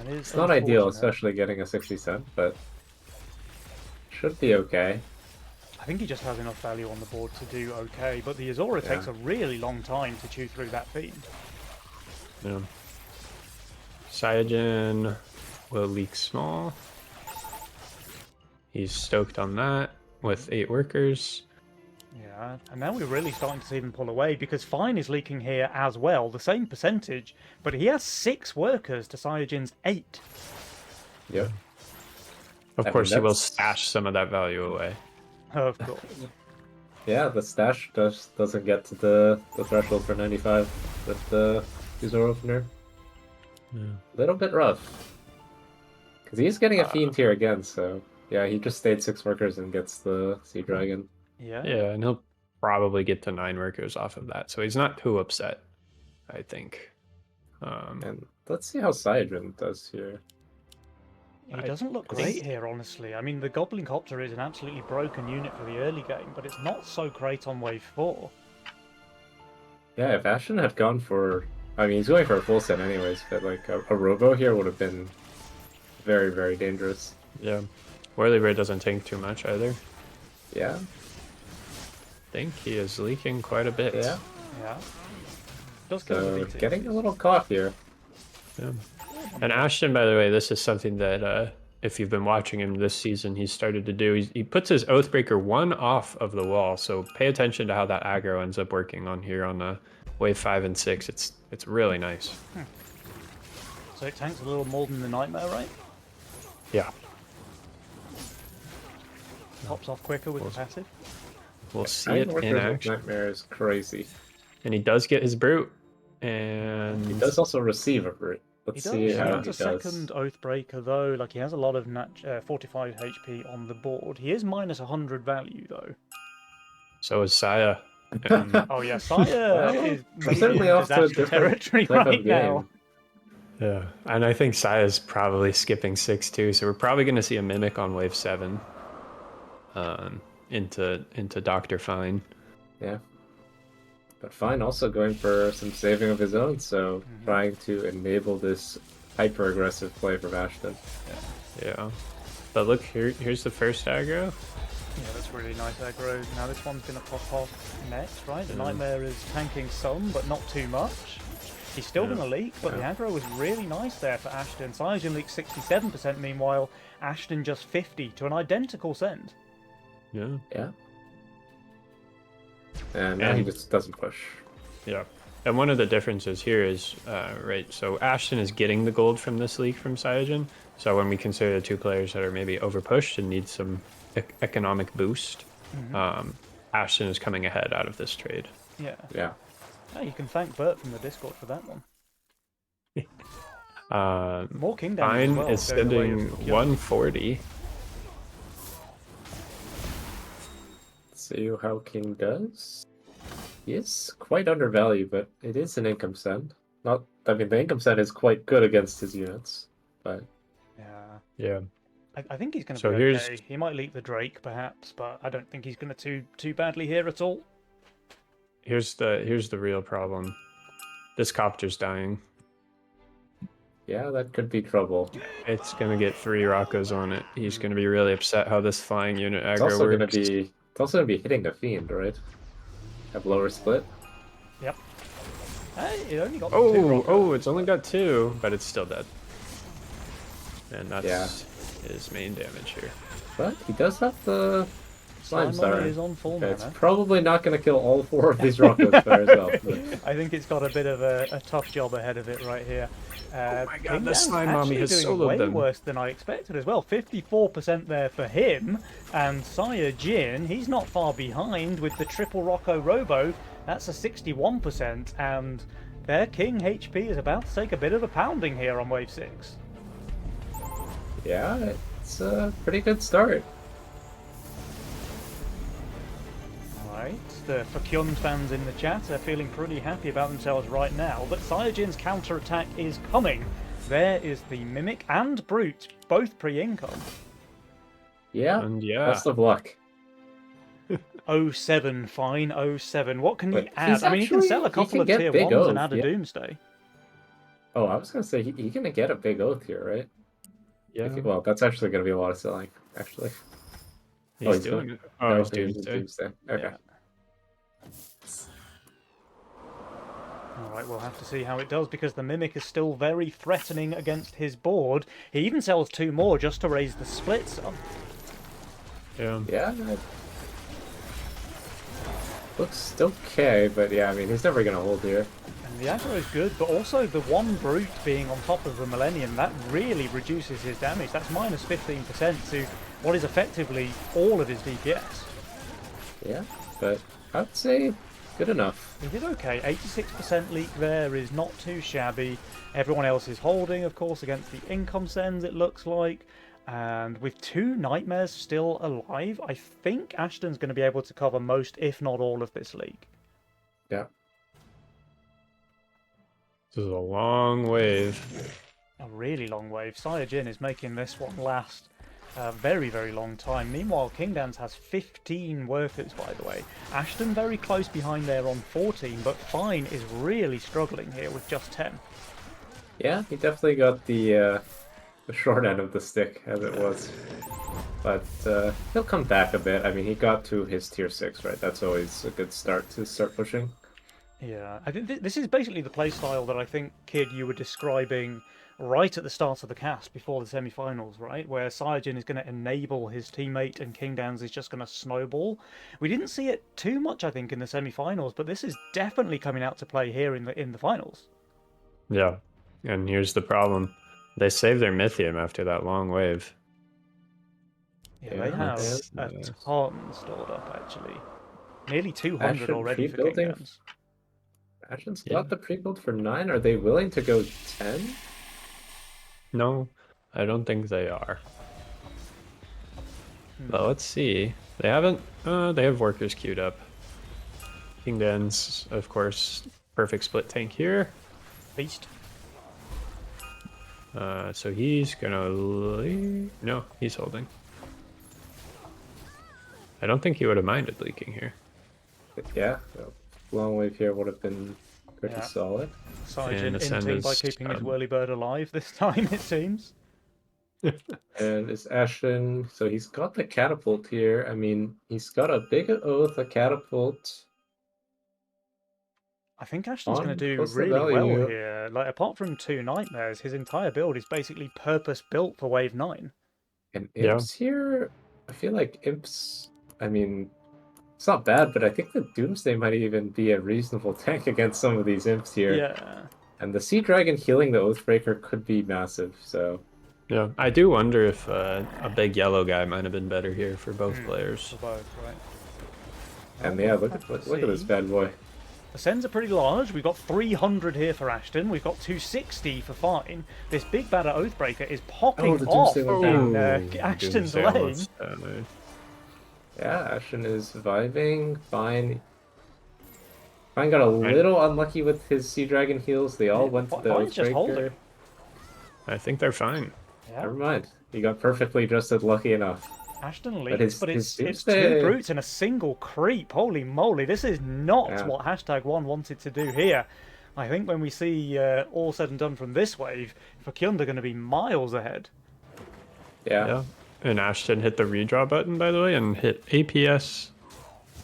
It's not ideal, especially getting a 60 cent, but should be okay. I think he just has enough value on the board to do okay, but the Yozora takes a really long time to chew through that fiend. Yeah. Saiyajin will leak small. He's stoked on that with 8 workers. Yeah, and now we're really starting to see them pull away because Fine is leaking here as well, the same percentage, but he has 6 workers to Saiyajin's 8. Yep. Of course, he will stash some of that value away. Of course. Yeah, the stash doesn't get to the threshold for 95 with the user opener. Yeah. A little bit rough. Because he's getting a fiend here again, so yeah, he just stayed 6 workers and gets the Sea Dragon. Yeah. Yeah, and he'll probably get to 9 workers off of that, so he's not too upset, I think. And let's see how Saiyajin does here. He doesn't look great here, honestly. I mean, the Goblin Copter is an absolutely broken unit for the early game, but it's not so great on wave 4. Yeah, if Ashton had gone for... I mean, he's going for a full set anyways, but like a Robo here would have been very, very dangerous. Yeah. Whirlybird doesn't tank too much either. Yeah. I think he is leaking quite a bit. Yeah. Yeah. Does kill the So BT. getting a little caught here. Yeah. And Ashton, by the way, this is something that if you've been watching him this season, he's started to do. He puts his Oathbreaker 1 off of the wall, so pay attention to how that aggro ends up working on here on wave 5 and 6. It's really nice. So it tanks a little more than the Nightmare, right? Yeah. Pops off quicker with the passive. We'll see it in action. Nightmare is crazy. And he does get his brute. And He does also receive a brute. Let's see He how has he a does. second Oathbreaker though. Like he has a lot of 45 HP on the board. He is minus 100 value though. so is Saya. And, Oh yeah, Saya Well, is we're maybe certainly in off to a disaster different territory type of right now. yeah. And I think Saya's probably skipping 6 too, so we're probably going to see a Mimic on wave 7 into Dr. Fine. Yeah. But Fine also going for some saving of his own, so trying to enable this hyper-aggressive play from Ashton. Yeah. But look, here's the first aggro. Yeah, that's really nice aggro. Now this one's going to pop off next, right? The Nightmare is tanking some, but not too much. He's still going to leak, but the aggro was really nice there for Ashton. Cyanogen leaks 67%, meanwhile, Ashton just 50 to an identical send. Yeah. Yeah. And now he just doesn't push. Yeah. And one of the differences here is, right, so Ashton is getting the gold from this leak from Cyanogen. So when we consider the two players that are maybe overpushed and need some economic boost, Ashton is coming ahead out of this trade. Yeah. Yeah. Oh, you can thank Bert from the Discord for that one. More King damage Fine as well, is going the way sending of Kyo. 140. See how King does. He is quite undervalued, but it is an income send. Not, I mean, the income send is quite good against his units, but Yeah. Yeah. I think he's going to So be here's- okay. He might leak the Drake, perhaps, but I don't think he's going to too badly here at all. Here's the real problem. This copter's dying. yeah, that could be trouble. It's gonna get 3 Rockos on it. He's gonna be really upset how this flying unit It's aggro also works. gonna be. It's also gonna be hitting the fiend, right? Have lower split. Yep. Hey, it only got two Oh, Rocco. it's only got 2, but it's still dead. And that's Yeah. his main damage here. But he does have the slime Simon star. is on full It's mana. probably not gonna kill all 4 of these Rockos very well. But I think it's got a bit of a tough job ahead of it right here. Oh my god, King the Dan's slime mommy actually has doing soloed way them. worse than I expected as well. 54% there for him, and Sire Jin, he's not far behind with the triple Rocco Robo. That's a 61%, and their King HP is about to take a bit of a pounding here on wave 6. yeah, it's a pretty good start. Right, the Fakyun fans in the chat are feeling pretty happy about themselves right now, but Cyanogen's counter-attack is coming. There is the Mimic and Brute, both pre-income. Yeah, And yeah, best of luck. 07, fine, 07. What can But he add? he's I mean, he can actually- sell a he couple can of get tier big 1s oath, and add a yeah. Doomsday. Oh, I was gonna say he's gonna get a big oath here, right? yeah, Well, that's actually gonna be a lot of selling, actually. he's he's doing going- it. Oh, No, he's he's doing it. Doomsday. Okay. Yeah. Alright, we'll have to see how it does because the Mimic is still very threatening against his board. He even sells 2 more just to raise the splits up. Yeah. Yeah. Looks okay, but yeah, I mean, he's never gonna hold here. And the aggro is good, but also the one Brute being on top of the Millennium, that really reduces his damage. That's minus 15% to what is effectively all of his DPS. Yeah, but I'd say good enough. He did okay. 86% leak there is not too shabby. Everyone else is holding, of course, against the income sends, it looks like. And with 2 Nightmares still alive, I think Ashton's going to be able to cover most, if not all, of this league. Yeah. This is a long wave. A really long wave. Sire Jin is making this one last a very, very long time. Meanwhile, King Dance has 15 workers, by the way. Ashton very close behind there on 14, but Fine is really struggling here with just 10. Yeah, he definitely got the short end of the stick, as it was. But he'll come back a bit. I mean, he got to his tier 6, right? That's always a good start to start pushing. Yeah, I think this is basically the playstyle that I think, Kid, you were describing right at the start of the cast before the semi-finals, right? Where Saiyajin is going to enable his teammate and King Dance is just going to snowball. We didn't see it too much, I think, in the semi-finals, but this is definitely coming out to play here in the finals. Yeah, and here's the problem: they saved their Mythium after that long wave. Yeah, they have That's, a ton stored up, actually. Nearly 200 Ashen already for King pre-building. Dance. Ashen's Yeah. got the pre-build for 9. Are they willing to go 10? No, I don't think they are. But let's see. They haven't. They have workers queued up. King Dan's, of course, perfect split tank here. Beast. So he's gonna leave. No, he's holding. I don't think he would have minded leaking here. Yeah, long wave here would have been pretty Yeah. solid. Saiyajin Ascend inting by is, keeping his whirlybird alive this time, it seems. And it's Ashen, so he's got the catapult here. I mean, he's got a big oath, a catapult. I think Ashton's going On to do plus the really well value. here. Like, apart from 2 nightmares, his entire build is basically purpose built for wave 9. And Yeah. Imps here, I feel like Imps, I mean, it's not bad, but I think the Doomsday might even be a reasonable tank against some of these Imps here. Yeah. And the Sea Dragon healing the Oathbreaker could be massive, so... Yeah, I do wonder if a big yellow guy might have been better here for both players. For both, right. And yeah, look at this bad boy. The sends are pretty large. We've got 300 here for Ashton. We've got 260 for Fine. This big bad Oathbreaker is popping the off Doomsday went in down. Ashton's Doomsday lane. almost, Yeah, Ashen is surviving. Fine got a little unlucky with his Sea Dragon heals. They all went to the Fine's just holding. Oathbreaker. I think they're fine. Yeah. Never mind. He got perfectly just lucky enough. Ashton But leads, but his it's Doomsday- 2 brutes and a single creep. Holy moly, this is not Yeah. what #1 wanted to do here. I think when we see all said and done from this wave, Fakyund are going to be miles ahead. Yeah. And Ashton hit the redraw button, by the way, and hit APS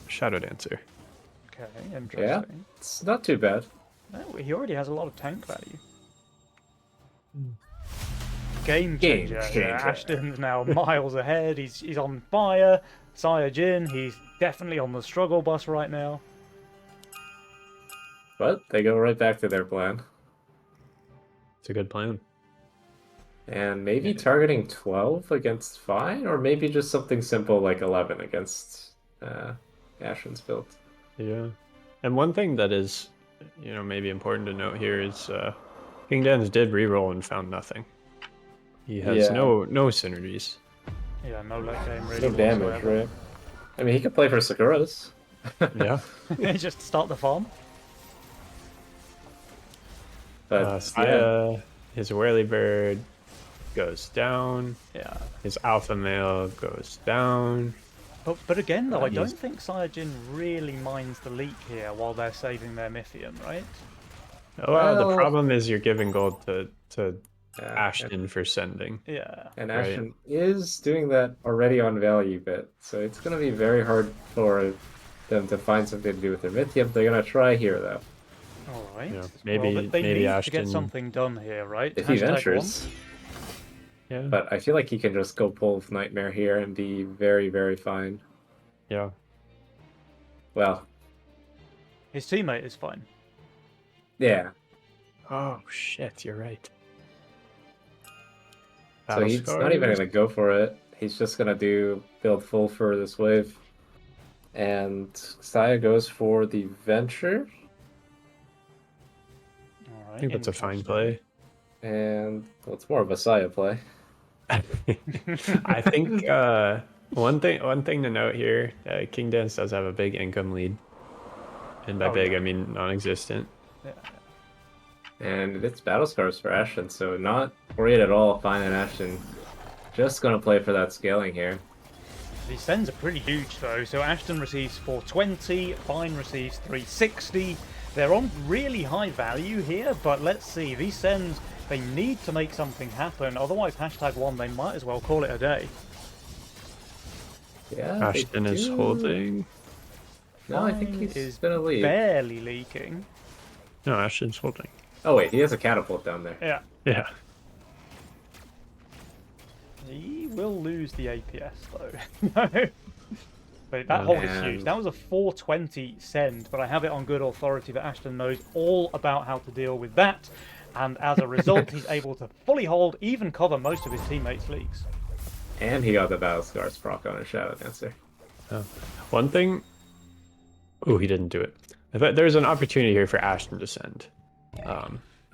Shadow Dancer. Okay, Yeah, interesting. it's not too bad. Oh, he already has a lot of tank value. Game changer. Yeah, changer. Ashton's now miles ahead. He's on fire. Saiyajin, he's definitely on the struggle bus right now. But they go right back to their plan. It's a good plan. And maybe targeting 12 against Fine, or maybe just something simple like 11 against Ashen's build. Yeah. And one thing that is, maybe important to note here is King Dan's did reroll and found nothing. He has Yeah. no synergies. Yeah, no late game really. No damage, whatsoever. right? I mean, he could play for Sakuras. Yeah. Just start the farm. But Saya, his whirlybird goes down. Yeah. His alpha male goes down. But again, though, I He's- don't think Saiyajin really minds the leak here while they're saving their Mythium, right? Well, the Well- problem is you're giving gold to yeah, Ashton for sending. Yeah. And Right. Ashen is doing that already on value bit, so it's going to be very hard for them to find something to do with their Mythium. They're going to try here, though. All right. Yeah, Well, maybe- they maybe need to Ashton- get something done here, right? If he Hashtag ventures. Yeah. But I feel like he can just go pull Nightmare here and be very, very fine. Yeah. Well, His teammate is fine. yeah. Oh shit, you're right. So Battle he's not scars. even going to go for it. He's just going to build full for this wave. And Saya goes for the Venture. All right. I think that's a fine interesting. play. And well, it's more of a Saya play. I think one thing to note here, King Dance does have a big income lead, and by Oh, big yeah. I mean non-existent. Yeah. And it's Battle Scars for Ashton, so not worried at all. Fine and Ashton just going to play for that scaling here. These sends are pretty huge, though. So Ashton receives 420, Fine receives 360. They're on really high value here, but let's see. These sends, they need to make something happen. Otherwise, #1, they might as well call it a day. Yeah, they Ashton is do- holding. No, I think Fine he's is gonna leave. barely leaking. No, Ashton's holding. Oh wait, he has a catapult down there. Yeah. Yeah. He will lose the APS though. But that Oh, hold is man. huge. That was a 420 send, but I have it on good authority that Ashton knows all about how to deal with that, and as a result, he's able to fully hold, even cover most of his teammates' leaks. And he got the Battle Scars proc on his Shadow Dancer. Oh. One thing. Oh, he didn't do it. I thought there's an opportunity here for Ashton to send.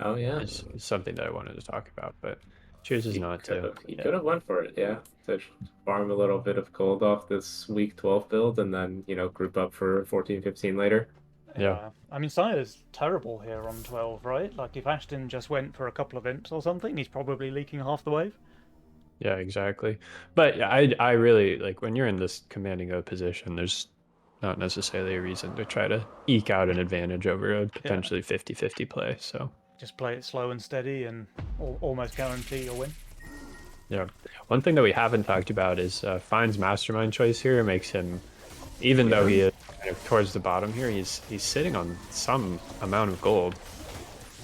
Oh yeah. Is something that I wanted to talk about, but chooses not to. He could have went for it, yeah. To farm a little bit of gold off this week 12 build and then, group up for 14, 15 later. Yeah. I mean, Sire's terrible here on 12, right? Like, if Ashton just went for a couple of imps or something, he's probably leaking half the wave. Yeah, exactly. But I really like when you're in this commanding a position, there's not necessarily a reason to try to eke out an advantage over a potentially 50-50 play. So just play it slow and steady and almost guarantee you'll win. Yeah. One thing that we haven't talked about is Fine's mastermind choice here makes him, even though he is kind of towards the bottom here, he's sitting on some amount of gold.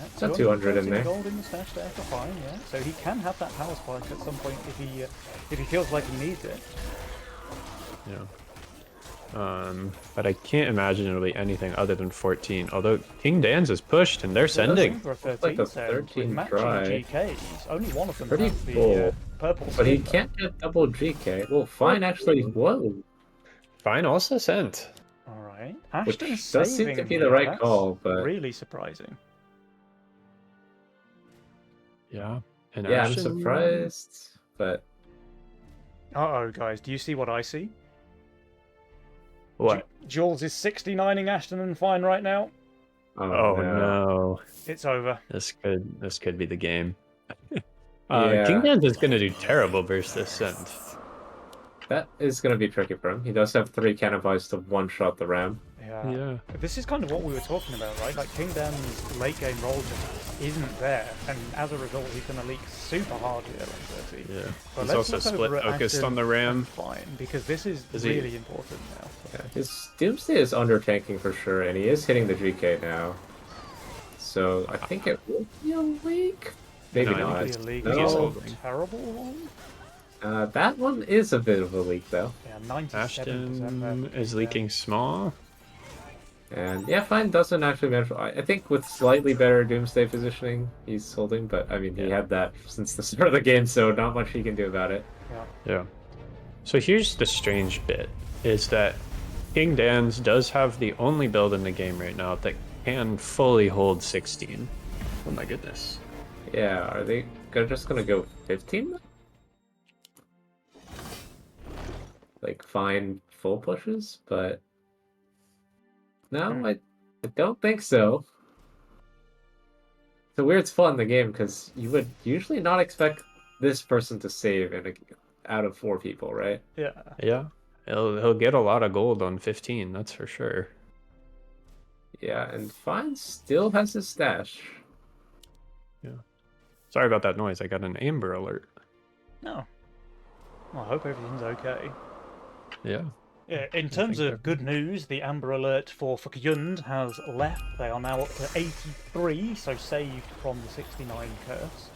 It's not 200 in there. Gold in the stash there for Fine, yeah. So he can have that power spike at some point if he feels like he needs it. Yeah. But I can't imagine it'll be anything other than 14. Although King Dan's is pushed and they're sending. For a 13 like a send, 13 with matching try. GKs. Only one of them Pretty has the full. purple But he sliver. can't get double GK. Well, Fine actually, whoa. Fine also sent. All right. Which Ashton's does seem saving to be here. the right That's call, but really surprising. Yeah. And yeah, I'm Ashton- surprised. But Uh-oh, guys. Do you see what I see? What? Jules is 69ing Ashton and Fine right now. Oh no. It's over. This could be the game. Yeah. King Dan's is gonna do terrible versus this send. That is going to be tricky for him. He does have 3 cannon buys to one-shot the ram. Yeah. This is kind of what we were talking about, right? Like, King Dan's late game roll just isn't there, and as a result, he's going to leak super hard here on 30. Yeah. But He's also split focused on the ram. Fine, because this is really important now. Yeah, his Doomsday is under-tanking for sure, and he is hitting the GK now. So I think it will be a leak. Maybe No, not. Be a leak. No. Is it a terrible one? That one is a bit of a leak, though. Yeah, 97%. Ashton is leaking small. And yeah, Fine doesn't actually manage. I think with slightly better Doomsday positioning, he's holding. But I mean, he had that since the start of the game, so not much he can do about it. Yeah. So here's the strange bit: is that King Dan's does have the only build in the game right now that can fully hold 16. Oh my goodness. Yeah, are they just gonna go 15? Like Fine full pushes, but no, I don't think so. It's a weird spot in the game because you would usually not expect this person to save out of 4 people, right? Yeah. Yeah. He'll get a lot of gold on 15, that's for sure. Yeah, and Fine still has his stash. Yeah. Sorry about that noise. I got an Amber alert. No. Well, I hope everything's okay. Yeah. Yeah, in terms of good news, the Amber Alert for Fukyund has left. They are now up to 83, so saved from the 69 curse.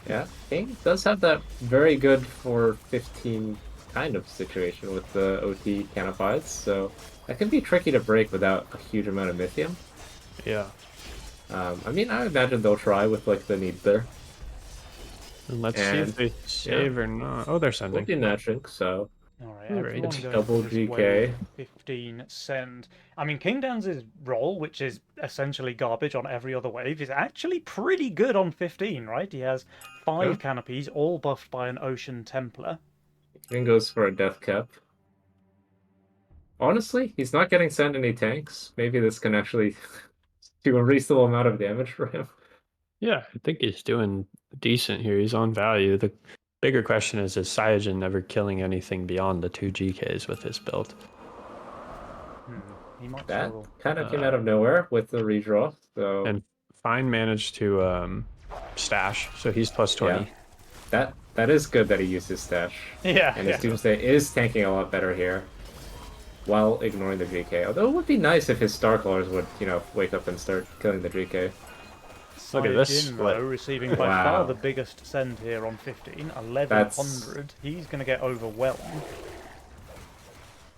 Yeah, King does have that very good for 15 kind of situation with the OT canopides, so that can be tricky to break without a huge amount of Mythium. Yeah. I mean, I imagine they'll try with like the needs there. And let's see if they save or not. Oh, they're sending. 14 matching, so Alright, Alright. everyone going Double for this GK. wave 15 send. I mean, King Dan's roll, which is essentially garbage on every other wave, is actually pretty good on 15, right? He has 5 canopies, all buffed by an Ocean Templar. King goes for a death cap. Honestly, he's not getting sent any tanks. Maybe this can actually do a reasonable amount of damage for him. Yeah, I think he's doing decent here. He's on value. The bigger question is Cyajin never killing anything beyond the 2 GKs with his build? He might That struggle. kind of came out of nowhere with the redraw. So And Fine managed to stash, so he's plus 20. yeah, that is good that he used his stash. Yeah, And his Doomsday is tanking a lot better here. while ignoring the GK. Although it would be nice if his Starcrawlers would, wake up and start killing the GK. Look at this Saiyajin, split. though, receiving by far the biggest send here on 15, 1100. He's going to get overwhelmed.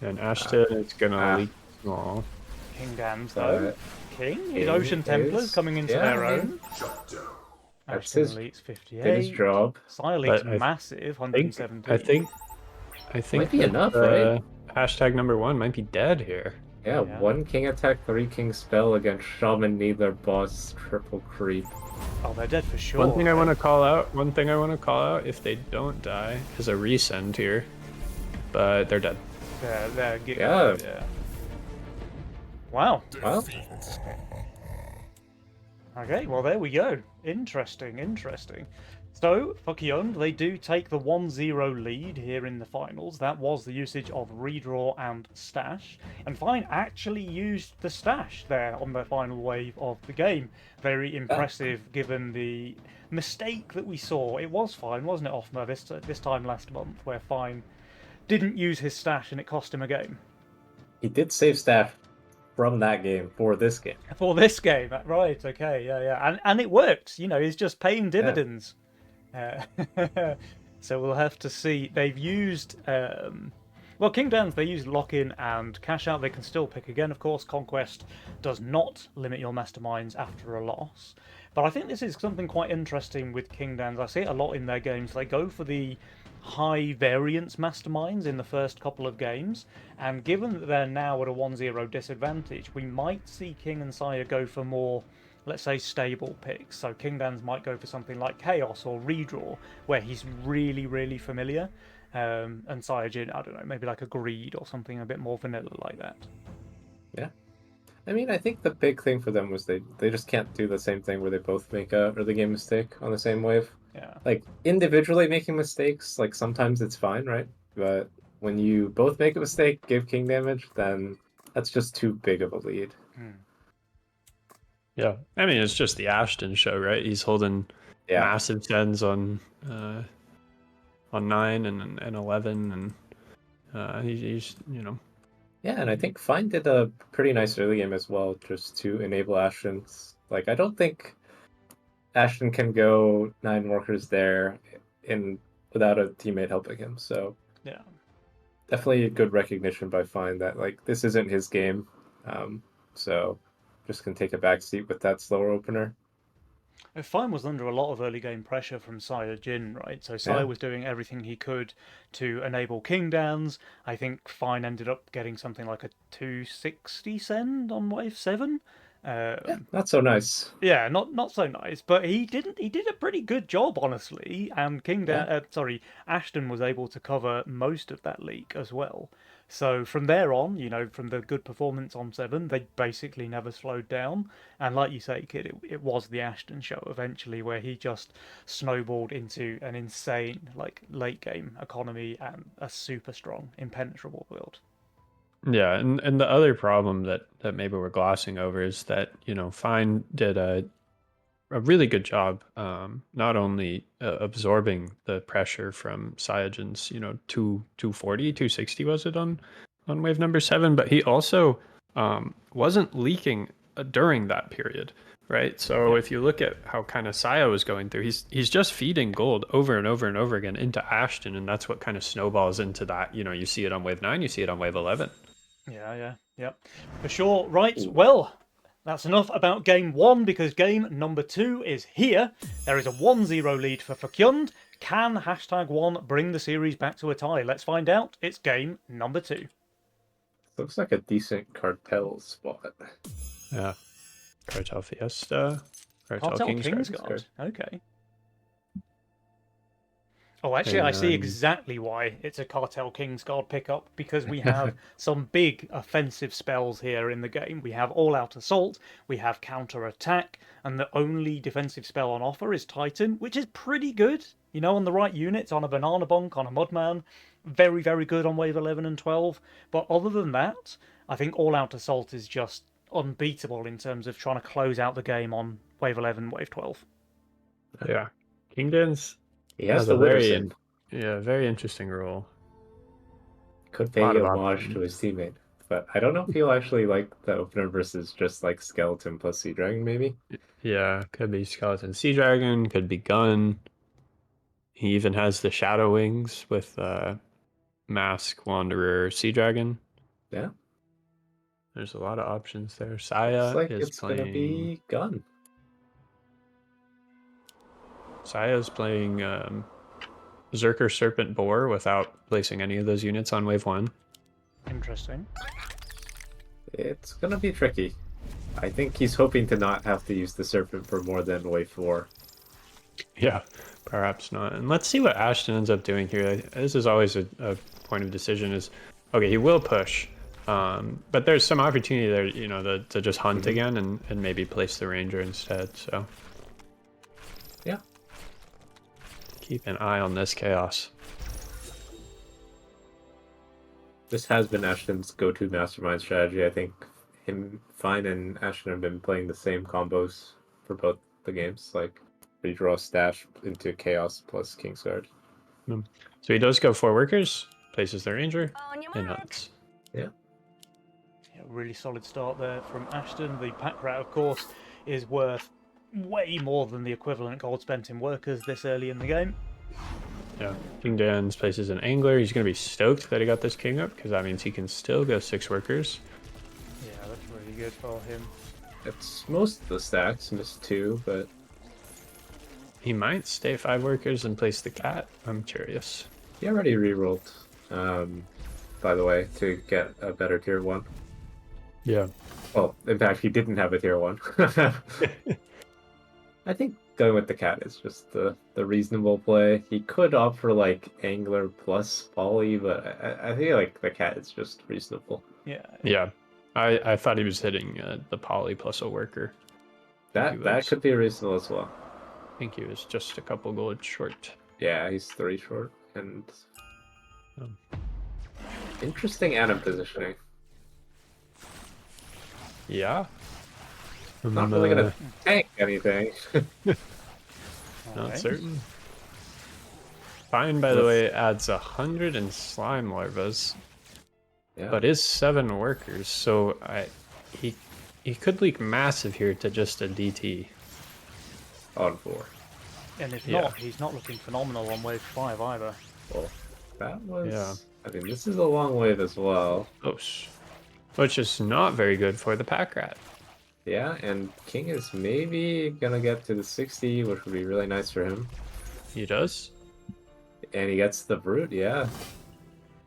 And Ashton is gonna leak. Aw. King Dan's, though. King? His King Ocean Templars coming into their own. That's Ashton his, elites did 58. his job. Sile's But massive, I 117. think Might be that, enough, right? Hashtag #1 might be dead here. Yeah, Yeah. 1 king attack, 3 king spell against Shaman Needler boss triple creep. Oh, they're dead for sure. One thing I want to call out, if they don't die, is a resend here. But they're dead. They're Yeah. Wow. Well, Okay, well, there we go. Interesting. So, for Kyung, they do take the 1-0 lead here in the finals. That was the usage of redraw and stash. And Fine actually used the stash there on the final wave of the game. Very impressive given the mistake that we saw. It was Fine, wasn't it, Offmer, this time last month, where Fine didn't use his stash and it cost him a game. he did save stash from that game for this game. For this game, right? Okay, yeah, and it worked. He's just paying dividends. So we'll have to see. They've used King Dan's. They use lock in and cash out. They can still pick again, of course. Conquest does not limit your masterminds after a loss. But I think this is something quite interesting with King Dan's. I see it a lot in their games. They go for the high variance masterminds in the first couple of games, and given that they're now at a 1-0 disadvantage, we might see King and Saya go for more, let's say, stable picks. So King Dan's might go for something like Chaos or Redraw, where he's really familiar, and Saiyajin, I don't know, maybe like a Greed or something a bit more vanilla like that. Yeah. I mean, I think the big thing for them was they just can't do the same thing where they both make a early game mistake on the same wave. Yeah. Like, individually making mistakes, like, sometimes it's fine, right? But when you both make a mistake, give king damage, then that's just too big of a lead. Yeah, I mean, it's just the Ashton show, right? He's holding massive sends on 9 and 11, and he's Yeah, and I think Fine did a pretty nice early game as well, just to enable Ashton's. Like, I don't think Ashton can go 9 workers there without a teammate helping him. So yeah, definitely a good recognition by Fine that like this isn't his game. So just can take a backseat with that slower opener. Fine was under a lot of early game pressure from Saiyajin, right? So Saya was doing everything he could to enable King Dan's. I think Fine ended up getting something like a 260 send on wave 7. Not so nice. Yeah, not so nice, but he did a pretty good job, honestly. And Ashton was able to cover most of that leak as well. So from there on, from the good performance on 7, they basically never slowed down. And like you say, Kid, it was the Ashton show eventually where he just snowballed into an insane late game economy and a super strong, impenetrable build. Yeah, and the other problem that maybe we're glossing over is that Fine did a really good job, not only absorbing the pressure from Saiyajin's 240, 260 was it on wave number 7, but he also wasn't leaking during that period, right? So if you look at how kind of Saya was going through, he's just feeding gold over and over and over again into Ashton, and that's what kind of snowballs into that. You see it on wave 9, you see it on wave 11. Yeah, for sure. Right, well, that's enough about game 1 because game number 2 is here. There is a 1-0 lead for Fakyund. Can #1 bring the series back to a tie? Let's find out. It's game number 2. Looks like a decent cartel spot. Yeah. Cartel Fiesta. Cartel Kingsguard. Okay. Oh, actually, I see exactly why it's a Cartel Kingsguard pickup, because we have some big offensive spells here in the game. We have All-Out Assault, we have Counter Attack, and the only defensive spell on offer is Titan, which is pretty good. On the right units, on a Banana Bonk, on a Mudman. Very, very good on wave 11 and 12. But other than that, I think All-Out Assault is just unbeatable in terms of trying to close out the game on wave 11, wave 12. Yeah. King Dan's He has a the very interesting role. Could pay homage to his teammate. but I don't know if he'll actually like the opener versus just like Skeleton plus Sea Dragon, maybe. Yeah, could be Skeleton Sea Dragon, could be Gun. He even has the Shadow Wings with Mask, Wanderer, Sea Dragon. Yeah. There's a lot of options there. Looks Saya like is it's gonna playing. be Gun. Saya's playing Zerker Serpent Boar without placing any of those units on wave 1. Interesting. It's gonna be tricky. I think he's hoping to not have to use the Serpent for more than wave 4. Yeah, perhaps not. And let's see what Ashton ends up doing here. This is always a point of decision is, okay, he will push. But there's some opportunity there, you know, to just hunt again and maybe place the Ranger instead, so. Yeah. Keep an eye on this chaos. This has been Ashton's go-to mastermind strategy. I think Fine and Ashton have been playing the same combos for both the games, like redraw stash into Chaos plus Kingsguard. So he does go 4 workers, places the Ranger, and hunts. Yeah. Yeah, really solid start there from Ashton. The pack rat, of course, is worth way more than the equivalent gold spent in workers this early in the game. Yeah, King Dan's places an Angler. He's going to be stoked that he got this King up, because that means he can still go 6 workers. Yeah, that's really good for him. It's most of the stacks, missed 2, but He might stay 5 workers and place the cat. I'm curious. he already rerolled, by the way, to get a better tier 1. Yeah. Well, in fact, he didn't have a tier 1. I think going with the cat is just the reasonable play. He could opt for like Angler plus Poly, but I feel like the cat is just reasonable. Yeah. Yeah. I thought he was hitting the Poly plus a worker. That could be reasonable as well. I think he was just a couple gold short. Yeah, he's 3 short, and Um. interesting Adam positioning. Yeah. Not really gonna tank anything. Not Alright. certain. Fine, by the way, adds 100 in slime larvas, Yeah. but is 7 workers, so he could leak massive here to just a DT. On 4. And if Yeah. not, he's not looking phenomenal on wave 5 either. Well, that was. Yeah. I mean, this is a long wave as well. Close. Which is not very good for the pack rat. Yeah, and King is maybe gonna get to the 60, which would be really nice for him. He does. And he gets the Brute, yeah.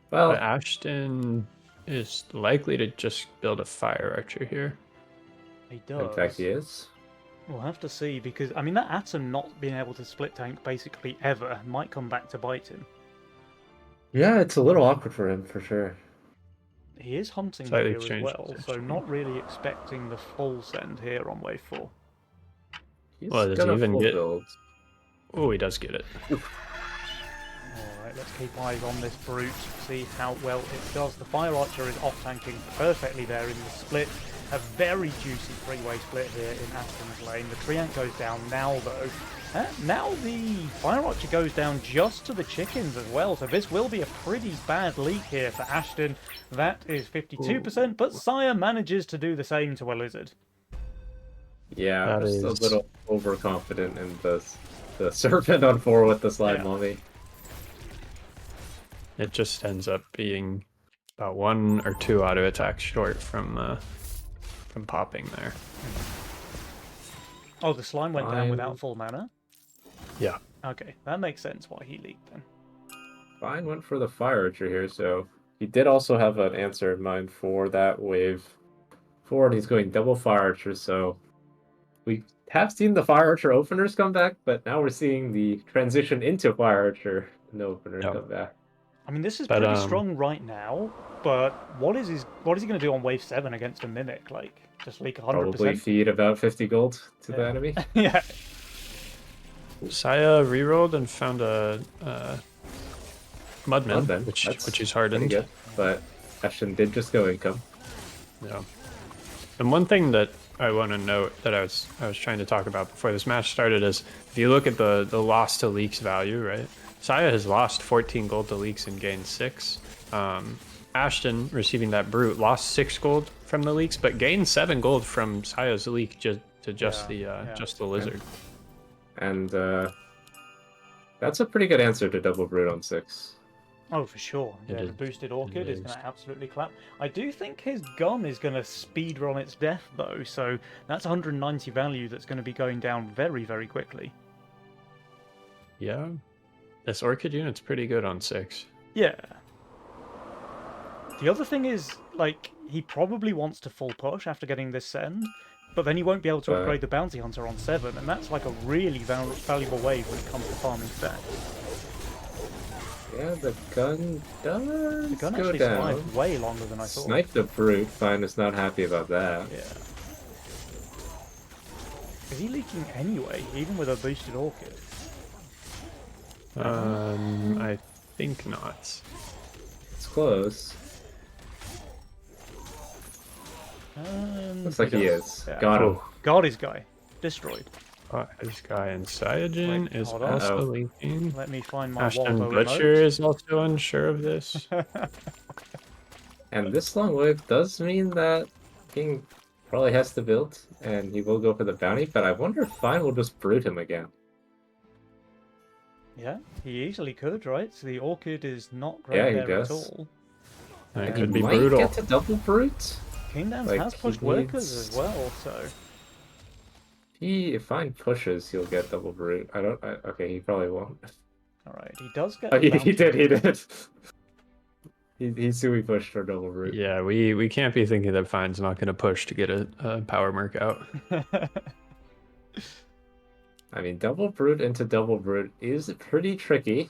Well, But Ashton is likely to just build a fire archer here. He does. in fact, he is. We'll have to see, because, I mean, that Atom not being able to split tank basically ever might come back to bite him. Yeah, it's a little awkward for him, for sure. He is hunting Slightly here as changed well, his so entry. not really expecting the full send here on wave 4. He's Well, does got he a even full get- build. Oh, he does get it. Alright, let's keep eyes on this Brute, see how well it does. The Fire Archer is off-tanking perfectly there in the split. A very juicy 3-way split here in Aston's lane. The Treant goes down now, though. Now the Fire Archer goes down just to the chickens as well, so this will be a pretty bad leak here for Ashton. That is 52%, but Sire manages to do the same to a Lizard. Yeah, That just a is- little overconfident in the Serpent on 4 with the Slide Yeah. Mummy. It just ends up being about 1 or 2 auto attacks short from popping there. Oh, the Slime went down Fine. without full mana? Yeah. Okay, that makes sense why he leaked then. Fine went for the Fire Archer here, so he did also have an answer in mind for that wave 4, and he's going double Fire Archer, so we have seen the Fire Archer openers come back, but now we're seeing the transition into Fire Archer and the openers Yep. come back. I mean, this is But, pretty strong right now, but what is he going to do on wave 7 against a Mimic? Like, just leak 100%? Probably feed about 50 gold to the Yeah. enemy. Yeah. Saya rerolled and found a Mudman, Mudman, which that's is Pretty hardened. good, but Ashton did just go income. Yeah. And one thing that I want to note that I was trying to talk about before this match started is if you look at the loss to leaks value, right? Saya has lost 14 gold to leaks and gained 6. Ashton receiving that brute lost 6 gold from the leaks, but gained 7 gold from Saya's leak just the lizard. And that's a pretty good answer to double brute on 6. Oh, for sure. Yeah, the boosted Orchid is going to absolutely clap. I do think his gun is going to speedrun its death, though, so that's 190 value that's going to be going down very, very quickly. Yeah. This Orchid unit's pretty good on 6. Yeah. The other thing is, like, he probably wants to full push after getting this send, but then he won't be able to upgrade the Bounty Hunter on 7, and that's like a really valuable wave when it comes to farming stats. Yeah, the gun does The gun go actually down. survived way longer than I thought. Sniped the brute. Fine is not happy about that. Yeah. Is he leaking anyway, even with a boosted Orchid? I think not. It's close. Looks like he is. Yeah. Got him. Got his guy. Destroyed. This guy in Cyanogen Wait, is hold on. also leaking. Let me find my Ashton Waldo Butcher emote. is also unsure of this. And this long wave does mean that King probably has to build, and he will go for the bounty, but I wonder if Fine will just brute him again. Yeah, he easily could, right? So the Orchid is not great Yeah, he there at does. all. That He could be might brutal. get to double brute. Kingdowns Like, has he pushed workers needs- as well, so... If Fine pushes, he'll get double brute. Okay, he probably won't. Alright, he does get... Oh, the he did. bounty. He Sui pushed for double brute. Yeah, we can't be thinking that Fine's not going to push to get a power merc out. I mean, double brute into double brute is pretty tricky.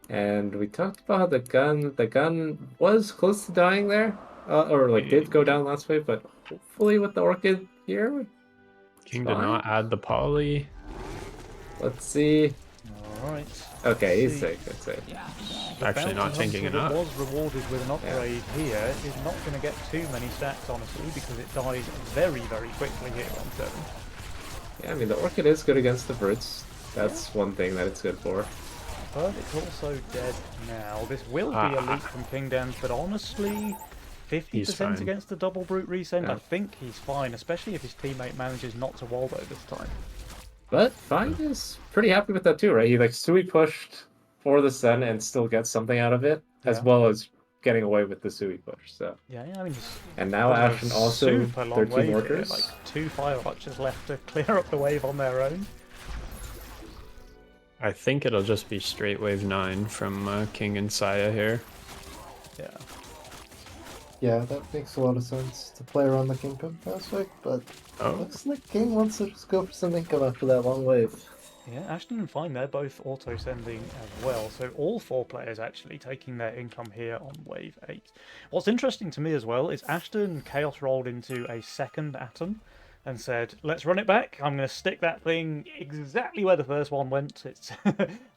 And we talked about the gun was close to dying there. Or like did go down last wave, but hopefully with the Orchid here. King did not add the poly. Let's see. Alright. Okay, he's safe. It's safe. The Actually not bounty tanking hunter that enough. was rewarded with an upgrade here is not going to get too many stacks, honestly, because it dies very, very quickly here on 7. Yeah, I mean the Orchid is good against the brutes. That's one thing that it's good for. But it's also dead now. This will be a leak from Kingdowns, but honestly, 50% against the double brute resend, I think he's fine, especially if his teammate manages not to Waldo this time. But Fine is pretty happy with that too, right? He like Sui pushed for the Sen and still gets something out of it, as well as getting away with the Sui push. So yeah, I mean, and now Ashen also super long 13 wave workers. here, like 2 fire archers left to clear up the wave on their own. I think it'll just be straight wave 9 from King and Saya here. Yeah. Yeah, that makes a lot of sense to play around the Kingdom aspect, but looks like King wants to just go for some income after that long wave. Yeah, Ashton and Fine, they're both auto-sending as well, so all 4 players actually taking their income here on wave 8. What's interesting to me as well is Ashton Chaos rolled into a second Atom and said, let's run it back, I'm going to stick that thing exactly where the first one went. It's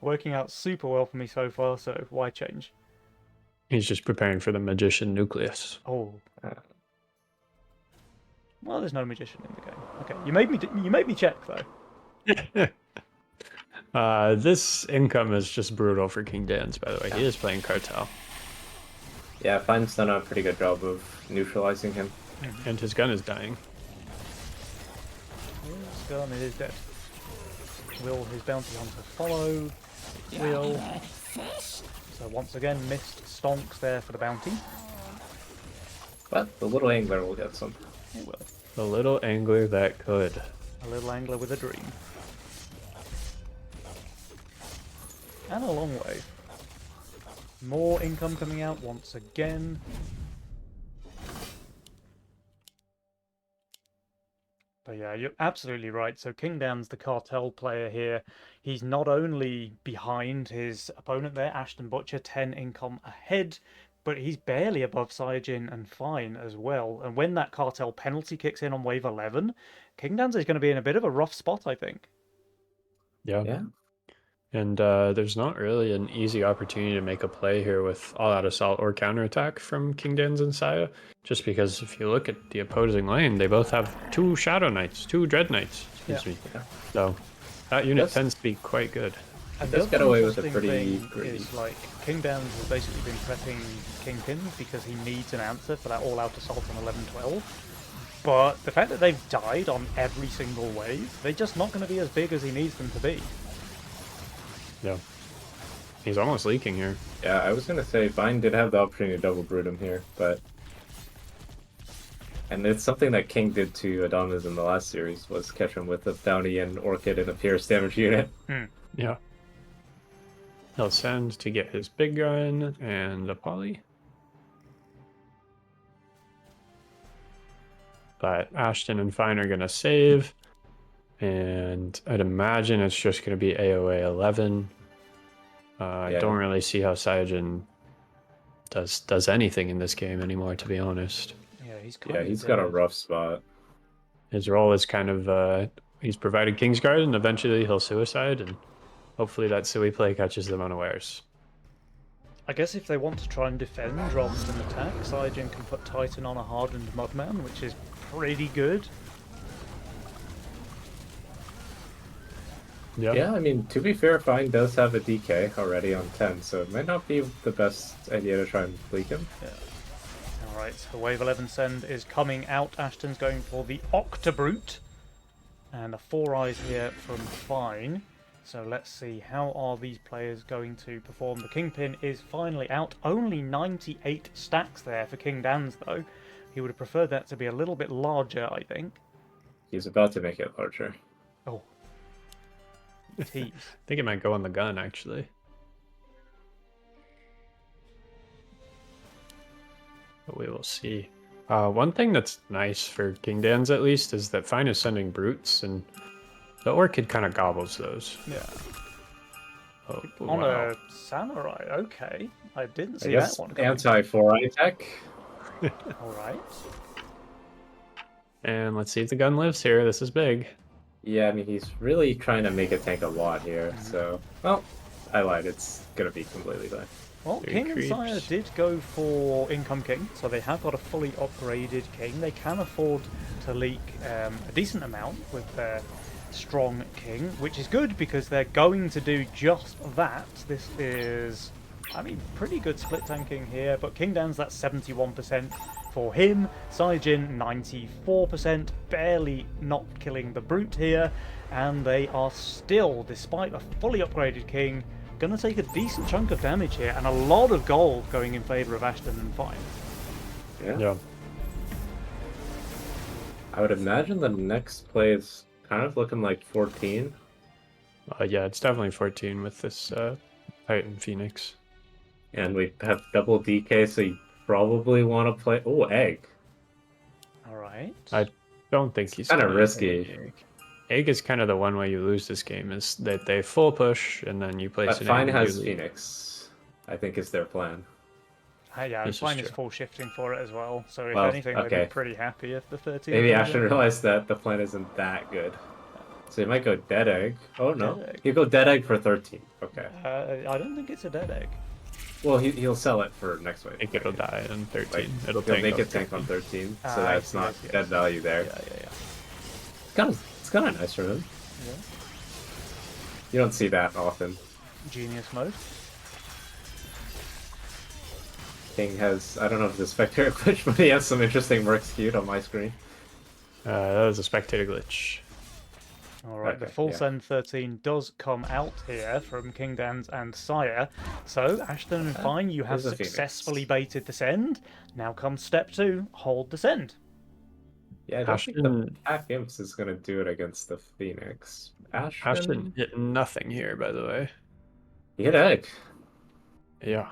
working out super well for me so far, so why change? He's just preparing for the Magician Nucleus. Oh. Well, there's no Magician in the game. Okay, you made me check, though. This income is just brutal for King Dan's, by the way. He is playing Cartel. Yeah, Fine's done a pretty good job of neutralizing him. And his gun is dying. His gun is dead. Will his bounty hunter follow? It will. So once again, missed stonks there for the bounty. But the little angler will get some. It will. The little angler that could. A little angler with a dream. And a long way. More income coming out once again. But yeah, you're absolutely right. So Kingdan's the cartel player here. He's not only behind his opponent there, Ashton Butcher, 10 income ahead, but he's barely above Saiyajin and Fine as well. And when that cartel penalty kicks in on wave 11, Kingdan's is going to be in a bit of a rough spot, I think. Yeah. And there's not really an easy opportunity to make a play here with all-out assault or counterattack from King Dan's and Saya. Just because if you look at the opposing lane, they both have 2 Shadow Knights, 2 Dread Knights, excuse me. So that unit tends to be quite good. And does the get other away with a interesting pretty thing greedy. is, like, King Dan's has basically been prepping Kingpins because he needs an answer for that all-out assault on 11-12. But the fact that they've died on every single wave, they're just not going to be as big as he needs them to be. Yeah. He's almost leaking here. Yeah, I was gonna say Vine did have the opportunity to double brood him here, but and it's something that King did to Adamas in the last series was catch him with a bounty and Orchid and a Pierce damage unit. Yeah. He'll send to get his big gun and a poly. But Ashton and Fine are gonna save. And I'd imagine it's just gonna be AoA 11. I Yeah. don't really see how Saiyajin does anything in this game anymore, to be honest. Yeah, he's kind Yeah, of he's got a dead. rough spot. His role is kind of he's provided Kingsguard, and eventually he'll suicide, and hopefully that Sui play catches them unawares. I guess if they want to try and defend rather than attack, Saiyajin can put Titan on a hardened Mudman, which is pretty good. Yeah, I mean, to be fair, Fine does have a DK already on 10, so it might not be the best idea to try and leak him. Yeah. Alright, the Wave 11 send is coming out. Ashton's going for the Octobrute. And a 4 eyes here from Fine. So let's see, how are these players going to perform? The Kingpin is finally out. Only 98 stacks there for King Dan's, though. He would have preferred that to be a little bit larger, I think. He's about to make it larger. Oh. Tease. I think it might go on the gun, actually. But we will see. One thing that's nice for King Dan's, at least, is that Fine is sending brutes, and the Orchid kind of gobbles those. Yeah. Oh, On wow. a Samurai, okay. I didn't I see guess that one coming. anti-4-eye tech. Alright. And let's see if the gun lives here. This is big. Yeah, I mean, he's really trying to make it tank a lot here, so... Well, I lied. It's gonna be completely fine. Well, Three King and creeps. Sire did go for Income King, so they have got a fully upgraded King. They can afford to leak a decent amount with their strong King, which is good because they're going to do just that. This is, I mean, pretty good split tanking here, but King Dan's that's 71% for him. Saiyajin 94%, barely not killing the Brute here, and they are still, despite a fully upgraded King, going to take a decent chunk of damage here, and a lot of gold going in favour of Ashton and Fine. Yeah. I would imagine the next play is kind of looking like 14. Yeah, it's definitely 14 with this Titan Phoenix. And we have double DK, so you probably want to play... Oh, Egg. Alright. I don't think he's Kinda gonna risky. take Egg. Egg is kind of the one way you lose this game, is that they full push and then you place But an Fine egg and has you leave. Phoenix, I think is their plan. Yeah, This is Fine is true. full shifting for it as well, so if Well, anything, they'd okay. be pretty happy if the 13... Maybe comes Ashton out. realized that the plan isn't that good. So he might go Dead Egg. Oh, no. Dead Egg. He'll go Dead Egg for 13. Okay. I don't think it's a dead egg. Well, he'll sell it for next wave. I think it'll die on 13. Like, it'll he'll tank make on it tank on 13. 13, so I that's see, not I see, I dead see. value there. Yeah. It's kind of nice for him. Yeah. You don't see that often. Genius mode. King has, I don't know if it's a spectator glitch, but he has some interesting mercs queued on my screen. That was a spectator glitch. Alright, the Okay, full yeah. send 13 does come out here from King Dan's and Sire. So, Ashton and Fine, you have there's a Phoenix. successfully baited the send. Now comes step 2, hold the send. Yeah, I don't think the Ashton, Pack Imps is going to do it against the Phoenix. Ashton hit nothing here, by the way. He hit Egg. Yeah.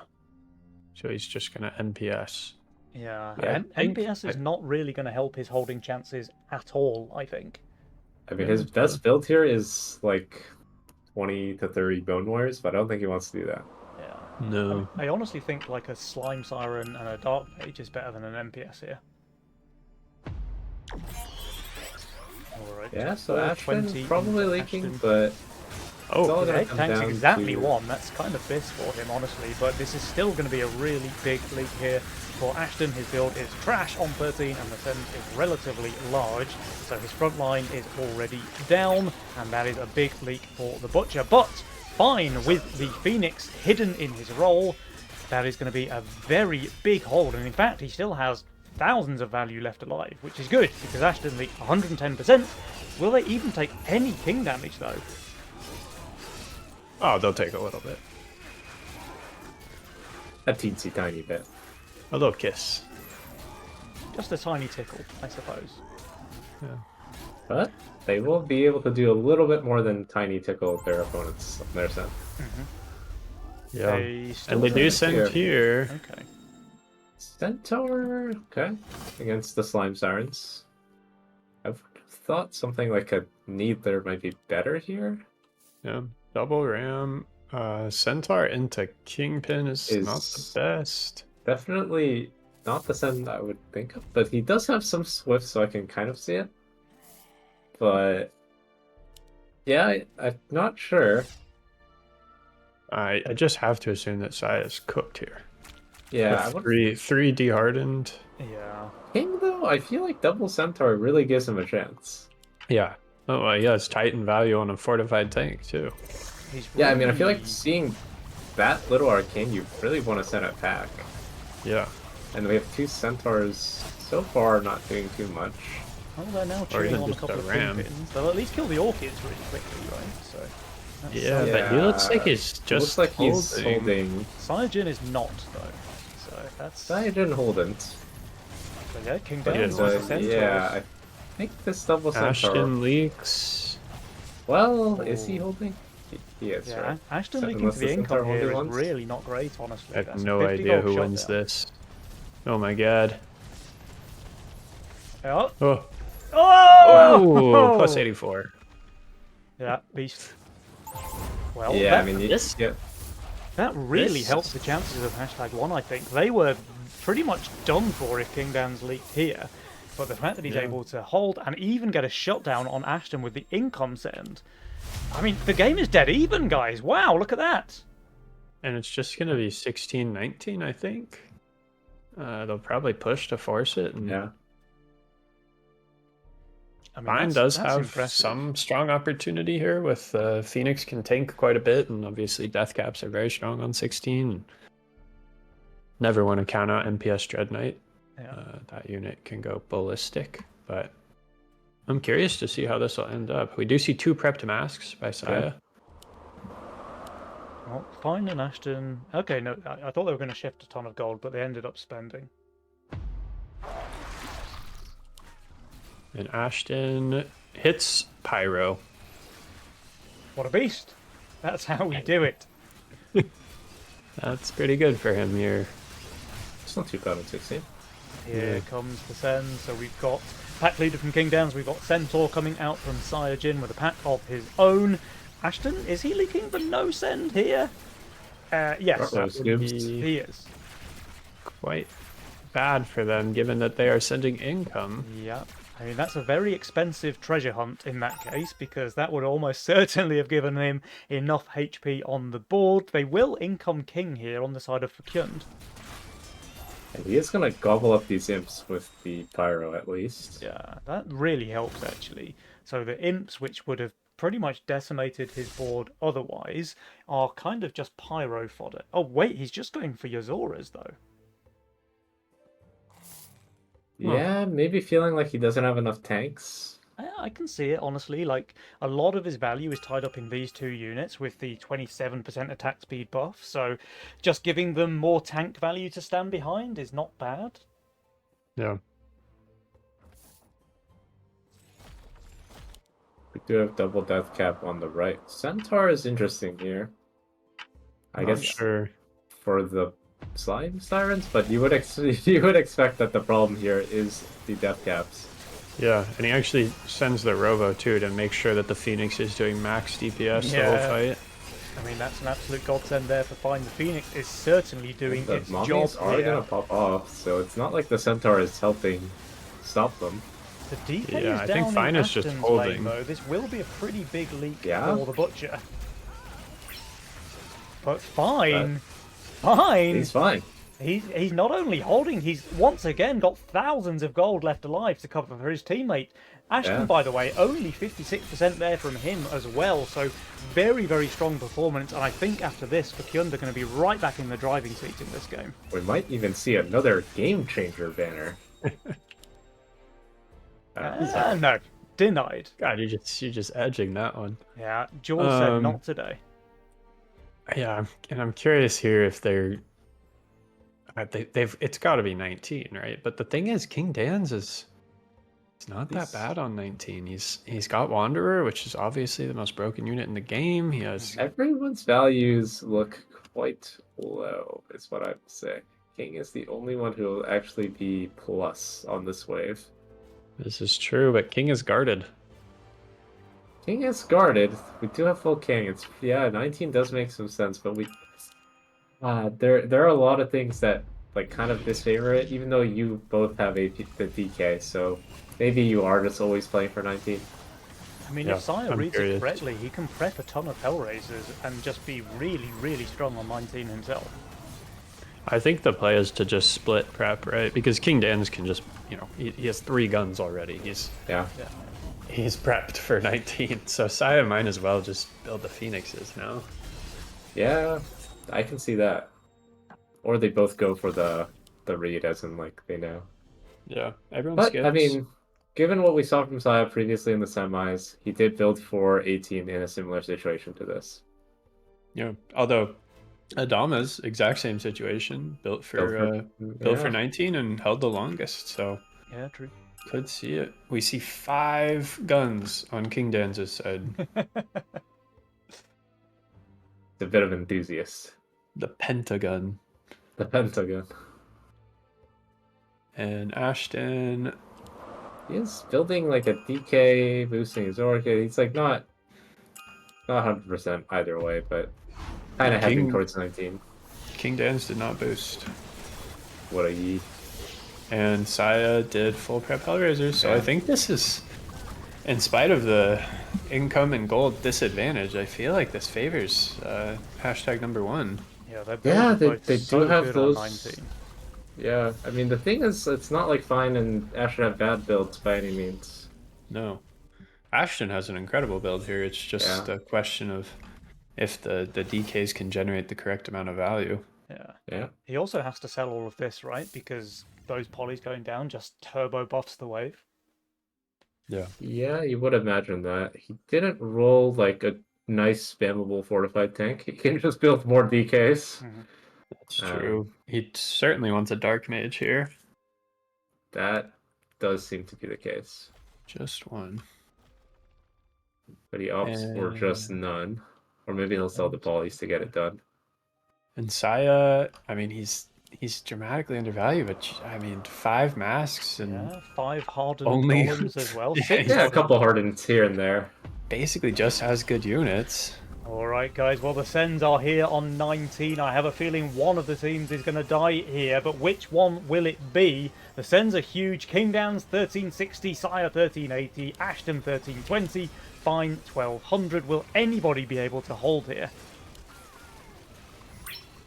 So he's just going to NPS. Yeah, Yeah, I think- NPS is not really going to help his holding chances at all, I think. I mean, his best build here is like 20 to 30 Bone Warriors, but I don't think he wants to do that. Yeah. No. I honestly think like a Slime Siren and a Dark Mage is better than an NPS here. Alright. Yeah, so 420 Ashton's probably into leaking, Ashton. but Oh, it's all Yeah, gonna it come tanks down exactly to... one. That's kind of bliss for him, honestly. But this is still going to be a really big leak here for Ashton. His build is trash on 13, and the send is relatively large. So his front line is already down, and that is a big leak for the Butcher. But fine with the Phoenix hidden in his role. That is going to be a very big hold, and in fact, he still has thousands of value left alive, which is good because Ashton the 110%. Will they even take any king damage though? Oh, they'll take a little bit. A teensy tiny bit. A little kiss. Just a tiny tickle, I suppose. Yeah. But they will be able to do a little bit more than tiny tickle their opponents on their side. Yeah. They still And they do don't- send here. Okay. Centaur, okay, against the slime sirens. I've thought something like a neither might be better here. Yeah. Double ram. Centaur into Kingpin is not the best. Definitely not the send I would think of, but he does have some swift, so I can kind of see it. But yeah, I'm not sure. I just have to assume that Saya's cooked here. Yeah, With three dehardened. Yeah. King though, I feel like double centaur really gives him a chance. Yeah. Oh, well, yeah, it's Titan value on a fortified tank, too. He's Yeah, I mean, I feel like really- seeing that little arcane, you really want to send it back. Yeah. And we have two centaurs so far not doing too much. Oh, they're now Or chewing even on a just couple a of ram. kingpins. They'll at least kill the orchids really quickly, right? So. that's Yeah, something. but he looks like he's just looks like he's holding. Saiyajin is not though. So that's. Saiyajin Holdent. So yeah, King But Down was a centaur. yeah, I think this double centaur. Ashton leaks. Well, is he Oh. holding? He is, Yeah, right? Ashton So leaking unless to the the centaur income here only is wants- really not great, honestly. I have That's a no 50 idea gold who shot wins down. this. Oh my god. Oh! Oh, Oh! plus 84. Yeah, beast. Well, Yeah, that, I mean, this- yeah, that really this- helped the chances of #1, I think. They were pretty much done for if King Dan's leaked here. But the fact that he's Yeah. able to hold and even get a shutdown on Ashton with the income send. I mean, the game is dead even, guys. Wow, look at that. And it's just going to be 16-19, I think. They'll probably push to force it. And yeah. I mean, Fine that's does have impressive. some strong opportunity here with Phoenix can tank quite a bit, and obviously death caps are very strong on 16. And never want to count out MPS Dread Knight. Yeah. That unit can go ballistic, but I'm curious to see how this will end up. We do see 2 prepped masks by Saya. Well, fine and Ashton. Okay, no, I thought they were going to shift a ton of gold, but they ended up spending. And Ashton hits Pyro. What a beast! That's how we do it. That's pretty good for him here. It's not too bad on 16. Here Yeah. comes the send. So we've got pack leader from King Downs. We've got Centaur coming out from Saiyajin with a pack of his own. Ashton, is he leaking the no send here? Yes, Uh-oh, That would Scoobs. be he is. quite bad for them, given that they are sending income. Yeah. I mean, that's a very expensive treasure hunt in that case, because that would almost certainly have given him enough HP on the board. They will income King here on the side of Fekund. And he is going to gobble up these imps with the pyro at least. Yeah, that really helps actually. So the imps, which would have pretty much decimated his board otherwise, are kind of just pyro fodder. Oh wait, he's just going for Yazoras though. Yeah, maybe feeling like he doesn't have enough tanks. Yeah, I can see it honestly. Like a lot of his value is tied up in these two units with the 27% attack speed buff. So just giving them more tank value to stand behind is not bad. Yeah. We do have double death cap on the right. Centaur is interesting here. I Not guess sure. for the slime sirens, but you would you would expect that the problem here is the death caps. Yeah, and he actually sends the Rovo too to make sure that the Phoenix is doing max DPS the whole Yeah. fight. I mean, that's an absolute godsend there for Fine. The Phoenix is certainly doing The its job mummies are here. gonna pop off, so it's not like the centaur is helping stop them. The DK Yeah, is I down think in Fine is just Ashton's holding. lane, though. This will be a pretty big leak Yeah. for the Butcher. But Fine, Fine, He's fine. he's not only holding, he's once again got thousands of gold left alive to cover for his teammate. Ashton, Yeah. by the way, only 56% there from him as well, so very, very strong performance, and I think after this, Fakyund are going to be right back in the driving seat in this game. We might even see another game changer banner. No, denied. God, you're just edging that one. Yeah, Jules said not today. Yeah, and I'm curious here if they've it's got to be 19, right? But the thing is, King Dan's is it's not that bad on 19. He's got Wanderer, which is obviously the most broken unit in the game. He has Everyone's values look quite low, is what I would say. King is the only one who will actually be plus on this wave. This is true, but King is guarded. King is guarded. We do have full King. It's 19 does make some sense, but there are a lot of things that like kind of disfavor it, even though you both have the DK, so maybe you are just always playing for 19. I mean, Yeah, if Saya I'm reads curious. it correctly, he can prep a ton of Hellraisers and just be really, really strong on 19 himself. I think the play is to just split prep, right? Because King Dan's can just, he has 3 guns already. He's prepped for 19, so Saya might as well just build the Phoenixes now. Yeah, I can see that. Or they both go for the read, as in like they know. Yeah, everyone But skips. I mean, given what we saw from Saya previously in the semis, he did build for 18 in a similar situation to this. Yeah, although Adama's exact same situation, built for 19 and held the longest, so Yeah, true. could see it. We see 5 guns on King Dan's side. It's a bit of enthusiast. The Pentagon. The Pentagon. And Ashton. He is building like a DK, boosting his Orchid. He's like not 100% either way, but kind of heading towards 19. King Dan's did not boost. What a yee. And Saya did full prep Hellraisers, so I think this is, in spite of the income and gold disadvantage, I feel like this favors hashtag #1. Yeah, they so do have good those. on 19. Yeah, I mean the thing is, it's not like Fine and Ashton have bad builds by any means. No. Ashton has an incredible build here. It's just a question of if the DKs can generate the correct amount of value. Yeah. He also has to sell all of this, right? Because those polys going down just turbo buffs the wave. Yeah, you would imagine that. He didn't roll like a nice spammable fortified tank. He can just build more DKs. That's true. He certainly wants a dark mage here. That does seem to be the case. Just one. But he opts for just none. Or maybe he'll sell the polys to get it done. And Saya, I mean, he's dramatically undervalued, but I mean, 5 masks and 5 hardened only golems as well. Yeah, a couple hardens here and there. Basically just has good units. Alright guys, well the Sens are here on 19. I have a feeling one of the teams is going to die here, but which one will it be? The Sens are huge. King Down's 1360, Saya 1380, Ashton 1320, Fine 1200. Will anybody be able to hold here?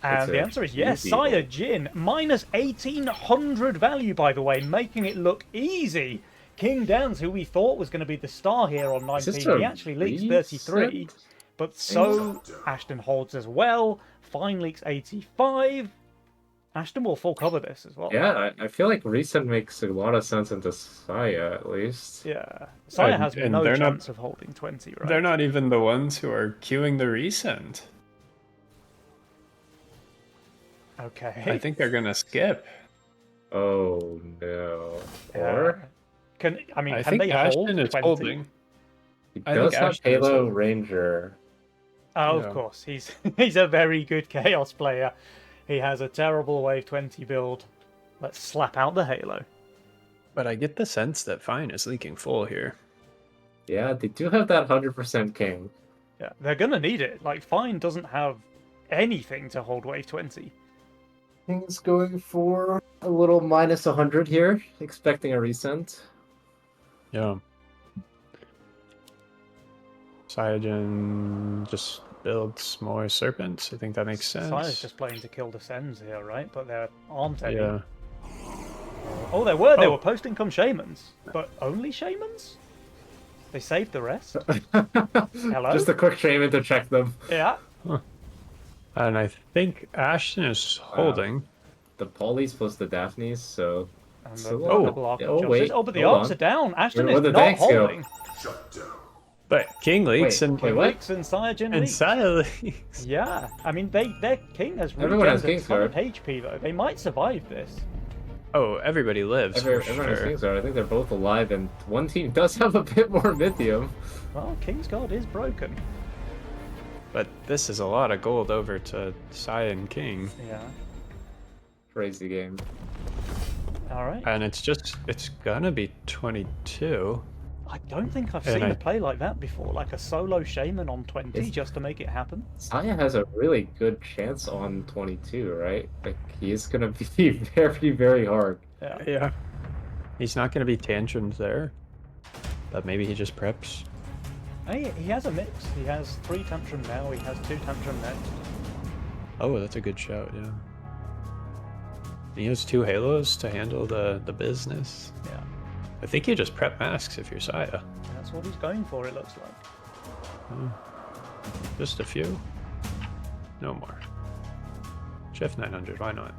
And the answer is yes. Saya Jin, minus 1800 value, by the way, making it look easy. King Dance, who we thought was going to be the star here on 19, he actually leaks 33. But so Ashton holds as well. Fine leaks 85. Ashton will full cover this as well. Yeah, I feel like Reset makes a lot of sense into Saya, at least. Yeah. Saya has no chance of holding 20, right? They're not even the ones who are queuing the Resend. Okay. I think they're gonna skip. Oh no. Or can I can think they Ashton hold is 20? holding. he I does think have Ashton is Halo holding. Ranger. Oh, Yeah. of course. He's a very good Chaos player. He has a terrible Wave 20 build. Let's slap out the Halo. But I get the sense that Fine is leaking full here. Yeah, they do have that 100% King. Yeah, they're gonna need it. Like, Fine doesn't have anything to hold Wave 20. King's going for a little minus 100 here, expecting a resend. Yeah. Cyajin just builds more serpents. I think that makes sense. Sire's just playing to kill the Sens here, right? But they're armed heavy. Yeah. Oh, they were posting come Shamans. But only Shamans? They saved the rest. Hello? Just a quick shame to check them. Yeah. And I think Ashton is holding. The Polly's plus the Daphne's, so. And So- the Oh. double arc Yeah, of oh, justice. wait, Oh, but the hold arcs on. are down. Ashton Where'd is the not tanks go? holding. But King leaks Wait, and wait, what? Leaks and Cyajin and leaks. Saya leaks. Yeah, I mean, their king has Everyone has regenerated a ton of Kingsguard. HP, though. They might survive this. Oh, everybody lives. for Everyone has sure. things are. I think they're both alive, and one team does have a bit more Mythium. Well, Kingsguard is broken. But this is a lot of gold over to Saya and King. Yeah. Crazy game. All right. And it's gonna be 22. I don't think I've And seen I- a play like that before, like a solo shaman on 20 It's- just to make it happen. Saya has a really good chance on 22, right? Like, he is gonna be very, very hard. Yeah. Yeah. He's not gonna be tantrums there. But maybe he just preps. He has a mix. He has 3 tantrum now. He has 2 tantrum next. Oh, that's a good shout, yeah. He has 2 halos to handle the business. Yeah. I think you just prep masks if you're Saya. That's what he's going for, it looks like. Oh. Just a few. No more. Shift 900, why not?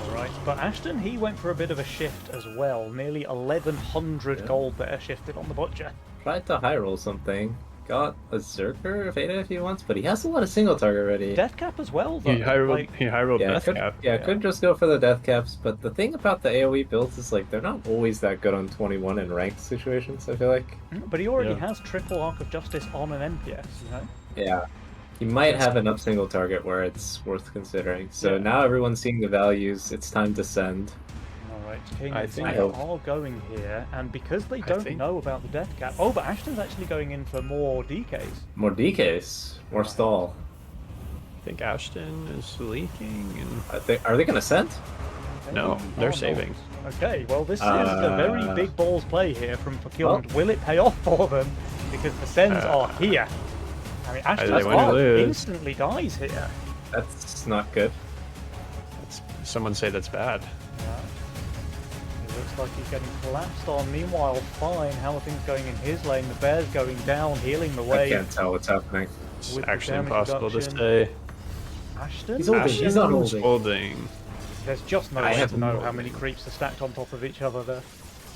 Alright, but Ashton, he went for a bit of a shift as well. Nearly 1100 Yeah. gold there shifted on the butcher. Tried to high roll something. Got a Zerker Veda if he wants, but he has a lot of single target ready. Death cap as well, though. He high rolled, Like, Yeah, death could, cap. yeah, could just go for the death caps, but the thing about the AoE builds is like they're not always that good on 21 in ranked situations, I feel like. but he already Yeah. has triple arc of justice on an MPS, you know? Yeah. He might have an up single target where it's worth considering. So Yeah. now everyone's seeing the values, it's time to send. Alright, King I and think- Saya are going here, and because they don't think- know about the death cap... Oh, but Ashton's actually going in for more DKs. More DKs, more stall. I think Ashton is leaking. And... Are they gonna send? Okay. No, they're saving. Okay, well this is a very big balls play here from Procurement. Will it pay off for them? Because the sends are here. I mean, Ashton's they win or heart lose. instantly dies here. That's not good. Someone say that's bad. Yeah. It looks like he's getting collapsed on. Meanwhile, Fine, how are things going in his lane? The bear's going down, healing the I way. can't tell what's happening. It's With the actually damage impossible to reduction. say. Ashton? He's holding, he's not Ashton's holding. holding. There's just no I way have to know no how idea. many creeps are stacked on top of each other there.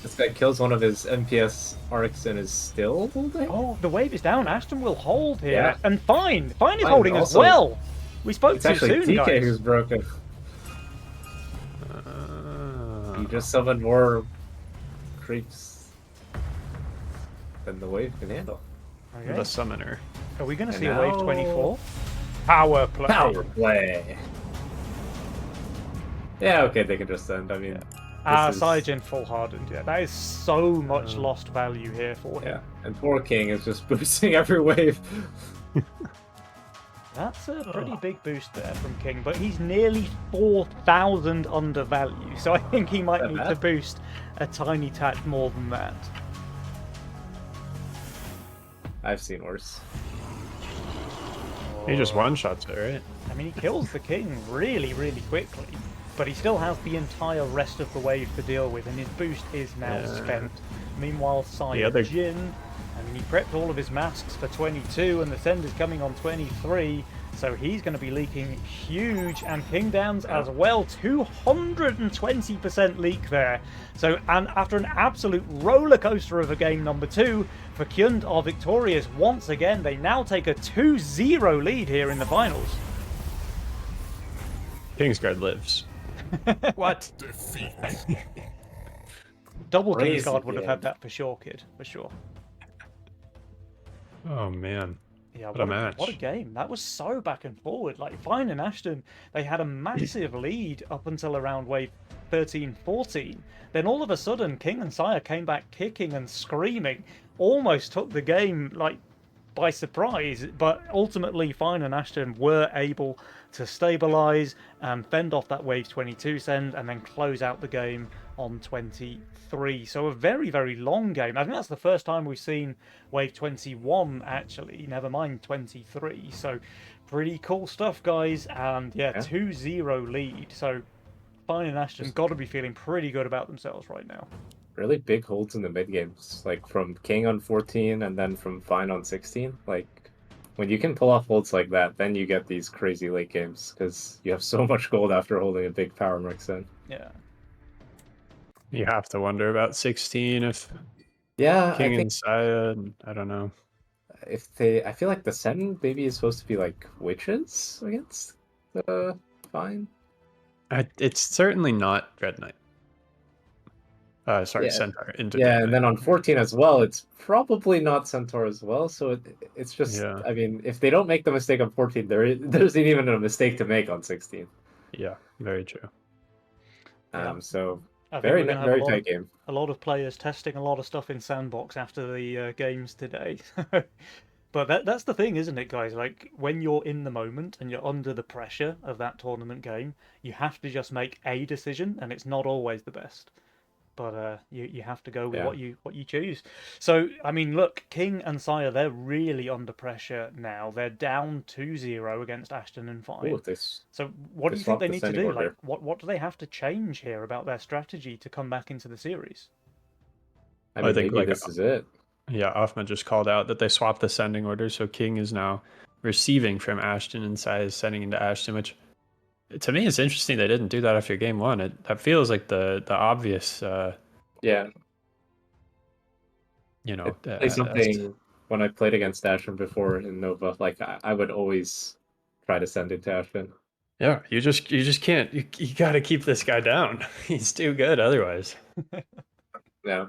This guy kills one of his MPS arcs and is still holding? Oh, the wave is down. Ashton will hold here. Yeah. And Fine! Fine is Fine, holding as also- well! We spoke It's too actually soon, DK guys. who's broken. Uh, He just summoned more creeps than the wave can handle. Okay. the summoner. Are we going to And see a wave now- 24? Power play. Power play. Yeah, okay, they can just end. I mean, this is- Cyajin full hardened. Yeah, that is so much lost value here for him. yeah. And poor King is just boosting every wave. That's a pretty big boost there from King, but he's nearly 4,000 under value, so I think he might That need bad? to boost a tiny tad more than that. I've seen worse. He just one-shots it, right? I mean, he kills the King really, really quickly, but he still has the entire rest of the wave to deal with, and his boost is now Yeah. spent. Meanwhile, The other- Jin, I mean, he prepped all of his masks for 22, and the send is coming on 23, so he's going to be leaking huge, and King Downs as well, 220% leak there. So, and after an absolute roller coaster of a game number 2, Fakyund are victorious once again. They now take a 2-0 lead here in the finals. Kingsguard lives. What? Double Crazy Kingsguard would have game. had that for sure, kid, for sure. Oh man. Yeah, What a match. What a game. That was so back and forward. Like, Fine and Ashton, they had a massive lead up until around wave 13, 14. Then all of a sudden, King and Saya came back kicking and screaming. Almost took the game, like, by surprise. But ultimately, Fine and Ashton were able to stabilize and fend off that wave 22 send and then close out the game on 23. So a very, very long game. I think that's the first time we've seen wave 21, actually. Never mind 23. So pretty cool stuff, guys. And yeah, 2-0 lead. So Fine and Ashton got to be feeling pretty good about themselves right now. really big holds in the mid games, like from King on 14 and then from Fine on 16. Like when you can pull off holds like that, then you get these crazy late games because you have so much gold after holding a big power mix in. Yeah. You have to wonder about 16 if Yeah, I King think and Saya. I don't know. if they, I feel like the Sen maybe is supposed to be like witches against the Fine. It's certainly not Dread Knight. Sorry, Yeah. Centaur into Yeah, Dread and Knight. then on 14 as well, it's probably not Centaur as well. So it's just, Yeah. I mean, if they don't make the mistake on 14, there's even a mistake to make on 16. Yeah, very true. Yeah. So I think very we're going to have very tight game. a lot of players testing a lot of stuff in Sandbox after the games today. But that's the thing, isn't it, guys? Like, when you're in the moment and you're under the pressure of that tournament game, you have to just make a decision, and it's not always the best. But you have to go with Yeah. what you choose. So, I mean, look, King and Sire, they're really under pressure now. They're down 2-0 against Ashton and Fine. Ooh, this So what do they you think swapped they the need to sending do? order. Like, what do they have to change here about their strategy to come back into the series? I I mean, think, maybe like, this is it. Yeah, Offman just called out that they swapped the sending order, so King is now receiving from Ashton and Sai is sending into Ashton, which to me is interesting they didn't do that after game one. That feels like the obvious Yeah, you know play something when I played against Ashton before in Nova. Like I would always try to send it to Ashton. yeah, you just can't you got to keep this guy down. He's too good otherwise. Yeah.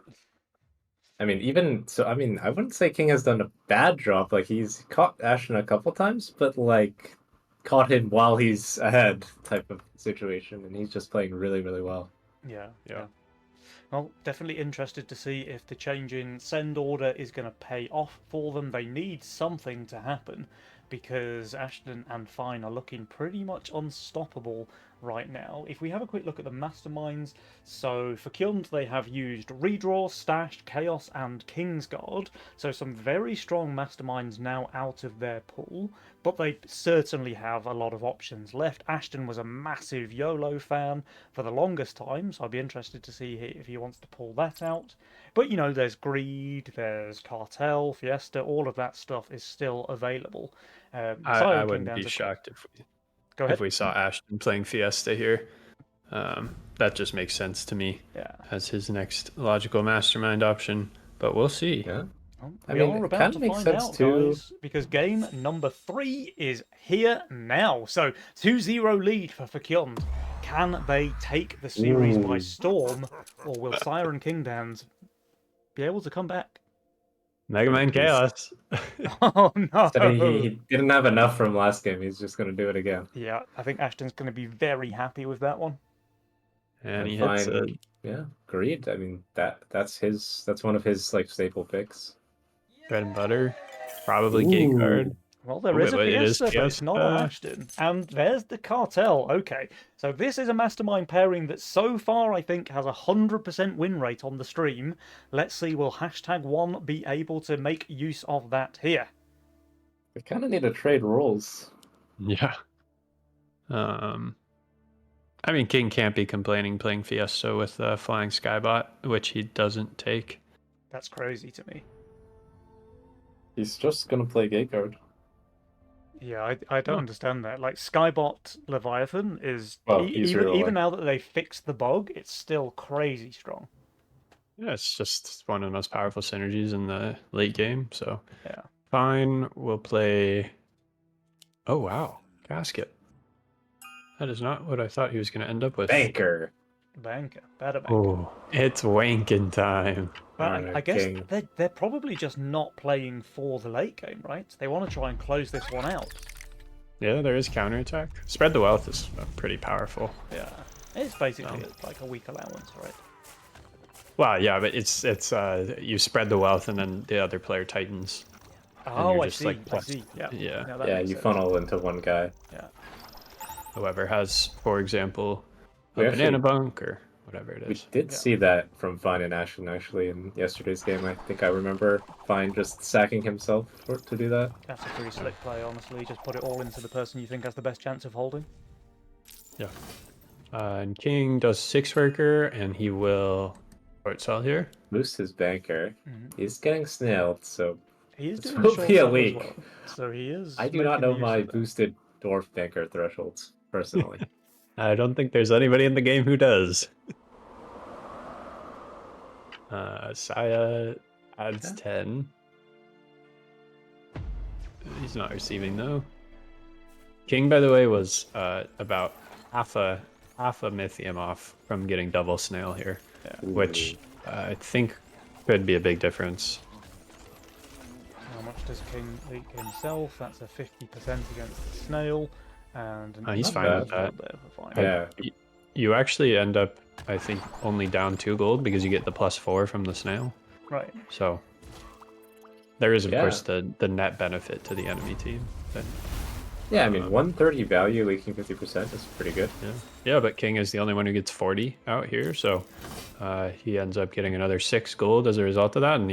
I mean, even so, I mean, I wouldn't say King has done a bad job. Like he's caught Ashton a couple times, but like caught him while he's ahead type of situation, and he's just playing really, really well. Yeah. Yeah. Well, definitely interested to see if the change in send order is going to pay off for them. They need something to happen because Ashton and Fine are looking pretty much unstoppable right now. If we have a quick look at the masterminds, so for Kyund they have used Redraw, Stash, Chaos, and Kingsguard, so some very strong masterminds now out of their pool, but they certainly have a lot of options left. Ashton was a massive YOLO fan for the longest time, so I'd be interested to see if he wants to pull that out. But you know, there's Greed, there's Cartel, Fiesta, all of that stuff is still available. I wouldn't be shocked if we saw Ashton playing Fiesta here. That just makes sense to me. Yeah. As his next logical mastermind option, but we'll see. Yeah. Well, I we mean, are it about kind to of makes find sense out, too. guys, because game number 3 is here now. So 2-0 lead for Kyund. Can they take the series by storm, or will Siren Kingdans be able to come back? Mega Man Chaos. Oh no! Said he didn't have enough from last game. He's just going to do it again. Yeah, I think Ashton's going to be very happy with that one. And he hits it. Yeah, Greed. I mean that's one of his like staple picks. Bread and butter. Probably gate card. Well, there is a it is Fiesta, but it's not on Ashton. And there's the Cartel. Okay, so this is a mastermind pairing that so far I think has 100% win rate on the stream. Let's see, will #1 be able to make use of that here? We kind of need to trade roles. Yeah. I mean, King can't be complaining playing Fiesta with Flying Skybot, which he doesn't take. That's crazy to me. He's just going to play gate card. Yeah, I don't understand that. Like, Skybot Leviathan is, even now that they fixed the bug, it's still crazy strong. Yeah, it's just one of the most powerful synergies in the late game, so... Yeah. Fine, we'll play... Oh, wow. Casket. That is not what I thought he was going to end up with. Banker. Banker. Better banker. Oh, it's wanking time. But I guess they're probably just not playing for the late game, right? They want to try and close this one out. Yeah, there is counterattack. Spread the wealth is pretty powerful. Yeah. It's basically like a weak allowance, right? Well, yeah, but it's you spread the wealth and then the other player tightens. Oh, I see. I see. Yeah. Yeah, you funnel into one guy. Yeah. Whoever has, for example, a banana bunk or whatever it is. We did see that from Fine and Ashton actually in yesterday's game. I think I remember Fine just sacking himself to do that. That's a pretty slick play, honestly. Just put it all into the person you think has the best chance of holding. Yeah. And King does 6 worker, and he will Port cell here. Boost his banker. Mhm. He's getting snailed, so He is this doing will short be a stop as leak. well, so he is. I do not making know use my of that. boosted dwarf banker thresholds personally. I don't think there's anybody in the game who does. Saya adds 10. He's not receiving though. King, by the way, was about half a Mythium off from getting double snail here, which I think could be a big difference. How much does King leak himself? That's a 50% against the snail, and He's Not fine bad. with that. There for fine. Yeah. You actually end up, I think, only down 2 gold because you get the +4 from the snail. Right. So there is, of Yeah. course, the net benefit to the enemy team. But, Yeah, I mean, 130 value leaking 50% is pretty good. yeah, but King is the only one who gets 40 out here, so he ends up getting another 6 gold as a result of that, and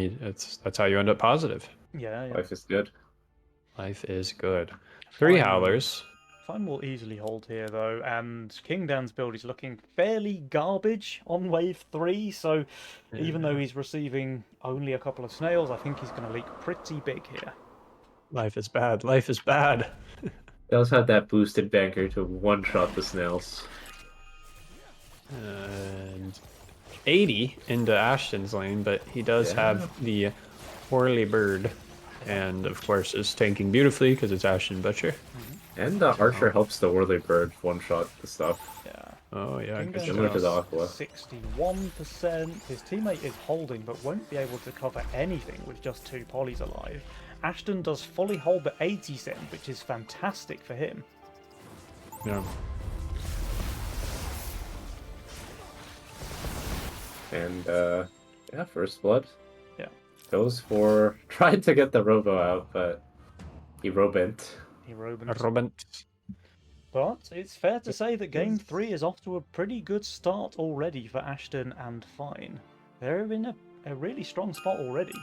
that's how you end up positive. Yeah. Life is good. Life is good. 3 howlers. Fine will easily hold here though, and King Dan's build is looking fairly garbage on wave 3, so even though he's receiving only a couple of snails, I think he's going to leak pretty big here. Life is bad. Life is bad. He also had that boosted banker to one-shot the snails. And 80 into Ashton's lane, but he does have the Whirly Bird, and of course is tanking beautifully because it's Ashton Butcher. And the archer helps the whirly bird one-shot the stuff. Yeah. Oh yeah, King good Dan's similar to the job. Aqua. 61%. His teammate is holding, but won't be able to cover anything with just 2 polys alive. Ashton does fully hold the 80 cent, which is fantastic for him. Yeah. And, yeah, first blood. Yeah. Goes for... Tried to get the robo out, but he robent. He Robin. Robin. But it's fair to say that game 3 is off to a pretty good start already for Ashton and Fine. They're in a really strong spot already.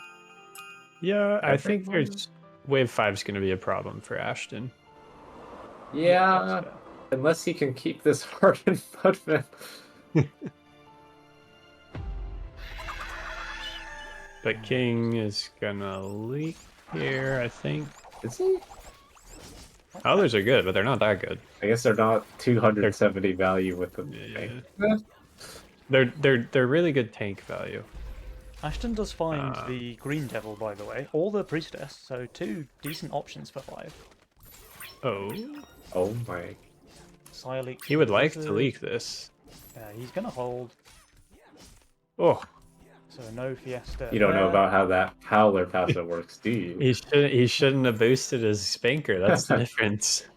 Yeah, I think there's wave 5's going to be a problem for Ashton. Yeah, That's fair. unless he can keep this hardened footman. But King is gonna leak here, I think. Is he? Others are good, but they're not that good. I guess they're not 270 value with the Yeah. They're really good tank value. Ashton does find the Green Devil, by the way, or the Priestess, so 2 decent options for 5. Oh, Oh my. Sire leaks he would like Wizard. to leak this. He's going to hold, Oh, so no Fiesta. You don't know there. about how that Howler passive works, do you? he shouldn't have boosted his spanker. That's the difference.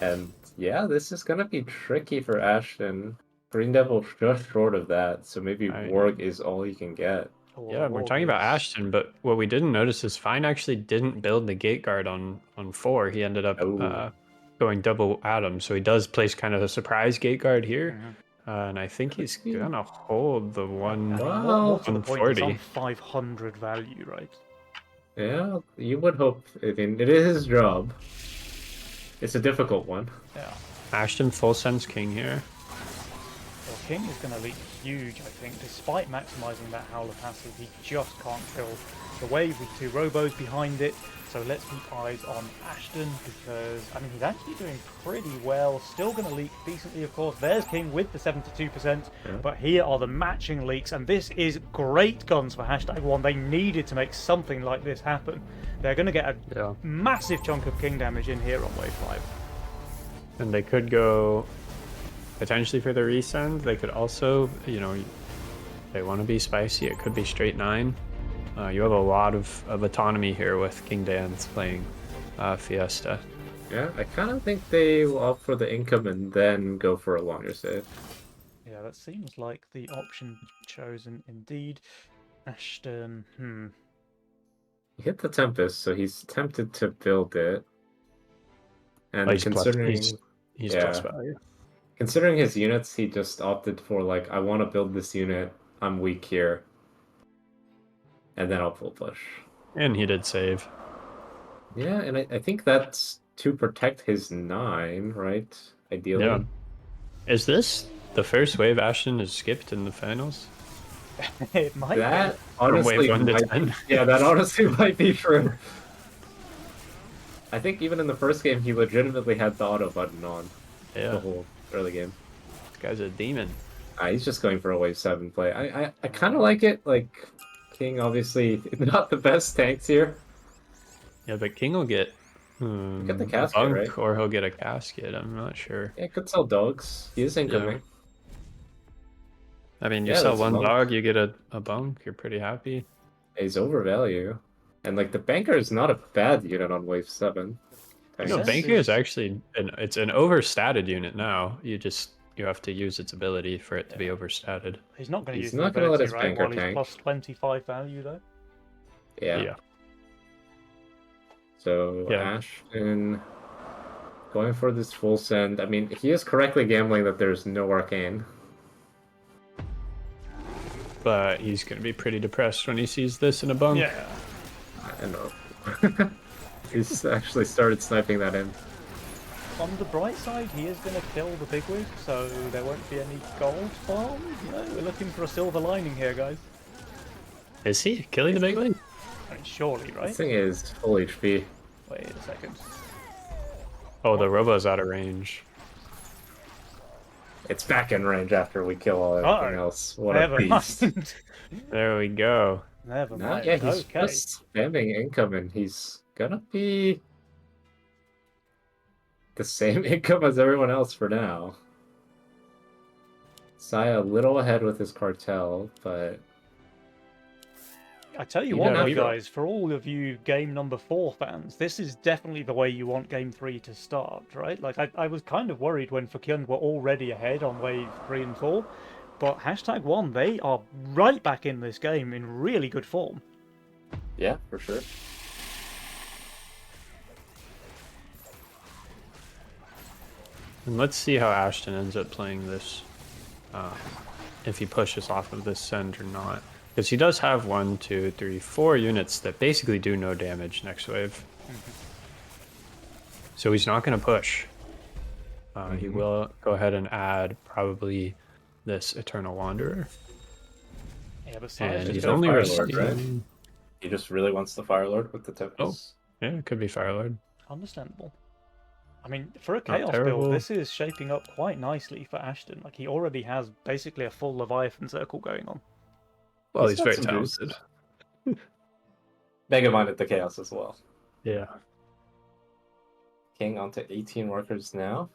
And yeah, this is gonna be tricky for Ashton. Green Devil's just short of that, so maybe Warg is all he can get. Or Yeah, we're talking about Wargers. Ashton, but what we didn't notice is Fine actually didn't build the gate guard on 4. He ended up Oh. going double Adam, so he does place kind of a surprise gate guard here. Mhm. And I think he's gonna hold the one. I mean, Wow. more to the point, it's 140. on 500 value, right? Yeah, you would hope. I mean, it is his job. It's a difficult one. Yeah. Ashton full sense king here. Well, King is going to leak huge, I think. Despite maximising that Howler passive, he just can't kill the wave with 2 robos behind it. So let's keep eyes on Ashton because, I mean, he's actually doing pretty well. Still going to leak decently, of course. There's King with the 72%, but here are the matching leaks, and this is great guns for #1. They needed to make something like this happen. They're going to get a massive chunk of King damage in here on wave 5. And they could go potentially for the resend. They could also, you know, they want to be spicy. It could be straight 9. You have a lot of autonomy here with King Dan's playing Fiesta. Yeah, I kind of think they will opt for the income and then go for a longer save. Yeah, that seems like the option chosen indeed. Ashton, He hit the Tempest, so he's tempted to build it. And He's considering he's yeah. plus value. considering his units, he just opted for like, I want to build this unit. I'm weak here, and then I'll full push. And he did save. Yeah, and I think that's to protect his 9, right? Ideally. Yeah. Is this the first wave Ashton has skipped in the finals? It might That be. honestly wave 1 to might 10. be, yeah, that honestly might be true. I think even in the first game, he legitimately had the auto button on the Yeah, whole early game. this guy's a demon. He's just going for a wave 7 play. I kind of like it. Like, King, obviously, not the best tanks here. Yeah, but King will get Get the a casket, bunk right? or he'll get a casket. I'm not sure. Yeah, could sell dogs. He is incoming. I mean, you Yeah, sell that's one bunk. dog, you get a bunk. You're pretty happy. He's overvalue. And, like, the banker is not a bad unit on wave 7. He No, says Banker is- is actually it's an overstated unit now. You have to use its ability for it to be overstated. He's not going to He's use the not gonna let ability, his right? banker While he's tank. plus 25 value, though. Yeah. So, Yeah. Ashton going for this full send. I mean, he is correctly gambling that there's no arcane. But he's going to be pretty depressed when he sees this in a bunk. Yeah. I know. He's actually started sniping that in. On the bright side, he is going to kill the bigwig, so there won't be any gold farm. You know, we're looking for a silver lining here, guys. Is he killing the big league? I mean, surely, right? This thing is full HP. Wait a second. Oh, the Robo's out of range. It's back in range after we kill all everything else. What Never a beast. mind. There we go. Never No, mind. yeah, he's Okay. just spamming income and he's gonna be the same income as everyone else for now. Saya a little ahead with his cartel, but I tell you Even what, though, after- guys, for all of you game number 4 fans, this is definitely the way you want game 3 to start, right? Like, I was kind of worried when Fukyun were already ahead on wave 3 and 4, but #1, they are right back in this game in really good form. yeah, for sure. And let's see how Ashton ends up playing this. If he pushes off of this send or not. Because he does have 1, 2, 3, 4 units that basically do no damage next wave. So he's not going to push. He will go ahead and add probably this Eternal Wanderer. Yeah, but And Side's he's just only Fire Lord, risking... He just really wants the Fire Lord with the tokens. Yeah, it could be Firelord. understandable. I mean, for a Not Chaos terrible. build, this is shaping up quite nicely for Ashton. Like, he already has basically a full Leviathan circle going on. Well, he's got very some talented. boost. Megamind at the Chaos as well. Yeah. King onto 18 workers now.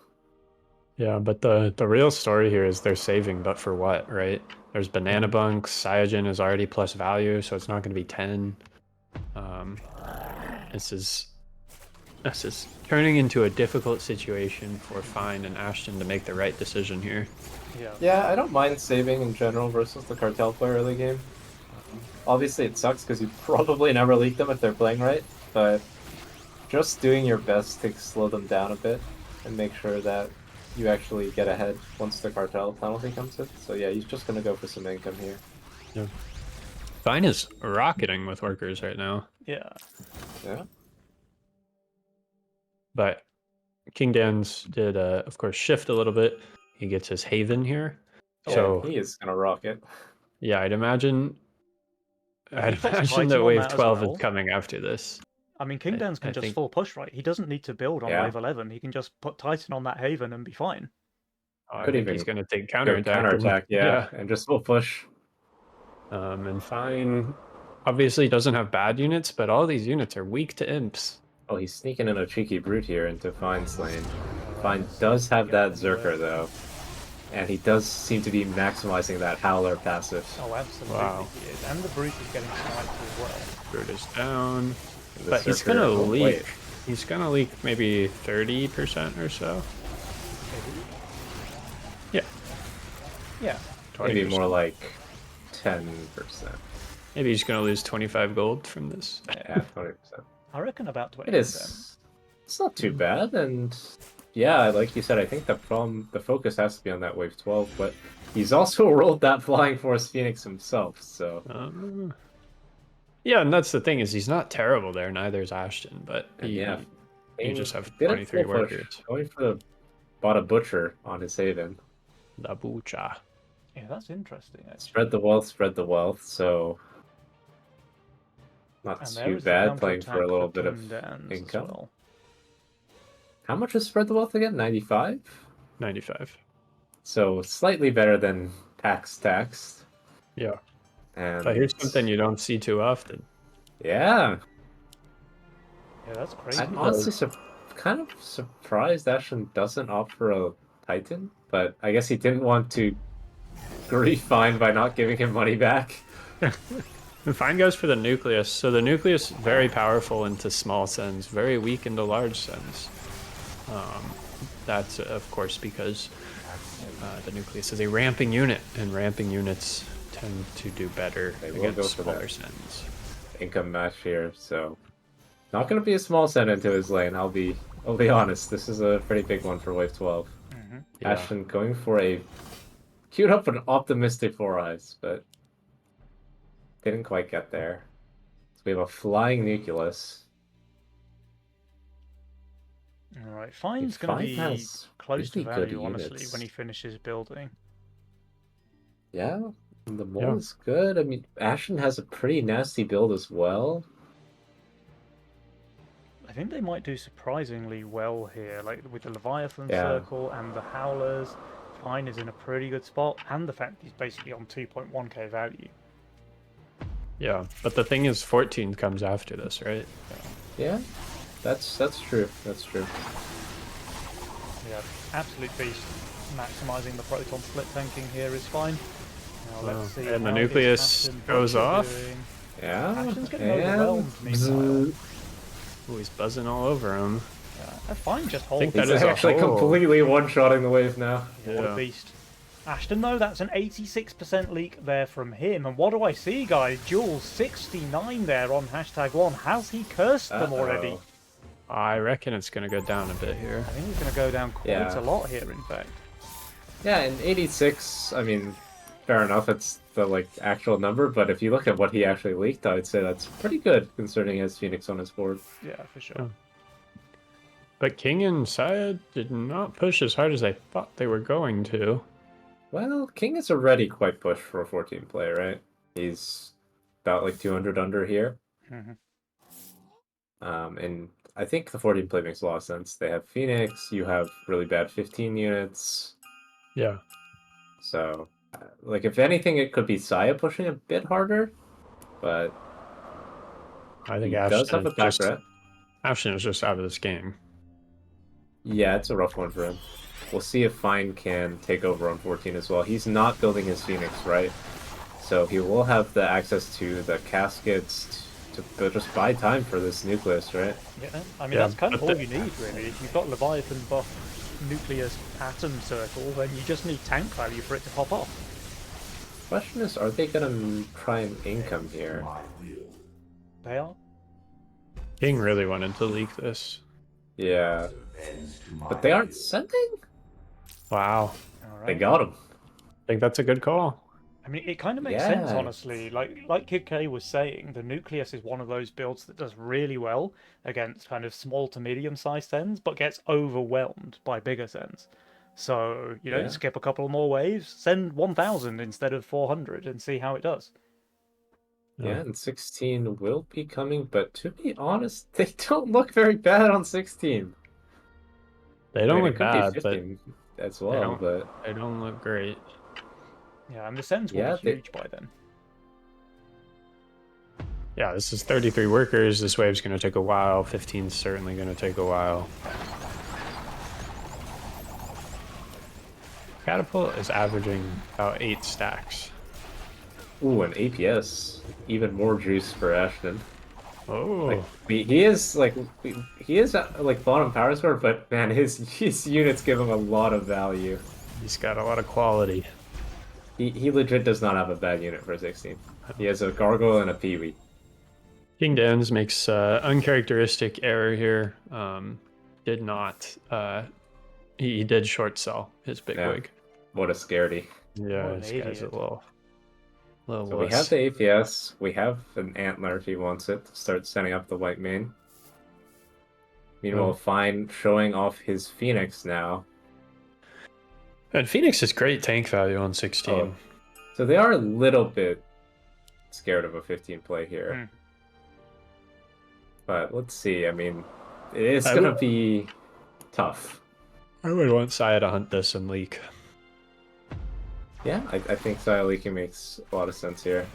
Yeah, but the real story here is they're saving, but for what, right? There's banana bunks, Cyanogen is already plus value, so it's not going to be 10. This is turning into a difficult situation for Fine and Ashton to make the right decision here. Yeah. Yeah, I don't mind saving in general versus the cartel player early game. Obviously, it sucks because you probably never leak them if they're playing right, but just doing your best to slow them down a bit and make sure that you actually get ahead once the cartel penalty comes in. So yeah, he's just gonna go for some income here. Yeah. Fine is rocketing with workers right now, Yeah. Yeah. but King Dan's did, of course, shift a little bit. He gets his Haven here. Yeah, So, he is gonna rock it. yeah, I'd imagine If he puts that Titan on wave that as 12 well- is coming after this. I mean, King Dan's can I just think- full push, right? He doesn't need to build on Yeah. wave 11. He can just put Titan on that Haven and be fine. I Could think even he's going to take Go counterattack. counterattack, yeah, and just full push. And Fine obviously doesn't have bad units, but all these units are weak to imps. Oh, he's sneaking in a cheeky brute here into Fine's lane. Fine does have that Zerker though, and he does seem to be maximizing that Howler passive. Oh, absolutely Wow. he is. And the Brute is getting sniped as well. Brute is down. The But he's Zerker- gonna oh, leak. wait. He's gonna leak maybe 30% or so. Yeah, Yeah. 20%. Maybe more like 10%. Maybe he's gonna lose 25 gold from this. Yeah, 20%. I reckon about 20%. It is. It's not too bad, and yeah, like you said, I think the focus has to be on that wave 12. But he's also rolled that Flying Force Phoenix himself, so Yeah, and that's the thing is he's not terrible there. Neither is Ashton, but and he, yeah, you just have did it 23 full push. workers. Going for the bought a butcher on his Haven. La Bucha. Yeah, that's interesting. Actually. Spread the wealth. So not And there too is the bad counter playing for a attack little for bit of King Dan's as income. well. How much is spread the wealth again? 95. 95. So slightly better than tax. Yeah. And But here's something you don't see too often. yeah, Yeah, that's crazy. I'm honestly kind of surprised Ashen doesn't opt for a Titan, but I guess he didn't want to grief Fine by not giving him money back. And Fine goes for the nucleus. So the nucleus very powerful into small sends, very weak into large sends. That's of course because the nucleus is a ramping unit, and ramping units tend to do better They will go against for smaller that sends. income match here, so not going to be a small send into his lane. I'll be honest. This is a pretty big one for wave 12. Yeah. Ashen going for a queued up an optimistic 4 eyes, but didn't quite get there. So we have a flying nucleus. All right, Fine's going to Fine be has close to really good value, honestly, units. when he finishes building. Yeah, and the mole is good. I mean, Ashen has a pretty nasty build as well. I think they might do surprisingly well here, like with the Leviathan Yeah. Circle and the Howlers. Fine is in a pretty good spot, and the fact he's basically on 2.1k value. Yeah, but the thing is 14 comes after this, right? Yeah, that's true. That's true. Yeah, absolute beast. Maximizing the proton split tanking here is fine. Now let's see. And the how is nucleus Ashen goes Butcher off. doing. Yeah, Ashen's getting overwhelmed, meanwhile. Ooh, he's buzzing all over him. Yeah, Fine just I hold. think He's that is a actually hold. completely one-shotting the wave now. What a Yeah. beast. Ashton, though, that's an 86% leak there from him. And what do I see, guys? Jules, 69 there on #1. Has he cursed them already? I reckon it's going to go down a bit here. I think he's going to go down quite Yeah. a lot here, in fact. Yeah, and 86, I mean, fair enough, it's the, like, actual number, but if you look at what he actually leaked, I'd say that's pretty good, considering he has Phoenix on his board. Yeah, for sure. Oh. But King and Saya did not push as hard as I thought they were going to. Well, King is already quite pushed for a 14 play, right? He's about, like, 200 under here. Mhm. And I think the 14 play makes a lot of sense. They have Phoenix, you have really bad 15 units. Yeah. So, like, if anything, it could be Saya pushing a bit harder, but I think he does have a back ret. Ashton is just out of this game. Yeah, it's a rough one for him. We'll see if Fine can take over on 14 as well. He's not building his Phoenix, right? So he will have the access to the caskets to just buy time for this nucleus, right? Yeah, I mean, that's kind of all you need, really. If you've got Leviathan buff nucleus atom circle, then you just need tank value for it to pop off. Question is, are they gonna try and income here? They are. King really wanted to leak this. Yeah. But they aren't sending? Wow. All right. They got him. I think that's a good call. I mean, it kind of makes sense, Yeah. honestly. Like Kid K was saying, the nucleus is one of those builds that does really well against kind of small to medium-sized sends, but gets overwhelmed by bigger sends. So, you know, Yeah. skip a couple more waves, send 1,000 instead of 400 and see how it does. Yeah, and 16 will be coming, but to be honest, they don't look very bad on 16. They don't I mean, look it could be bad, but 15 as well, but they don't look great. Yeah, and the sends will Yeah, be huge by then. Yeah, this is 33 workers. This wave's going to take a while. 15's certainly going to take a while. Catapult is averaging about 8 stacks. ooh, an APS, even more juice for Ashton. Oh, Like he is like bottom power score, but man, his units give him a lot of value. he's got a lot of quality. He legit does not have a bad unit for 16. He has a gargoyle and a peewee. King Dan's makes uncharacteristic error here. Did not. He did short sell his big Yeah. wig. What a scaredy. Yeah, What an this guy's a idiot. little So we have the APS, we have an antler if he wants it to start setting up the white main. Meanwhile, Oh. Fine showing off his Phoenix now. And Phoenix is great tank value on 16. Oh. So they are a little bit scared of a 15 play here. But let's see. I mean, it's going to be tough. I would want Saya to hunt this and leak. Yeah, I think Saya leaking makes a lot of sense here.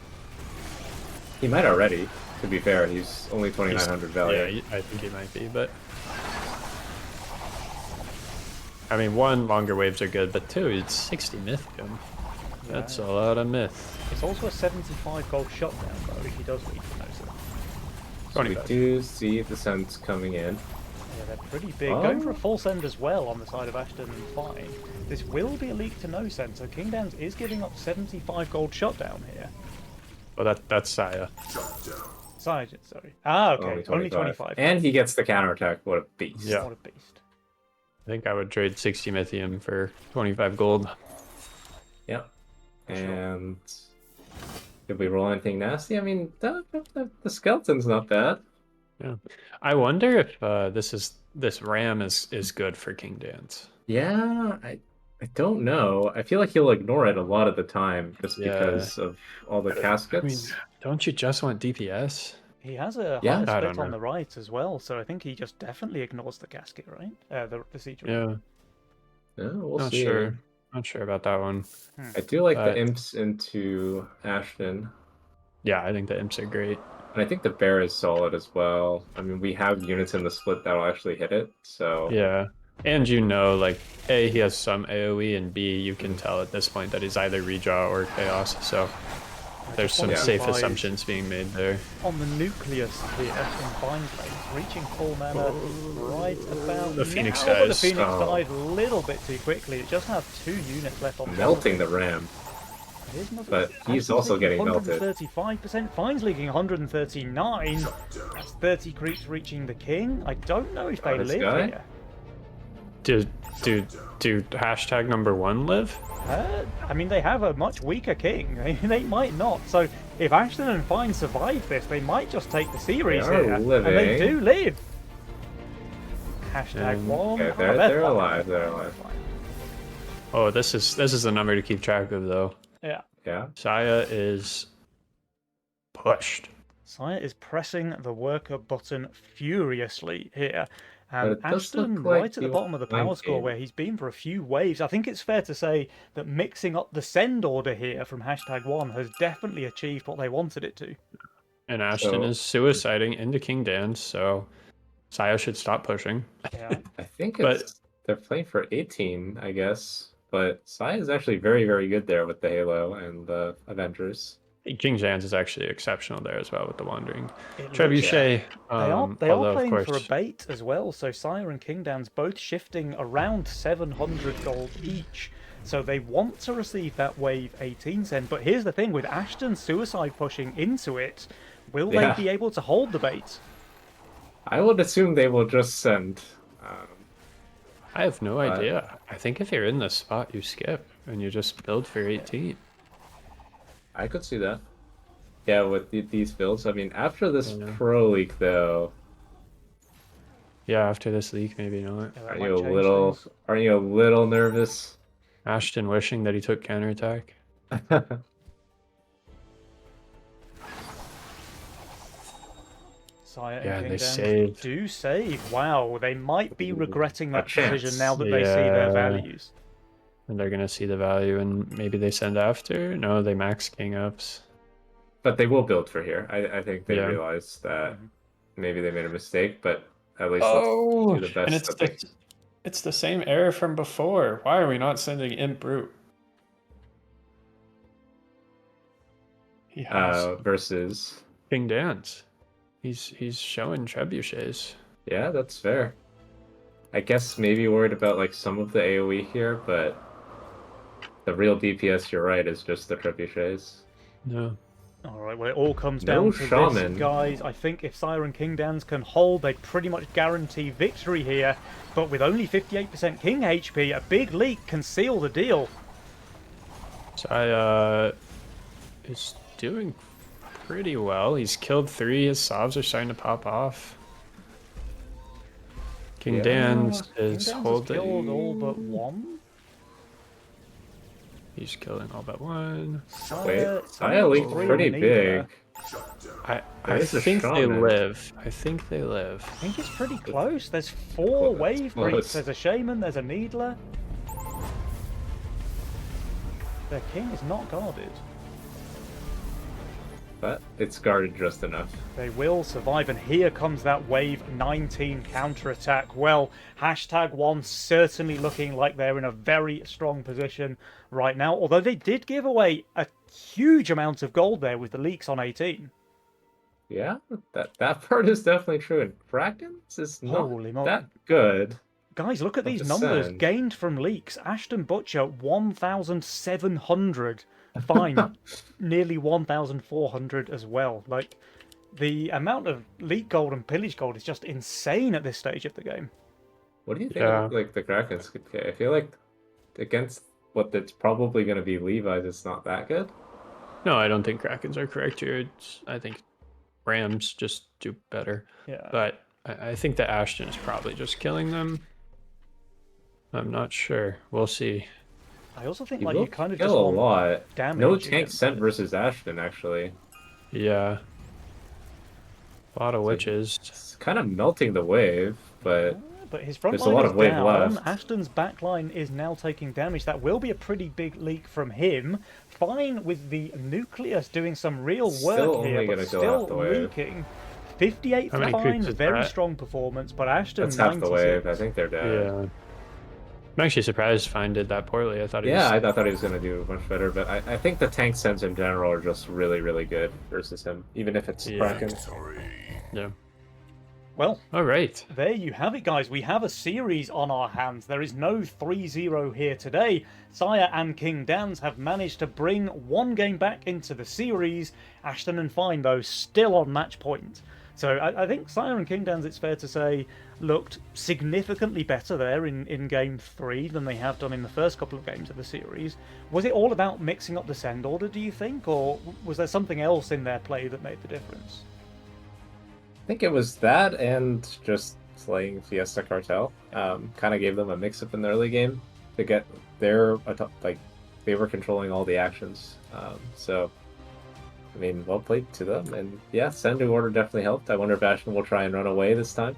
He might already, to be fair. He's only 2,900 value. Yeah, I think he might be, but... I mean, 1, longer waves are good, but 2, it's 60 Mythium. That's a lot of myth. It's also a 75 gold shutdown, though, if he does lead to no sense. So we do see the sends coming in. Yeah, they're pretty big. Going for a full send as well on the side of Ashton and Fine. This will be a leak to no sense, so King Dans is giving up 75 gold shutdown here. Well, that's Saya. Sorry. Ah, okay. Only 25. And he gets the counterattack. What a beast. Yeah. What a beast. I think I would trade 60 Mythium for 25 gold. Yep. And did we roll anything nasty? I mean, the skeleton's not bad. Yeah. I wonder if this ram is good for King Dance. Yeah, I don't know. I feel like he'll ignore it a lot of the time just because of all the caskets. I mean, don't you just want DPS? He has a Yeah. high split on the right as well, so I think he just definitely ignores the casket, right? The siege room. Yeah. Yeah, we'll Not see. sure. Not sure about that one. I do like the imps into Ashton. Yeah, I think the imps are great. And I think the bear is solid as well. I mean, we have units in the split that'll actually hit it, so... Yeah. And like, A, he has some AoE, and B, you can tell at this point that he's either redraw or chaos, so there's some safe assumptions being made there. On the nucleus here in Bind Lanes, reaching full mana right about the Phoenix now, but the dies. Phoenix died a little bit too quickly. It just has 2 units left on Melting the ram. But he's also getting melted. 135%, Fine's leaking 139. That's 30 creeps reaching the king. I don't know if they live here. Do hashtag #1 live? I mean, they have a much weaker king. They might not. So if Ashton and Fine survive this, they might just take the series here. Living. And they do live. Hashtag 1. Okay, they're alive. They're alive. Oh, this is a number to keep track of, though. Yeah. Yeah. Saya is pushed. Saya is pressing the worker button furiously here. And But it does Ashton, look like right at the he bottom of the power went score, in. where he's been for a few waves, I think it's fair to say that mixing up the send order here from hashtag 1 has definitely achieved what they wanted it to. And Ashton is suiciding into King Dance, so Saya should stop pushing. Yeah. I think But- they're playing for 18, I guess. But Sai is actually very, very good there with the Halo and the Avengers. King Dance is actually exceptional there as well with the Wandering. It looks- Trebuchet. They are although, of playing course, for a bait as well, so Sire and King Dan's both shifting around 700 gold each. So they want to receive that wave 18 send, but here's the thing, with Ashton suicide pushing into it, will they be able to hold the bait? I would assume they will just send. I have no idea. I think if you're in this spot, you skip and you just build for 18. I could see that. Yeah, with these builds. I mean, after this pro league, though, Yeah, after this leak, maybe not. Yeah, that aren't might you a change little? things. Aren't you a little nervous? Ashton wishing that he took counterattack. Sire Yeah, and they King Dan saved. do save. Wow, they might be regretting that chance. decision now that they see their Yeah. values. And they're gonna see the value, and maybe they send after. No, they max king ups. But they will build for here. I think they Yeah. realize that maybe they made a mistake, but at least Oh, let's do the best. and it's that they- it's the same error from before. Why are we not sending Imp Brute? He has versus. King Dance. He's showing trebuchets. Yeah, that's fair. I guess maybe worried about like some of the AoE here, but the real DPS, you're right, is just the trebuchets. No. Alright, well it all comes No down to shaman. this, guys. I think if Sire and King Dans can hold, they pretty much guarantee victory here. But with only 58% King HP, a big leak can seal the deal. So is doing pretty well. He's killed 3. His sobs are starting to pop off. King Yeah. Dance King is Dans has holding. killed all but 1. He's killing all but one. Wait, Saya Saya leaked three pretty in the Needler. big. I There's a think they shaman. live. I think they live. I think it's pretty close. There's 4 wave close. creeps. There's a shaman, there's a needler. The king is not guarded. But it's guarded just enough. They will survive, and here comes that wave 19 counterattack. Well, #1 certainly looking like they're in a very strong position right now, although they did give away a huge amount of gold there with the leaks on 18. Yeah, that part is definitely true. And Krakens is not Holy moly. that good. Guys, look at Not these to numbers send. gained from leaks. Ashton Butcher, 1,700. Fine, nearly 1,400 as well. Like, the amount of leak gold and pillage gold is just insane at this stage of the game. What do you think Yeah. of, like, the Krakens could get? I feel like against what it's probably going to be Levi's, it's not that good. No, I don't think Krakens are correct here. I think Rams just do better. Yeah. But I think that Ashton is probably just killing them. I'm not sure. We'll see. I also think He like will you kind of kill just a want lot. damage. No tank against sent it. versus Ashton, actually. Yeah. A lot of So witches. It's kind of melting the wave, but But his front there's a line lot is of wave down. left. Ashton's back line is now taking damage. That will be a pretty big leak from him. Fine with the nucleus doing some real Still work here, only but gonna kill still half the wave. leaking. 58 How for many Fine, creeps is very that? strong performance, but Ashton that's half the 96. wave. I think they're dead. Yeah. I'm actually surprised Fine did that poorly. I thought he Yeah, was... I thought he was going to do much better, but I think the tank sends in general are just really, really good versus him, even if it's Yeah. Kraken. Yeah. Well, All right. there you have it, guys. We have a series on our hands. There is no 3-0 here today. Saya and King Dans have managed to bring one game back into the series. Ashton and Fine, though, still on match point. So I think Saya and King Dans, it's fair to say, looked significantly better there in Game 3 than they have done in the first couple of games of the series. Was it all about mixing up the send order, do you think? Or was there something else in their play that made the difference? I think it was that and just playing Fiesta Cartel. Kind of gave them a mix-up in the early game to get their, like, they were controlling all the actions. So, I mean, well played to them. And yeah, sending order definitely helped. I wonder if Ashton will try and run away this time.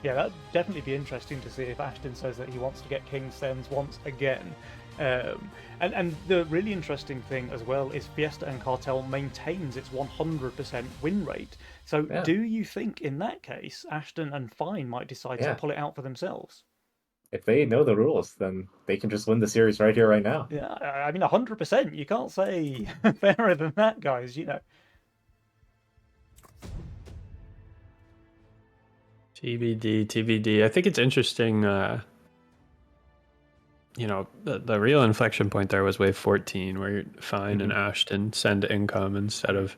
Yeah, that'd definitely be interesting to see if Ashton says that he wants to get King Sens once again. And the really interesting thing as well is Fiesta and Cartel maintains its 100% win rate. So Yeah. do you think in that case Ashton and Fine might decide Yeah. to pull it out for themselves? If they know the rules, then they can just win the series right here, right now. Yeah, I mean 100%. You can't say fairer than that, guys. You know. TBD. I think it's interesting. You know, the real inflection point there was wave 14, where Fine and Ashton send income instead of,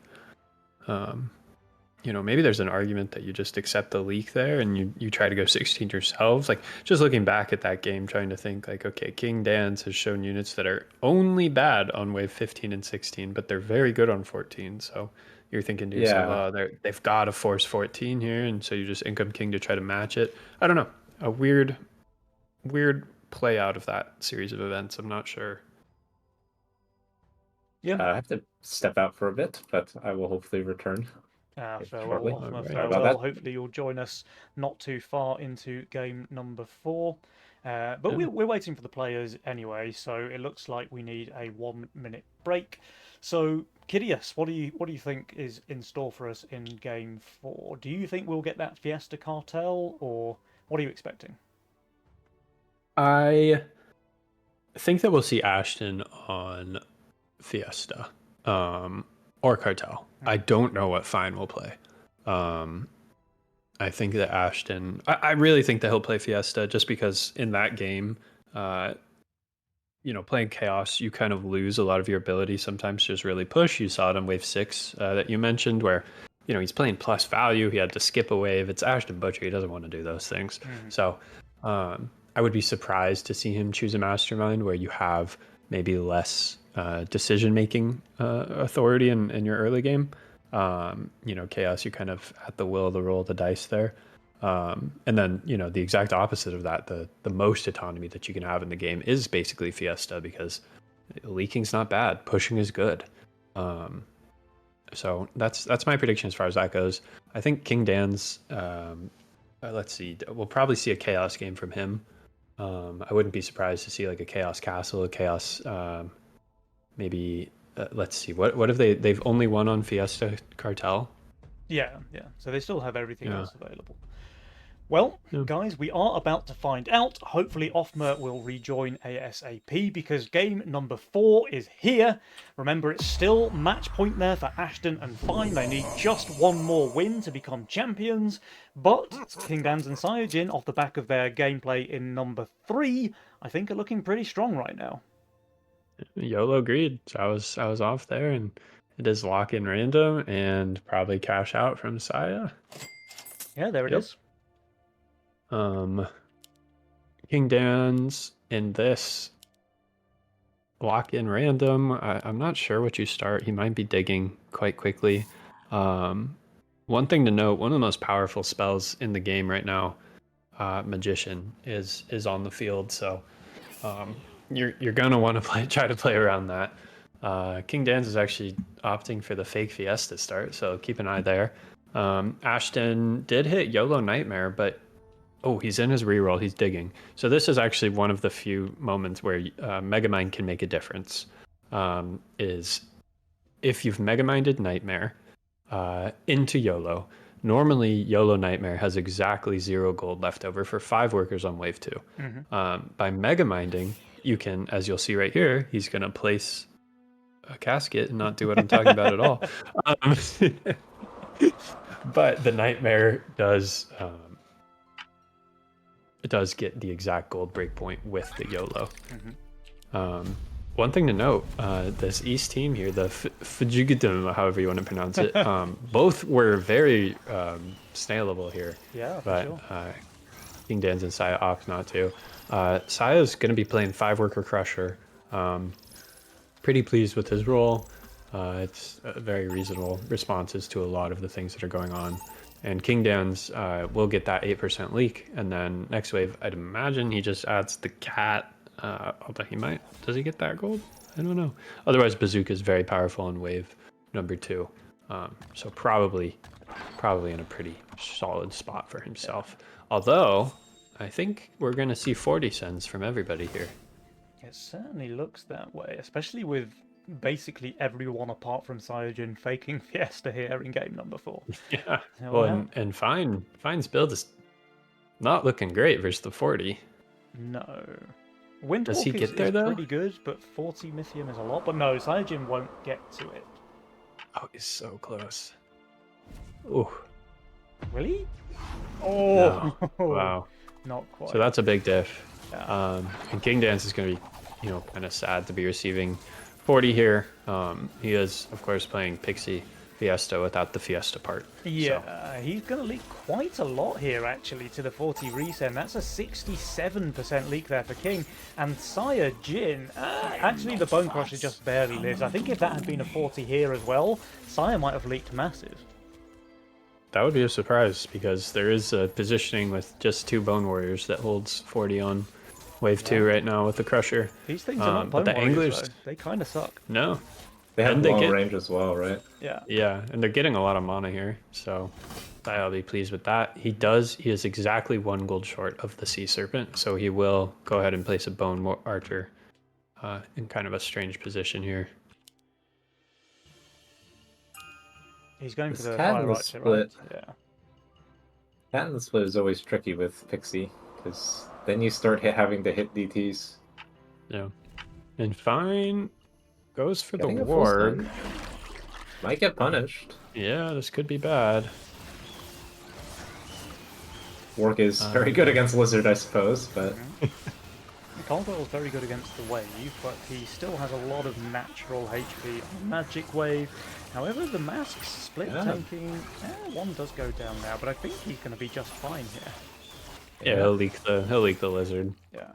you know, maybe there's an argument that you just accept the leak there and you try to go 16 yourselves. Like, just looking back at that game, trying to think, like, okay, King Dans has shown units that are only bad on wave 15 and 16, but they're very good on 14. So you're thinking to yourself, oh, they've got to force 14 here, and so you just income King to try to match it. I don't know. A weird play out of that series of events. I'm not sure. Yeah. I have to step out for a bit, but I will hopefully return. Shortly. Farewell. Alright. Sorry about that. Hopefully you'll join us not too far into game number 4. But we're waiting for the players anyway, so it looks like we need a 1-minute break. So, Kidius, what do you think is in store for us in game 4? Do you think we'll get that Fiesta Cartel, or what are you expecting? I think that we'll see Ashton on Fiesta or Cartel. I don't know what Fine will play. I think that Ashton... I really think that he'll play Fiesta just because in that game, you know, playing Chaos, you kind of lose a lot of your ability sometimes to just really push. You saw it on Wave 6 that you mentioned where, you know, he's playing plus value. He had to skip a wave. It's Ashton Butcher. He doesn't want to do those things. So I would be surprised to see him choose a Mastermind where you have maybe less decision-making authority in your early game. You know, Chaos, you're kind of at the will of the roll of the dice there. And then, the exact opposite of that, the most autonomy that you can have in the game is basically Fiesta, because leaking's not bad, pushing is good. So that's my prediction as far as that goes. I think King Dan's, let's see, we'll probably see a Chaos game from him. I wouldn't be surprised to see like a Chaos Castle, a Chaos, maybe, let's see, what have they've only won on Fiesta Cartel? Yeah. So they still have everything Yeah. else available. Well, Yeah. guys, we are about to find out. Hopefully, Offmer will rejoin ASAP because game number 4 is here. Remember, it's still match point there for Ashton and Fine. They need just one more win to become champions. But King Dans and Cyojin, off the back of their gameplay in number 3, I think are looking pretty strong right now. YOLO agreed. So I was off there, and it is lock in random and probably cash out from Saya. Yeah, there it Yep. is. King Dan's in this lock in random. I'm not sure what you start. He might be digging quite quickly. One thing to note, one of the most powerful spells in the game right now, Magician, is on the field. So you're gonna want to try to play around that. King Dan's is actually opting for the fake Fiesta start, so keep an eye there. Ashton did hit YOLO Nightmare, but he's in his reroll. He's digging. So this is actually one of the few moments where Megamind can make a difference. Is if you've Megaminded Nightmare into YOLO. Normally, YOLO Nightmare has exactly 0 gold left over for 5 workers on wave 2. Mm-hmm. By Megaminding, you can, as you'll see right here, he's going to place a casket and not do what I'm talking about at all. But the Nightmare does... it does get the exact gold breakpoint with the YOLO. Mm-hmm. One thing to note, this East team here, the Fujigadum, however you want to pronounce it, both were very snailable here. Yeah, for but sure. King Dan's and Saya opt not to. Saya's going to be playing 5-worker Crusher. Pretty pleased with his role. It's very reasonable responses to a lot of the things that are going on. And King Dan's will get that 8% leak. And then next wave, I'd imagine he just adds the cat. Although he might. Does he get that gold? I don't know. Otherwise, Bazooka is very powerful in wave number 2. So probably in a pretty solid spot for himself. Although, I think we're going to see 40 cents from everybody here. It certainly looks that way, especially with basically everyone apart from Cyojin faking Fiesta here in game number 4. Yeah. So, Well, and Fine's build is not looking great versus the 40. No. Does he Windwalk get there, is though? pretty good, but 40 Mythium is a lot. But no, Cyojin won't get to it. Oh, he's so close. Ooh. Will he? Oh, No. Wow. Not quite. So that's a big diff. Yeah. And King Dance is going to be, kind of sad to be receiving 40 here. He is, of course, playing Pixie Fiesta without the Fiesta part. Yeah, he's going to leak quite a lot here, actually, to the 40 resend. That's a 67% leak there for King. And Sire Jin, actually the Bone Crusher just barely lives. I think if that had been a 40 here as well, Sire might have leaked massive. That would be a surprise, because there is a positioning with just 2 Bone Warriors that holds 40 on wave 2 right now with the Crusher. These things are not Bone but the Warriors, Anglers, though. They kind of suck. No. They have And long range as well, right? Yeah. Yeah, and they're getting a lot of mana here, so I'll be pleased with that. He is exactly 1 gold short of the Sea Serpent, so he will go ahead and place a Bone Archer in kind of a strange position here. He's going for This the cat Fire in the Archer, right? split. Yeah. Cat in the split is always tricky with Pixie, because then you start having to hit DTs. Yeah. And Fine goes for Getting the a full ward. stun. Might get punished. Yeah, this could be bad. Work is very good against Lizard, I suppose, but Caldwell's very good against the wave, but he still has a lot of natural HP on Magic Wave. However, the Mask's split tanking, one does go down now, but I think he's going to be just fine here. Yeah, he'll leak the Lizard. Yeah.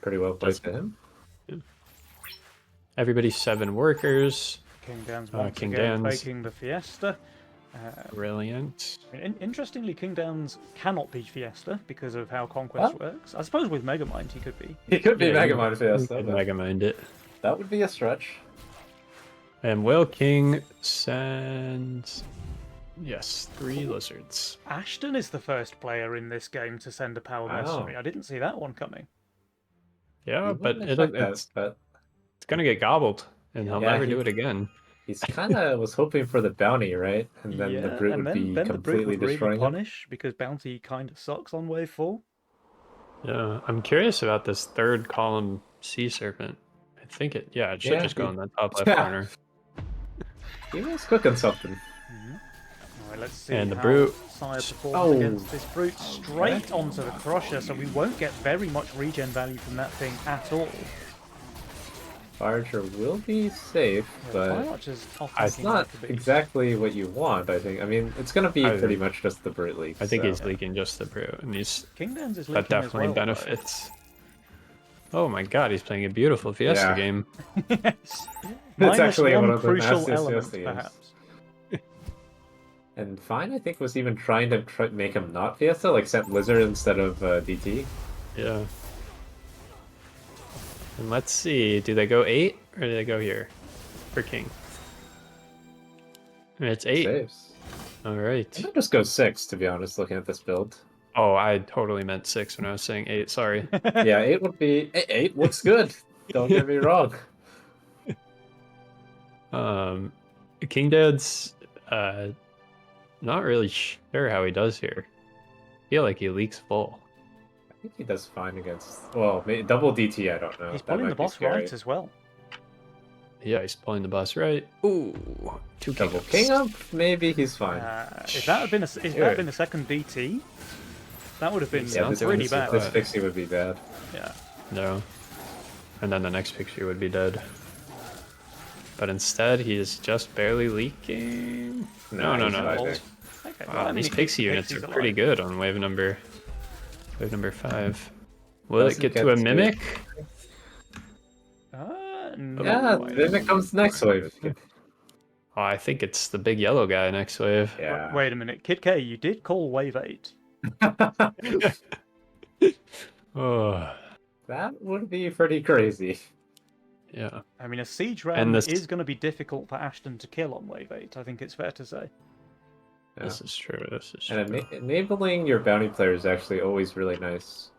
pretty well played to him. Everybody's 7 workers. King Dan's once King again Dan's. faking the Fiesta. Brilliant. Interestingly, King Downs cannot be Fiesta because of how Conquest works. I suppose with Megamind he could be. He could be Yeah, Megamind Fiesta, could but Megamind it. that would be a stretch. And Will King sends... Yes, 3 lizards. Ashton is the first player in this game to send a power Wow. mercenary. I didn't see that one coming. Yeah, You but wouldn't expect it's that, but going to get gobbled, and he'll Yeah, never he- do it again. he's kind of was hoping for the bounty, right? And then the Yeah, brute and would be then the brute completely would really destroying him. punish because bounty kind of sucks on wave 4. Yeah, I'm curious about this third column sea serpent. I think it should Yeah, just go in the top left yeah. corner. He was cooking something. All right, let's see And the how brute- Sire performs Oh. against this brute straight onto the crusher, so we won't get very much regen value from that thing at all. Archer will be safe, but Firearcher's it's not exactly what you want, I think. I mean, it's going to be I pretty think- much just the brute leak. I think so. he's leaking just the brute, and King Downs is that leaking as definitely well, though. benefits. Oh my god, he's playing a beautiful Fiesta Yeah. game. Yes. It's actually one one of the crucial nastiest element, Fiesta games. perhaps. And Fine, I think, was even trying to make him not Fiesta, like set Lizard instead of DT. Yeah. And let's see, do they go 8 or do they go here for King? It's 8. Saves. All right. I might just go 6, to be honest, looking at this build. Oh, I totally meant 6 when I was saying 8. Sorry. Yeah, 8 would be... 8 looks good. Don't get me wrong. King Dad's not really sure how he does here. I feel like he leaks full. I think he does fine against... Well, double DT, I don't know. He's That pulling might the be boss scary. right as well. Yeah, he's pulling the bus right. Ooh, 2 Double ups. King up? Maybe he's fine. If that had been a second DT, that would have been Yeah, this- really this- bad. This Pixie would be bad. Yeah. No. And then the next picture would be dead. But instead, he is just barely leaking. No. he's fine. Okay, well, Wow, I mean, these it keeps pixie units pixies are pretty alive. good on wave number 5. Will it Doesn't get get to a to- mimic? No, Yeah, wait. then it comes next wave. Oh, I think it's the big yellow guy next wave. Yeah. Wait a minute, Kid K, you did call wave 8. Oh, That would be pretty crazy. yeah. I mean, a siege And ram this- is going to be difficult for Ashton to kill on wave 8. I think it's fair to say. Yeah. This is true. This is true. And enabling your bounty player is actually always really nice.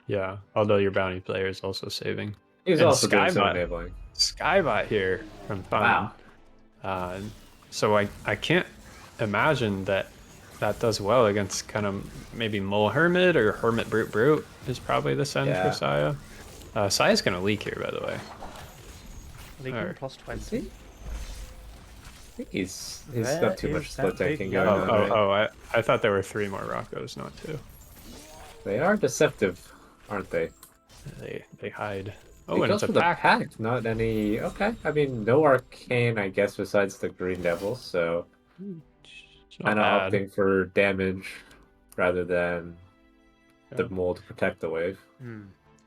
Yeah, although your bounty player is also saving. He's And also doing some Skybot. enabling. Skybot here from Fun. Wow. So I can't imagine that does well against kind of maybe Mole Hermit or Hermit Brute is probably the send Yeah. for Saya. Saya's going to leak here, by the way. Leaking Alright. plus Is 20. he? I think he's There got too is much that split tanking big going yellow. on. right? I thought there were 3 more Roccos, not 2. They are deceptive, aren't they? They hide. Oh, It and goes it's a for the pack. pack, not any. Okay, I mean, no arcane, I guess, besides the Green Devil, so It's not kind of bad. opting for damage rather than the Yeah. mold to protect the wave. Hmm.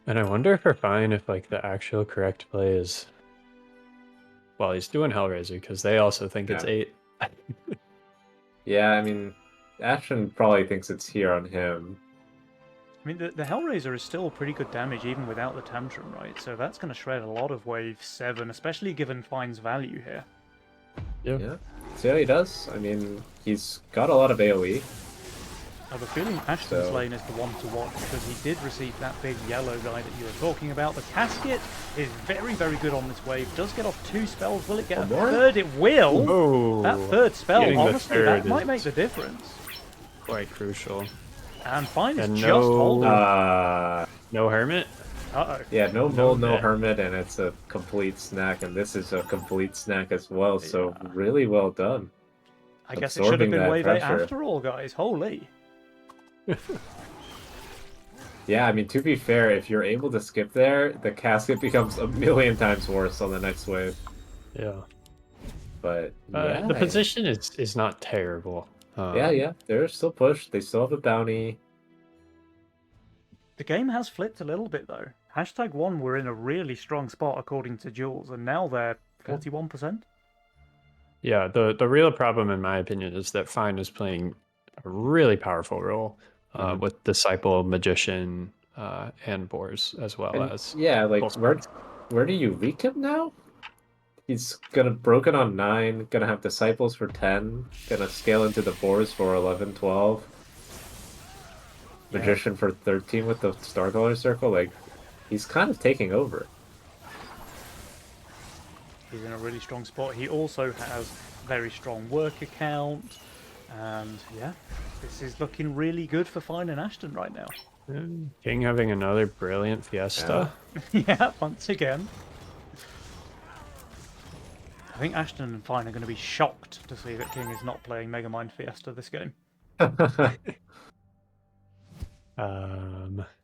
And I wonder if we're fine if like the actual correct play is. Well, he's doing Hellraiser because they also think it's Yeah. 8. Yeah, I mean, Ashton probably thinks it's here on him. I mean, the Hellraiser is still pretty good damage even without the Tantrum, right? So that's going to shred a lot of wave 7, especially given Fine's value here. Yeah. See how he does? I mean, he's got a lot of AoE. I have a feeling Ashton's So- lane is the one to watch because he did receive that big yellow guy that you were talking about. The Casket is very, very good on this wave. Does get off 2 spells. Will it get One a more? third? It will! Oh, That third spell, Getting the honestly, that third might is- make the difference. quite crucial. And Fine is And just no- holding. No Hermit? Uh-oh. Yeah, no No mold, no net. hermit, and it's a complete snack, and this is a complete snack as well, so Yeah. really well done. I guess it should have absorbing been that wave 8 pressure. after all, guys. Holy. Yeah, I mean, to be fair, if you're able to skip there, the casket becomes a million times worse on the next wave. Yeah. But yeah, The position is not terrible. yeah, they're still pushed. They still have a bounty. The game has flipped a little bit, though. #1 were in a really strong spot according to Jules, and now they're 41%. Yeah, the real problem, in my opinion, is that Fine is playing a really powerful role with Disciple, Magician, and Boars, as well And as yeah, like full spec. where do you leak him now? He's gonna broken on 9, gonna have disciples for 10, gonna scale into the boars for 11, 12. Yeah. Magician for 13 with the star color circle. Like, he's kind of taking over. He's in a really strong spot. He also has very strong work account, and yeah, this is looking really good for Fine and Ashton right now. King having another brilliant Fiesta. Yeah, once again. I think Ashton and Fine are going to be shocked to see that King is not playing Megamind Fiesta this game.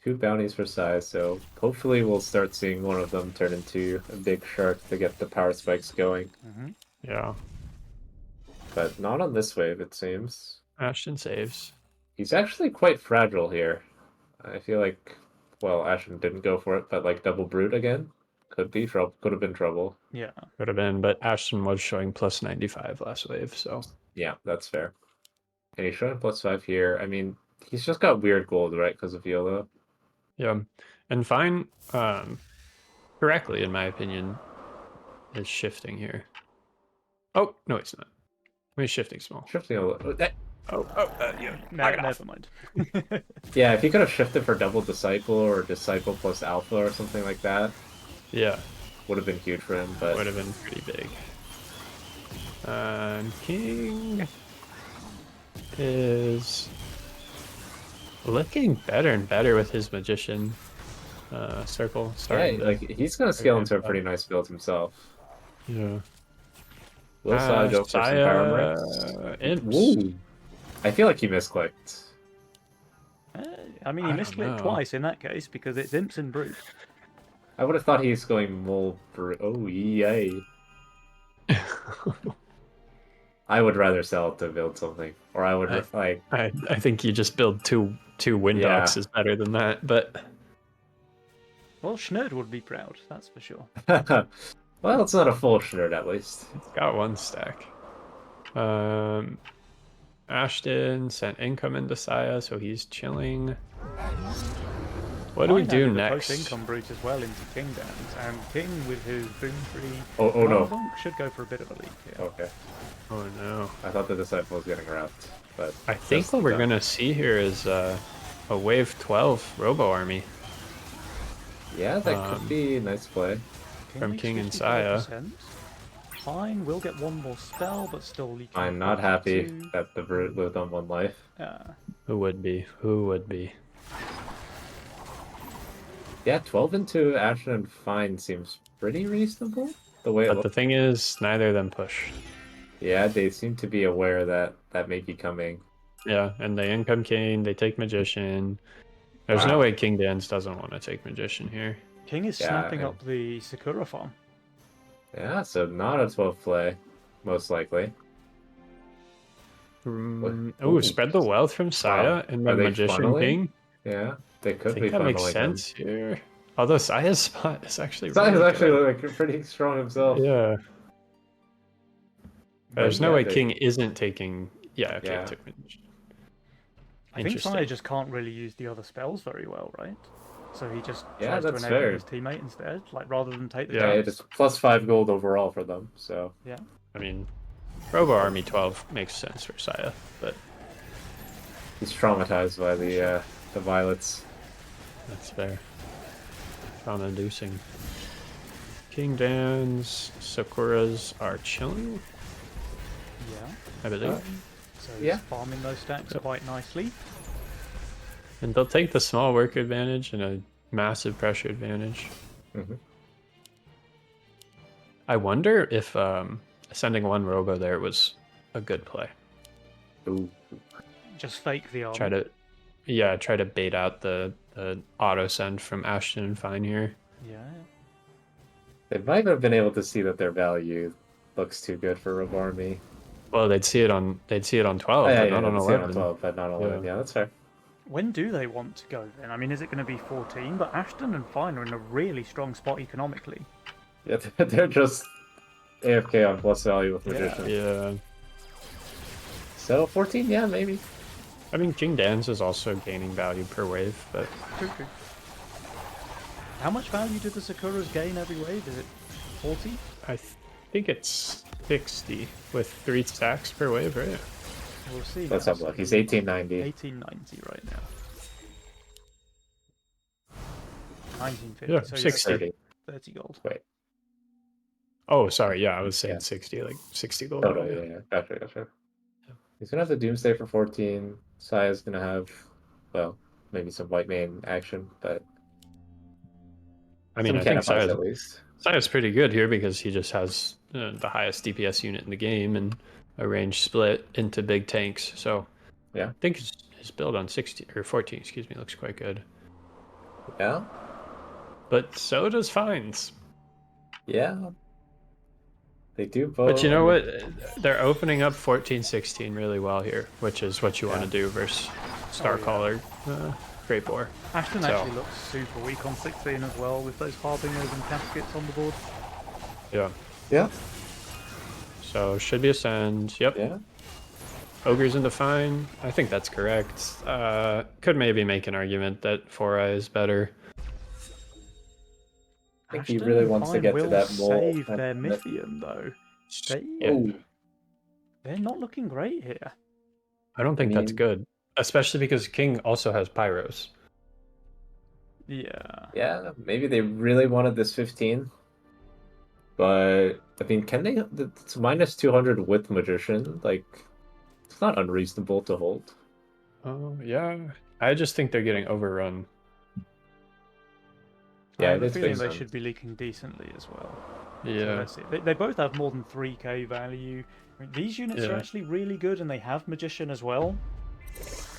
Two bounties for size, so hopefully we'll start seeing one of them turn into a big shark to get the power spikes going. Yeah. But not on this wave, it seems. Ashton saves. He's actually quite fragile here. I feel like, well, Ashton didn't go for it, but like double brute again could be trouble. Could have been trouble. Yeah. Could have been, but Ashton was showing plus 95 last wave, so. Yeah, that's fair. And he's showing +5 here. I mean, he's just got weird gold, right? Because of YOLO. Yeah. And Fine, correctly, in my opinion, is shifting here. Oh, no, it's not. He's shifting small. Shifting a little. Yeah. Never mind. Yeah, if he could have shifted for double disciple or disciple plus alpha or something like that, Yeah. would have been huge for him. But Would have been pretty big. And King is looking better and better with his magician circle. yeah, Starting like he's gonna scale into a ramp up. pretty nice build himself. Yeah. Will Saya go for some power breaks? Imps. Woo! I feel like he misclicked. I mean, he I misclicked don't know. twice in that case because it's Imps and Brute. I would have thought he's going mole for. Oh, yay! I would rather sell it to build something, or I would like. I think you just build two Windox is better than that, but Well, Schnerd would be proud, that's for sure. Well, it's not a full shirt at least. it's got one stack. Ashton sent income into Saya, so he's chilling. What do we Fine do added the next? post-income Brute as well into King Dance, and King with his Boom 3 Oh no. Bonk should go for a bit of a lead here. Okay. Oh no. I thought the disciple was getting wrapped, but I think just what we're done. gonna see here is a wave 12 Robo Army. Yeah, that could be a nice play. From makes King and Saya. 55%. Fine, we'll get one more spell, but still leaking. I'm not happy 42. that the brute lived on 1 life. Who would be? Who would be? Yeah, 12 into Ashton and Fine seems pretty reasonable. The way it But the looks. thing is, neither of them push. Yeah, they seem to be aware that that may be coming. Yeah, and they income King, they take Magician. There's no Wow. way King Dance doesn't want to take Magician here. King is Yeah, snapping and- up the Sakura farm. Yeah, so not a 12 play, most likely. Oh, spread the wealth from Saya Wow. and Are the they Magician funneling? King. Yeah, they I could be think that makes funneling him. sense here. Although Saya's spot is actually Saya's really actually good. like pretty strong himself. Yeah. But There's no yeah, way they- King isn't taking. Yeah, okay. Yeah. Took Magician. I think Saya Interesting. just can't really use the other spells very well, right? So he just Yeah, tries to that's enable fair. his teammate instead, like rather than take the Yeah, Yeah, damage. it is +5 gold overall for them, so. I mean, Robo Army 12 makes sense for Saya, but He's traumatized by the violets. that's fair. Trauma-inducing. King Dan's Sakuras are chilling, Yeah. I believe. So Yeah. he's farming those stacks quite nicely. And they'll take the small work advantage and a massive pressure advantage. Mhm. I wonder if sending one Robo there was a good play. Ooh. Just fake the armor. Try to bait out the auto send from Ashton and Fine here. Yeah. They might have been able to see that their value looks too good for Ravarmi. Well, they'd see it on 12, Oh, yeah, but yeah, not on they'd see it 11. 12, but not 11. Yeah, that's fair. When do they want to go then? I mean, is it going to be 14? But Ashton and Fine are in a really strong spot economically. Yeah, they're just AFK on plus value with Yeah. Magician. Yeah. So 14, yeah, maybe. I mean, King Dan's is also gaining value per wave, but True. How much value do the Sakuras gain every wave? Is it 40? I think it's 60 with 3 stacks per wave, right? We'll see. Let's now. have a look. He's 1890. 1890 right now. 1950. Yeah, so you're 60. 30. 30 gold. Wait. Oh, sorry. Yeah, I was saying Yeah. 60, like 60 gold. Oh, no, yeah. Gotcha. He's gonna have the Doomsday for 14. Saya's gonna have, well, maybe some white main action, but I mean, some I think canopies at least. Saya's pretty good here because he just has the highest DPS unit in the game and a range split into big tanks. So Yeah. I think his build on 16 or 14, excuse me, looks quite good. Yeah. But so does Fines. Yeah. They do both. But you know what? They're opening up 14-16 really well here, which is what you want to do versus Starcaller, Great Boar. Ashton So- actually looks super weak on 16 as well with those Harbingers and Caskets on the board. Yeah. Yeah. So should be Ascend. Yep. Yeah. Ogres into Fine. I think that's correct. Could maybe make an argument that 4-Eye is better. I think he Ashton really and wants to Fine get to will that mole. save their Mythium though. Yeah. They're not looking great here. I don't think that's mean- good. Especially because King also has Pyros. Yeah. Yeah, maybe they really wanted this 15. But, I mean, can they? It's minus 200 with Magician. Like, it's not unreasonable to hold. Oh, yeah. I just think they're getting overrun. Yeah, I have a it is feeling based they on- should be leaking decently as well. So Yeah. let's see. They both have more than 3k value. I mean, these units are Yeah. actually really good, and they have Magician as well.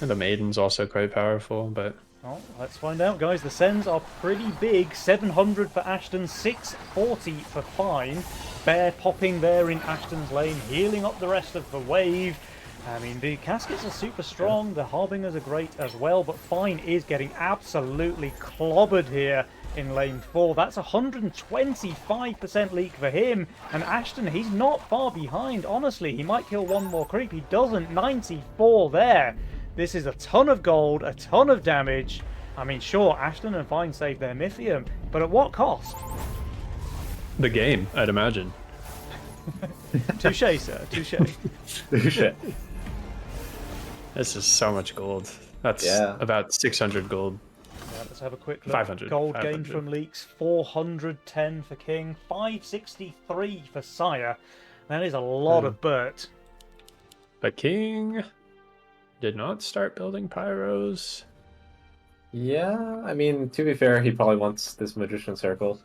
And the Maiden's also quite powerful, but Well, let's find out, guys. The sends are pretty big. 700 for Ashton, 640 for Fine. Bear popping there in Ashton's lane, healing up the rest of the wave. I mean, the Caskets are super strong. The Harbingers are great as well, but Fine is getting absolutely clobbered here in lane 4. That's 125% leak for him. And Ashton, he's not far behind, honestly. He might kill one more creep. He doesn't. 94 there. This is a ton of gold, a ton of damage. I mean, sure, Ashton and Fine saved their Mythium, but at what cost? the game, I'd imagine. Touche, sir, touche. Shit. This is so much gold. That's Yeah. about 600 gold. Yeah, let's have a quick look. 500, Gold 500. gained from leaks, 410 for King, 563 for Sire. That is a lot of Burt. But King did not start building Pyros. Yeah, I mean, to be fair, he probably wants this Magician Circle.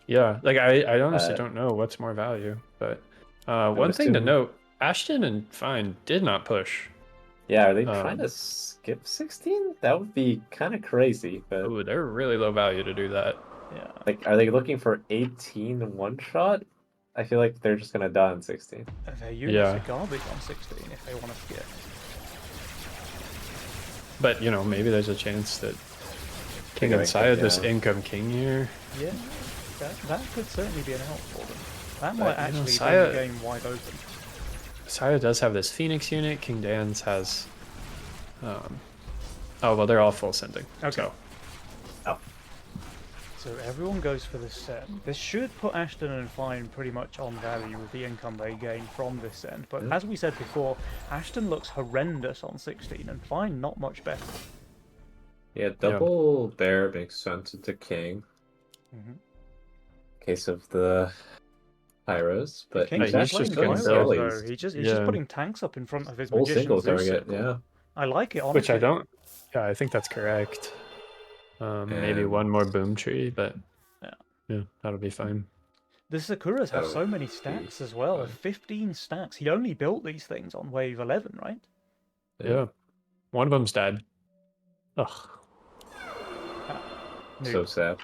Yeah, like I honestly Uh, don't know what's more value. But would one thing to assume- note, Ashton and Fine did not push. Yeah, are they trying Um, to skip 16? That would be kind of crazy, but Ooh, they're really low value to do that. Yeah. like, are they looking for 18 one shot? I feel like they're just gonna die on 16. Their units Yeah. are garbage on 16 if they want to skip. But you know, maybe there's a chance that King They're and gonna Saya cut this down. income King here. Yeah, that could certainly be an help for them. That But, might you know, actually leave Saya- the game wide open. Saya does have this Phoenix unit. King Dan's has. Oh well, they're all full sending. Okay. So So everyone goes for this set. This should put Ashton and Fine pretty much on value with the income they gain from this end. But as we said before, Ashton looks horrendous on 16 and Fine not much better. Yeah, double bear makes sense into king. Mhm. Case of the Pyros, but King's he's not just playing going Pyros, silly. though. He's just Yeah. putting tanks up in front of his full magician single Zeus target. circle. Yeah, I like it, honestly. which I don't. Yeah, I think that's correct. Maybe And- one more boom tree, but Yeah. yeah, that'll be fine. The Sakuras have Oh, so many stacks as well. fine. 15 stacks. He only built these things on wave 11, right? Yeah, one of them's dead. Ugh. so sad.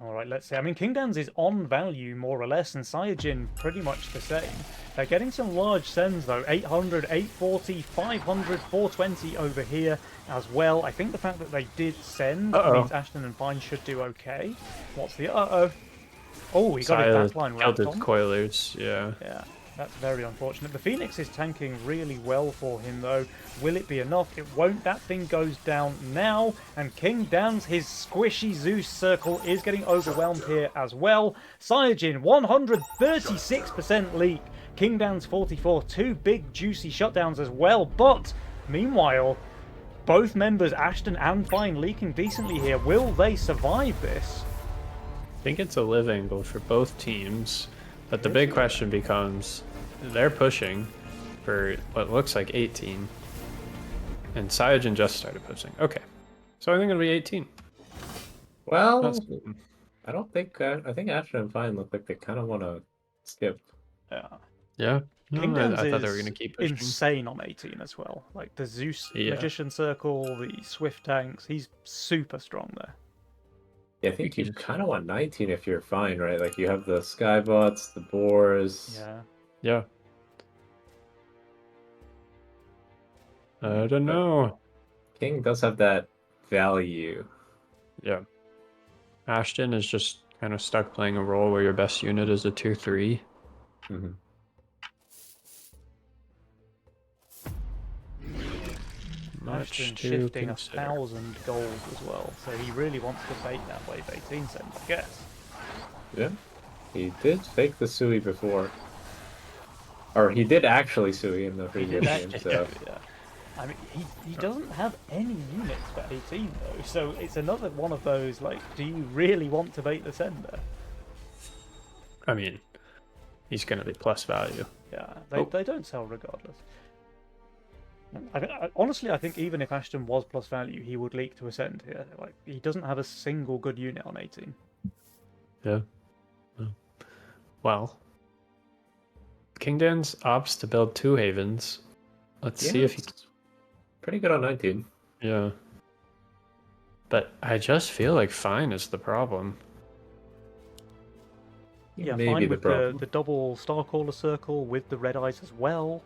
All right, let's see. I mean, King Dan's is on value, more or less, and Saiyajin pretty much the same. They're getting some large sends, though. 800, 840, 500, 420 over here as well. I think the fact that they did send Uh-oh. means Ashton and Fine should do okay. What's the uh-oh? Oh, he got his Saya backline killed wrapped his on. coilers. Yeah. Yeah, that's very unfortunate. The Phoenix is tanking really well for him, though. Will it be enough? It won't. That thing goes down now, and King Dan's, his squishy Zeus circle, is getting overwhelmed here as well. Saiyajin, 136% leak. King Dan's 44, 2 big juicy shutdowns as well, but meanwhile, both members, Ashton and Fine, leaking decently here. Will they survive this? I think it's a live angle for both teams, but the big question becomes, they're pushing for what looks like 18, and Saiyajin just started pushing. Okay, so I think it'll be 18. Well, That's good. I don't think. I think Ashton and Fine look like they kind of want to skip. Yeah. Yeah, no, King I Dan's thought they is were gonna keep pushing. insane on 18 as well. Like the Zeus Yeah. Magician Circle, the Swift Tanks, he's super strong there. Yeah, I think you kind of want 19 if you're Fine, right? Like you have the Skybots, the Boars. Yeah. Yeah. I don't know. King does have that value. Yeah. Ashton is just kind of stuck playing a role where your best unit is a tier 3. Mhm. Much Ashton to shifting consider. 1,000 gold as well, so he really wants to bait that wave 18 send, I guess. Yeah, he did fake the Sui before, or he did actually Sui in the previous game. So Yeah. I mean, he doesn't have any units for 18 though, so it's another one of those, like, do you really want to bait the sender? I mean, he's going to be plus value. Yeah, they don't sell regardless. Honestly, I think even if Ashton was plus value, he would leak to Ascend here. Like, he doesn't have a single good unit on 18. Yeah. Well, King Dan's opts to build 2 Havens. Let's see if he... it's pretty good on 19. Yeah. But I just feel like Fine is the problem. Yeah, Maybe fine the with problem. the double Starcaller circle with the red eyes as well.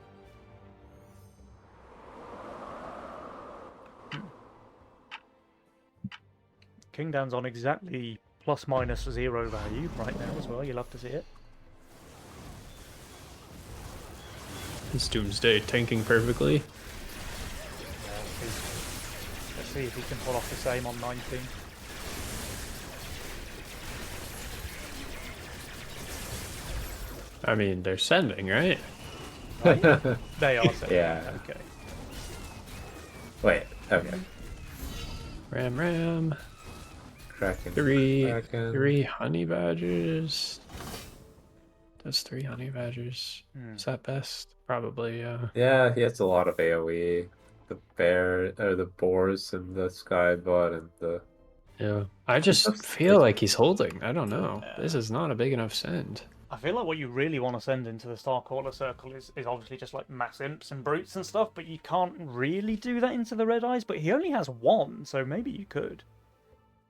King Dan's on exactly plus minus 0 value right now as well. You'll have to see it. His Doomsday tanking perfectly. Let's see if he can pull off the same on 19. I mean, they're sending, right? They are saying. Yeah. Okay. Wait. Okay. Ram. Kraken. Kraken. 3 honey badgers. That's 3 honey badgers. Is that best? Probably, yeah. Yeah, he has a lot of AoE. The bear, or the boars, and the skybot, and the. Yeah. I just feel like he's holding. I don't know. This is not a big enough send. I feel like what you really want to send into the Starcaller circle is obviously just like mass imps and brutes and stuff, but you can't really do that into the red eyes. But he only has 1, so maybe you could.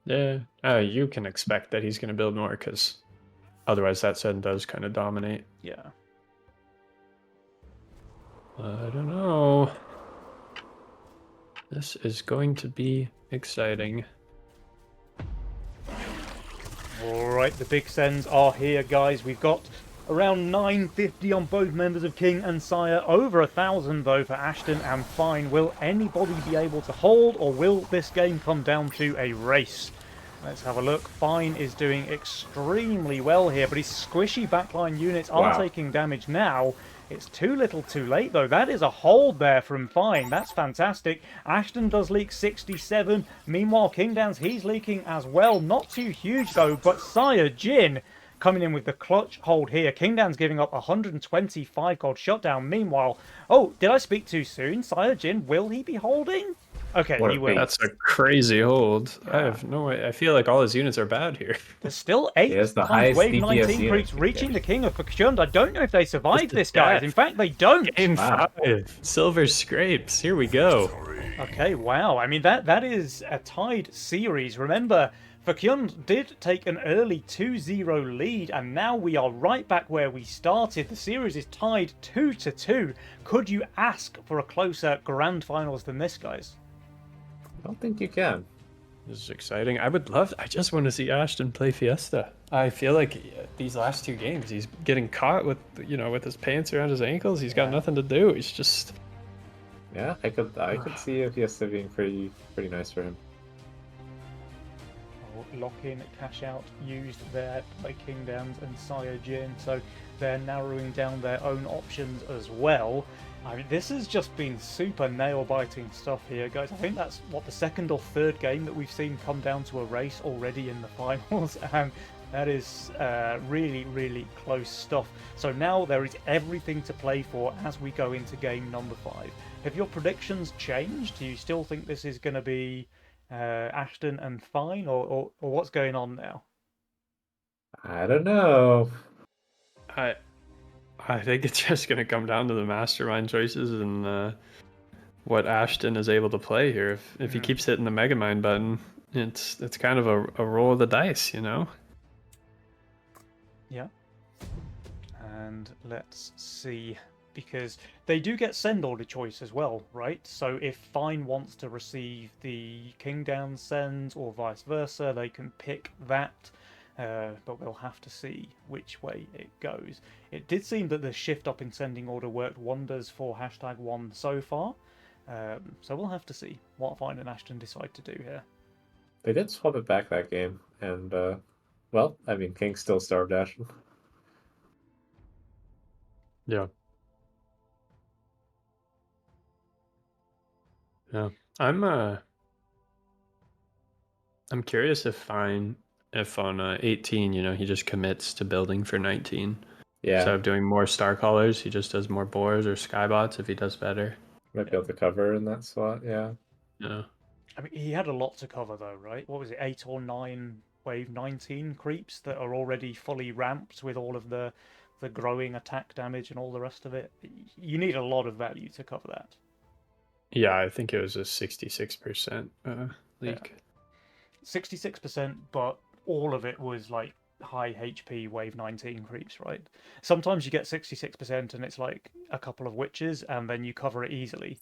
Yeah. You can expect that he's going to build more, because otherwise that send does kind of dominate. Yeah. I don't know. This is going to be exciting. Alright, the big sends are here, guys. We've got around 950 on both members of King and Sire. Over 1,000, though, for Ashton and Fine. Will anybody be able to hold, or will this game come down to a race? Let's have a look. Fine is doing extremely well here, but his squishy backline units are taking damage now. It's too little too late, though. That is a hold there from Fine. That's fantastic. Ashton does leak 67. Meanwhile, King Dan's, he's leaking as well. Not too huge, though, but Saiyajin coming in with the clutch hold here. King Dan's giving up 125 gold shutdown. Meanwhile, oh, did I speak too soon? Saiyajin, will he be holding? Okay, he will. That's a crazy hold. I have no way. I feel like all his units are bad here. There's still 8 He has the times highest wave DPS 19 unit. creeps reaching the King of Fakshund. I don't know if they survived to this, guys. death. In fact, they don't. Game 5. Silver scrapes. Here we go. Okay, wow. I mean, that is a tied series. Remember, Fakhyund did take an early 2-0 lead, and now we are right back where we started. The series is tied 2-2. Could you ask for a closer grand finals than this, guys? I don't think you can. This is exciting. I just want to see Ashton play Fiesta. I feel like these last 2 games, he's getting caught with, with his pants around his ankles. He's got nothing to do. He's just. Yeah, I could see a Fiesta being pretty nice for him. Lock in, cash out used there by Kingdowns and Sire Jin, so they're narrowing down their own options as well. I mean, this has just been super nail-biting stuff here, guys. I think that's, what, the second or third game that we've seen come down to a race already in the finals, and that is really, really close stuff. So now there is everything to play for as we go into game number 5. Have your predictions changed? Do you still think this is going to be Ashton and Fine, or what's going on now? I don't know. I think it's just going to come down to the mastermind choices and what Ashton is able to play here. If he keeps hitting the Megamind button, it's kind of a roll of the dice, Yeah. And let's see, because they do get send order choice as well, right? So if Fine wants to receive the King down send or vice versa, they can pick that. But we'll have to see which way it goes. It did seem that the shift up in sending order worked wonders for #1 so far. So we'll have to see what Fine and Ashton decide to do here. They did swap it back that game, and well, I mean, King still starved Ashton. Yeah. Yeah. I'm curious if on 18, he just commits to building for 19. Yeah. Instead of doing more Star Callers, he just does more Boars or Skybots if he does better. Might be able to cover in that slot, yeah. Yeah. I mean, he had a lot to cover though, right? What was it, 8 or 9 wave 19 creeps that are already fully ramped with all of the growing attack damage and all the rest of it? You need a lot of value to cover that. Yeah, I think it was a 66% leak. Yeah. 66%, but all of it was like high HP wave 19 creeps, right? Sometimes you get 66% and it's like a couple of witches and then you cover it easily.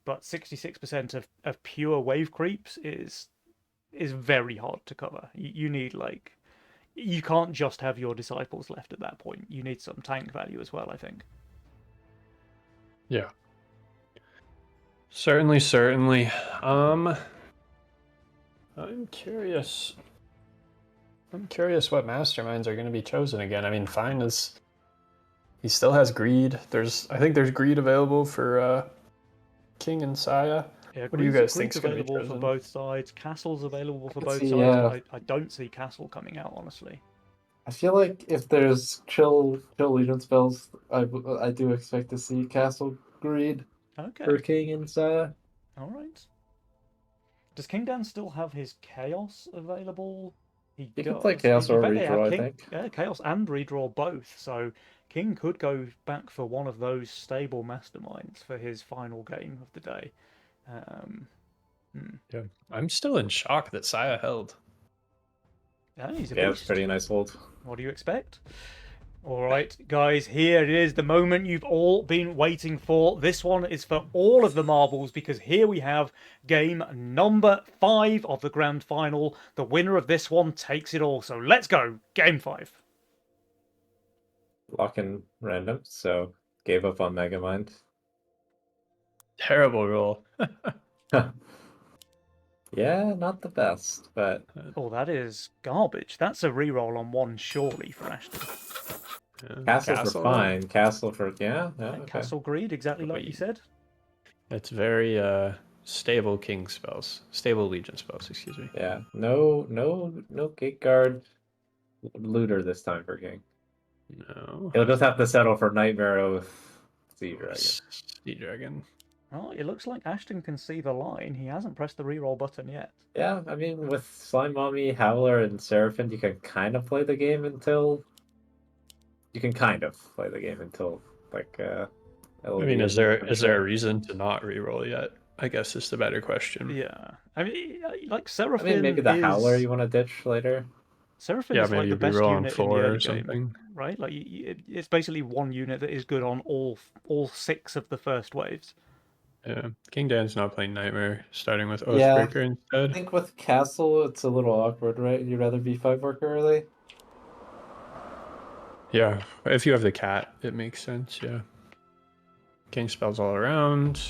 But 66% of pure wave creeps is very hard to cover. You need, like, you can't just have your disciples left at that point. You need some tank value as well, I think. Yeah. Certainly. I'm curious what masterminds are going to be chosen again. I mean, Fine he still has greed. I think there's greed available for King and Saya. Yeah, what do you guys think? Available for both sides. Castle's available for both sides. Yeah. I don't see Castle coming out, honestly. I feel like if there's chill Legion spells, I do expect to see Castle Greed for King and Saya. All right. Does King Dan still have his Chaos available? He can play Chaos or Redraw, I think. Yeah, Chaos and Redraw both. So King could go back for one of those stable masterminds for his final game of the day. Yeah, I'm still in shock that Saya held. Yeah, he's a beast. It's pretty nice hold. What do you expect? All right, guys, here it is, the moment you've all been waiting for. This one is for all of the marbles, because here we have game number 5 of the grand final. The winner of this one takes it all. So let's go, game 5. Lock in random, so gave up on Megamind. Terrible roll. Yeah, not the best, but... Oh, that is garbage. That's a reroll on 1 surely for Ashton. Castle for Fine. Castle for... Yeah, okay. Castle Greed, exactly like you said. It's very stable King spells. Stable Legion spells, excuse me. Yeah, no Gate Guard Looter this time for King. No. He'll just have to settle for Nightmare Oath Sea Dragon. Sea Dragon. Oh, it looks like Ashton can see the line. He hasn't pressed the reroll button yet. Yeah, I mean, with Slime Mommy, Howler, and Seraphim, you can kind of play the game until... like, I mean, is there a reason to not reroll yet? I guess is the better question. Yeah. I mean, like, Seraphim I mean, maybe the Howler you want to ditch later? Seraphim is like the best unit in the early game, right? Like, it's basically one unit that is good on all 6 of the first waves. Yeah, King Dan's not playing Nightmare, starting with Yeah. Oathbreaker I instead. think with Castle, it's a little awkward, right? You'd rather B5 work early? Yeah, if you have the cat, it makes sense, yeah. King spells all around.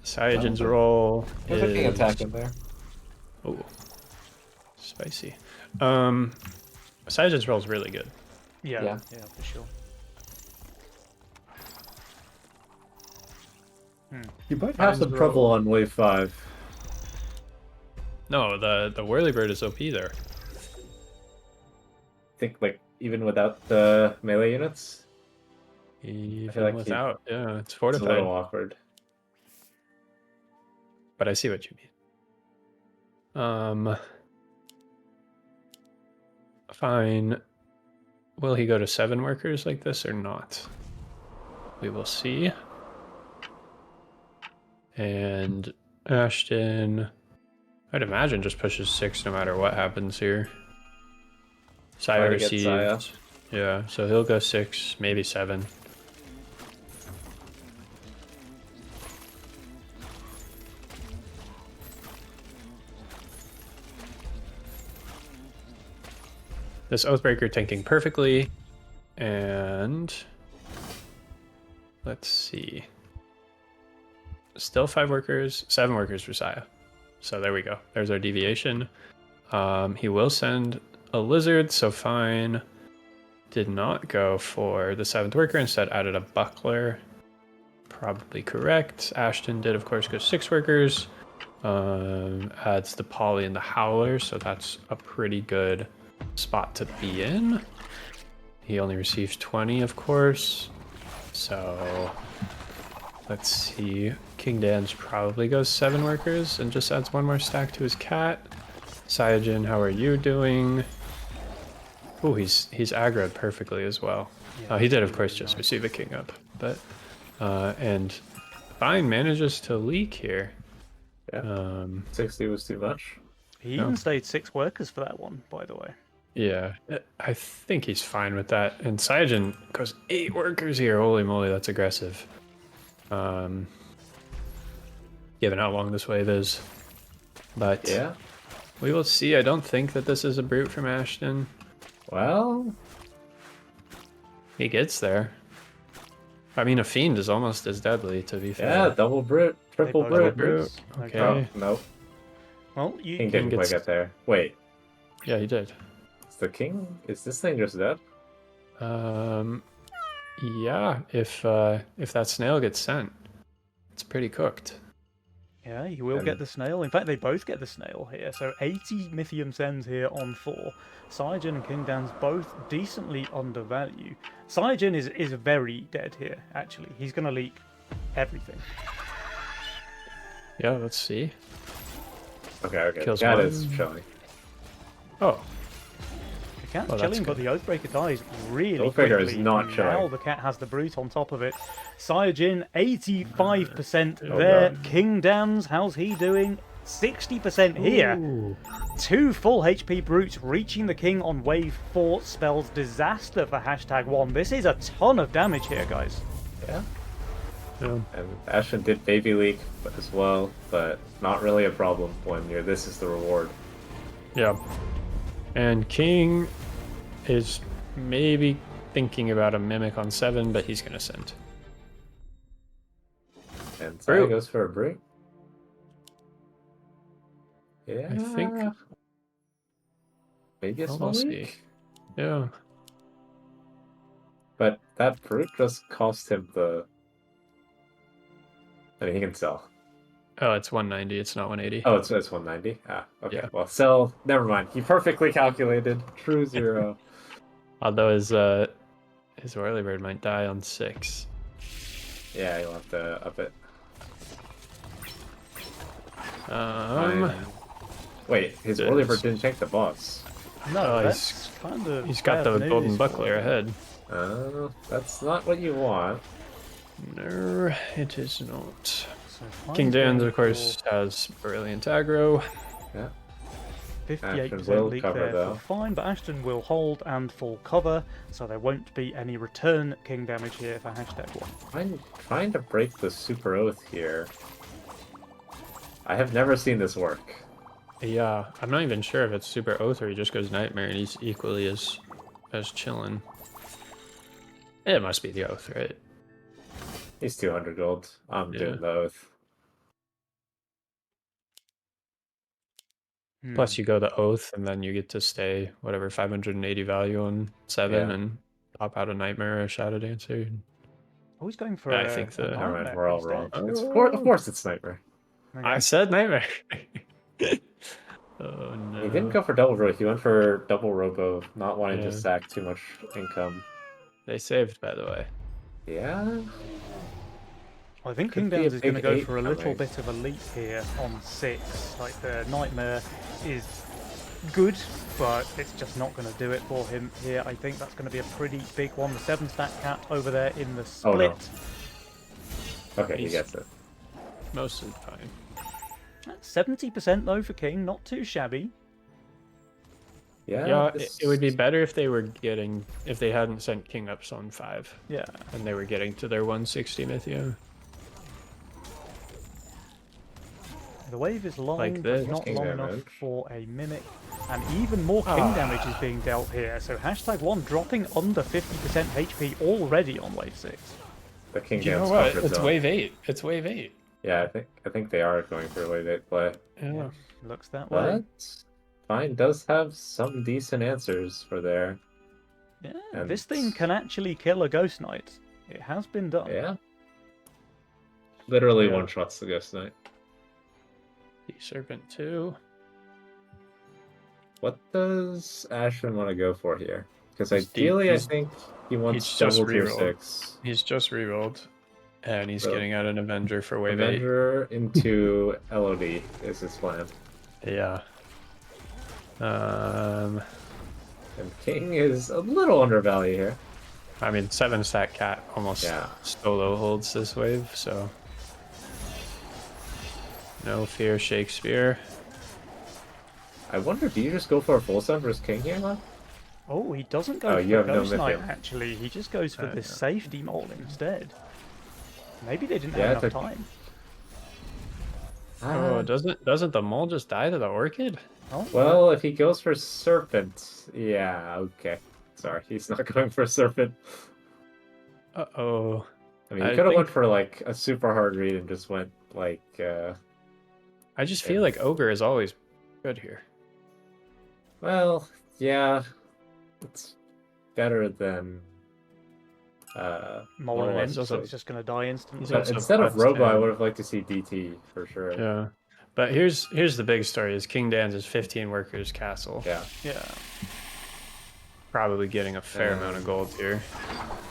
Cyajin's Oh, roll there's a king is... attack in there. Oh, spicy. Cyajin's roll is really good. Yeah, for sure. You might have some Fine's trouble roll. on wave 5. No, the Whirlybird is OP there. I think, like, even without the melee units, Even like without, yeah, it's it's a fortified. little awkward. But I see what you mean. Fine. Will he go to 7 workers like this or not? We will see. And Ashton, I'd imagine, just pushes 6 no matter what happens here. Saya Try to get Saya. received. Yeah, so he'll go 6, maybe 7. This Oathbreaker tanking perfectly. And let's see. Still 5 workers, 7 workers for Saya. So there we go. There's our deviation. He will send a lizard, so fine. Did not go for the 7th worker, instead added a buckler. Probably correct. Ashton did, of course, go 6 workers. Adds the poly and the howler, so that's a pretty good spot to be in. He only receives 20, of course. So let's see. King Dan's probably goes 7 workers and just adds 1 more stack to his cat. Cyajin, how are you doing? Oh, he's aggroed perfectly as well. Yeah, He did, of course, just receive a king up, but and Fine manages to leak here. Yeah. 60 was too much. He even stayed 6 workers for that one, by the way. Yeah, I think he's fine with that. And Cyajin goes 8 workers here. Holy moly, that's aggressive. Given how long this wave is. But Yeah. we will see. I don't think that this is a brute from Ashton. Well, He gets there. I mean, a fiend is almost as deadly, to be fair. yeah, double brute, triple They both brute. have brutes. Okay. Oh, nope. Well, you King didn't quite gets- get there. Wait, Yeah, he did. is the king? Is this thing just dead? Yeah, if that snail gets sent, it's pretty cooked. Yeah, you will get the snail. In fact, they both get the snail here. So 80 Mythium Sends here on 4. Cyajin and King Dan's both decently undervalued. Cyajin is very dead here, actually. He's going to leak everything. Yeah, let's see. Okay. Kills That one. is chilling. Oh, The cat's Oh, that's chilling, but good. the Oathbreaker dies really Oathbreaker is quickly. not and chilling. Now the cat has the brute on top of it. Cyajin, 85% Oh, there. God. King Dan's, how's he doing? 60% here. Ooh. 2 full HP brutes reaching the king on wave 4 spells disaster for #1. This is a ton of damage here, guys. Yeah. Yeah. And Ashton did baby leak as well, but not really a problem when this is the reward. Yeah. And King is maybe thinking about a mimic on 7, but he's gonna send. And Saya Brute. goes for a brute. Yeah. I think. Maybe a Well, small we'll leak. see. Yeah. But that brute just cost him the. I mean, he can sell. Oh, it's 190. It's not 180. Oh, it's 190. Ah, okay. Yeah. Well, sell. Never mind. He perfectly calculated. True 0. Although his Whirlybird might die on 6. Yeah, you'll have to up it. Um, Wait, his Yes. Oliver didn't take the boss. No, Oh, that's kind of. he's got bad the news golden for buckler him. ahead. That's not what you want. No, it is not. So King Fine's Dan's, going of course, for- has brilliant aggro. Yeah. Ashton 58% will leak cover, there though. for fine, but Ashton will hold and full cover, so there won't be any return king damage here for #1. I'm trying to break the Super Oath here. I have never seen this work. Yeah, I'm not even sure if it's Super Oath or he just goes Nightmare and he's equally as chilling. It must be the Oath, right? He's 200 gold. I'm Yeah. doing the Oath. Plus, you go the Oath, and then you get to stay whatever 580 value on 7 Yeah. and pop out a Nightmare or a Shadow Dancer. Oh, he's going for I a, think a the- Never mind, nightmare we're all instead. wrong. Oh. It's of course it's Nightmare. Okay. I said Nightmare. Oh no. He didn't go for double robo. He went for double robo, not wanting to Yeah. sack too much income. They saved, by the way. Yeah. I think Could King be a Downs is going to big go 8 for a little coming. bit of a leap here on 6. Like the Nightmare is good, but it's just not going to do it for him here. I think that's going to be a pretty big one. The 7-stack cap over there in the Oh, split. no. Okay, he He's- gets it. Most of the time. 70% though for King, not too shabby. Yeah. Yeah, this- it would be better if they hadn't sent King up on 5 Yeah. and they were getting to their 160 Mythio. The wave is long, Like but this. not King long damage. enough for a Mimic. And even more King damage is being dealt here. So #1 dropping under 50% HP already on wave 6. The King Do you know Dance what? comfort It's zone. wave 8. It's wave 8. Yeah, I think they are going for a wave 8 play. Yeah. Looks that way. But Fine does have some decent answers for there. Yeah, And- this thing can actually kill a Ghost Knight. It has been done. Yeah. Literally Yeah. one shots the Ghost Knight. The Serpent 2. What does Ashton want to go for here? Because He's deep- ideally, I he's- think he wants he's just double tier rerolled. 6. He's just rerolled. And he's So- getting out an Avenger for wave 8. Avenger into LOD is his plan. Yeah. And King is a little undervalued here. I mean, 7-stack cat almost Yeah. solo holds this wave, so. No fear, Shakespeare. I wonder, do you just go for a full sun versus King here, man? Oh, he doesn't go Oh, for you have no Ghost Knight, Mythium. actually. He just goes for this Yeah. safety mold instead. Maybe they didn't Yeah, have enough but- time. Oh, doesn't the mole just die to the Orchid? Oh, Well, if he goes for Serpent, yeah, okay. Sorry, he's not going for Serpent. Uh-oh. I mean, he I could have went think- for like a super hard read and just went like, I just feel like Ogre is always good here. well, yeah, it's better than Mole Mole, and I End, so suppose. it's just going to die instantly. He's But also instead of plus Robo, I 10. would have liked to see DT for sure. Yeah. But here's the big story is King Dan's 15 workers castle. Yeah. Yeah. Probably getting a fair amount of gold here.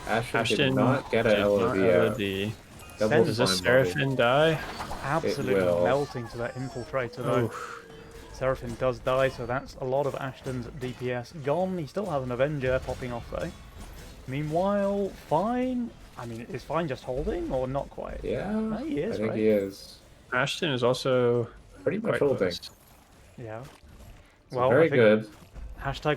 Ashton did not get a did not LOD out. LOD. Double Does this fine body. Seraphim die? Absolutely will. melting to that Infiltrator, though. Oof. Seraphim does die, so that's a lot of Ashton's DPS gone. He still has an Avenger popping off, though. Meanwhile, Fine... I mean, is Fine just holding, or not quite? Yeah, No, he is, I think right? he is. Ashton is also Pretty much quite holding. close. Yeah. So Well, very I think good.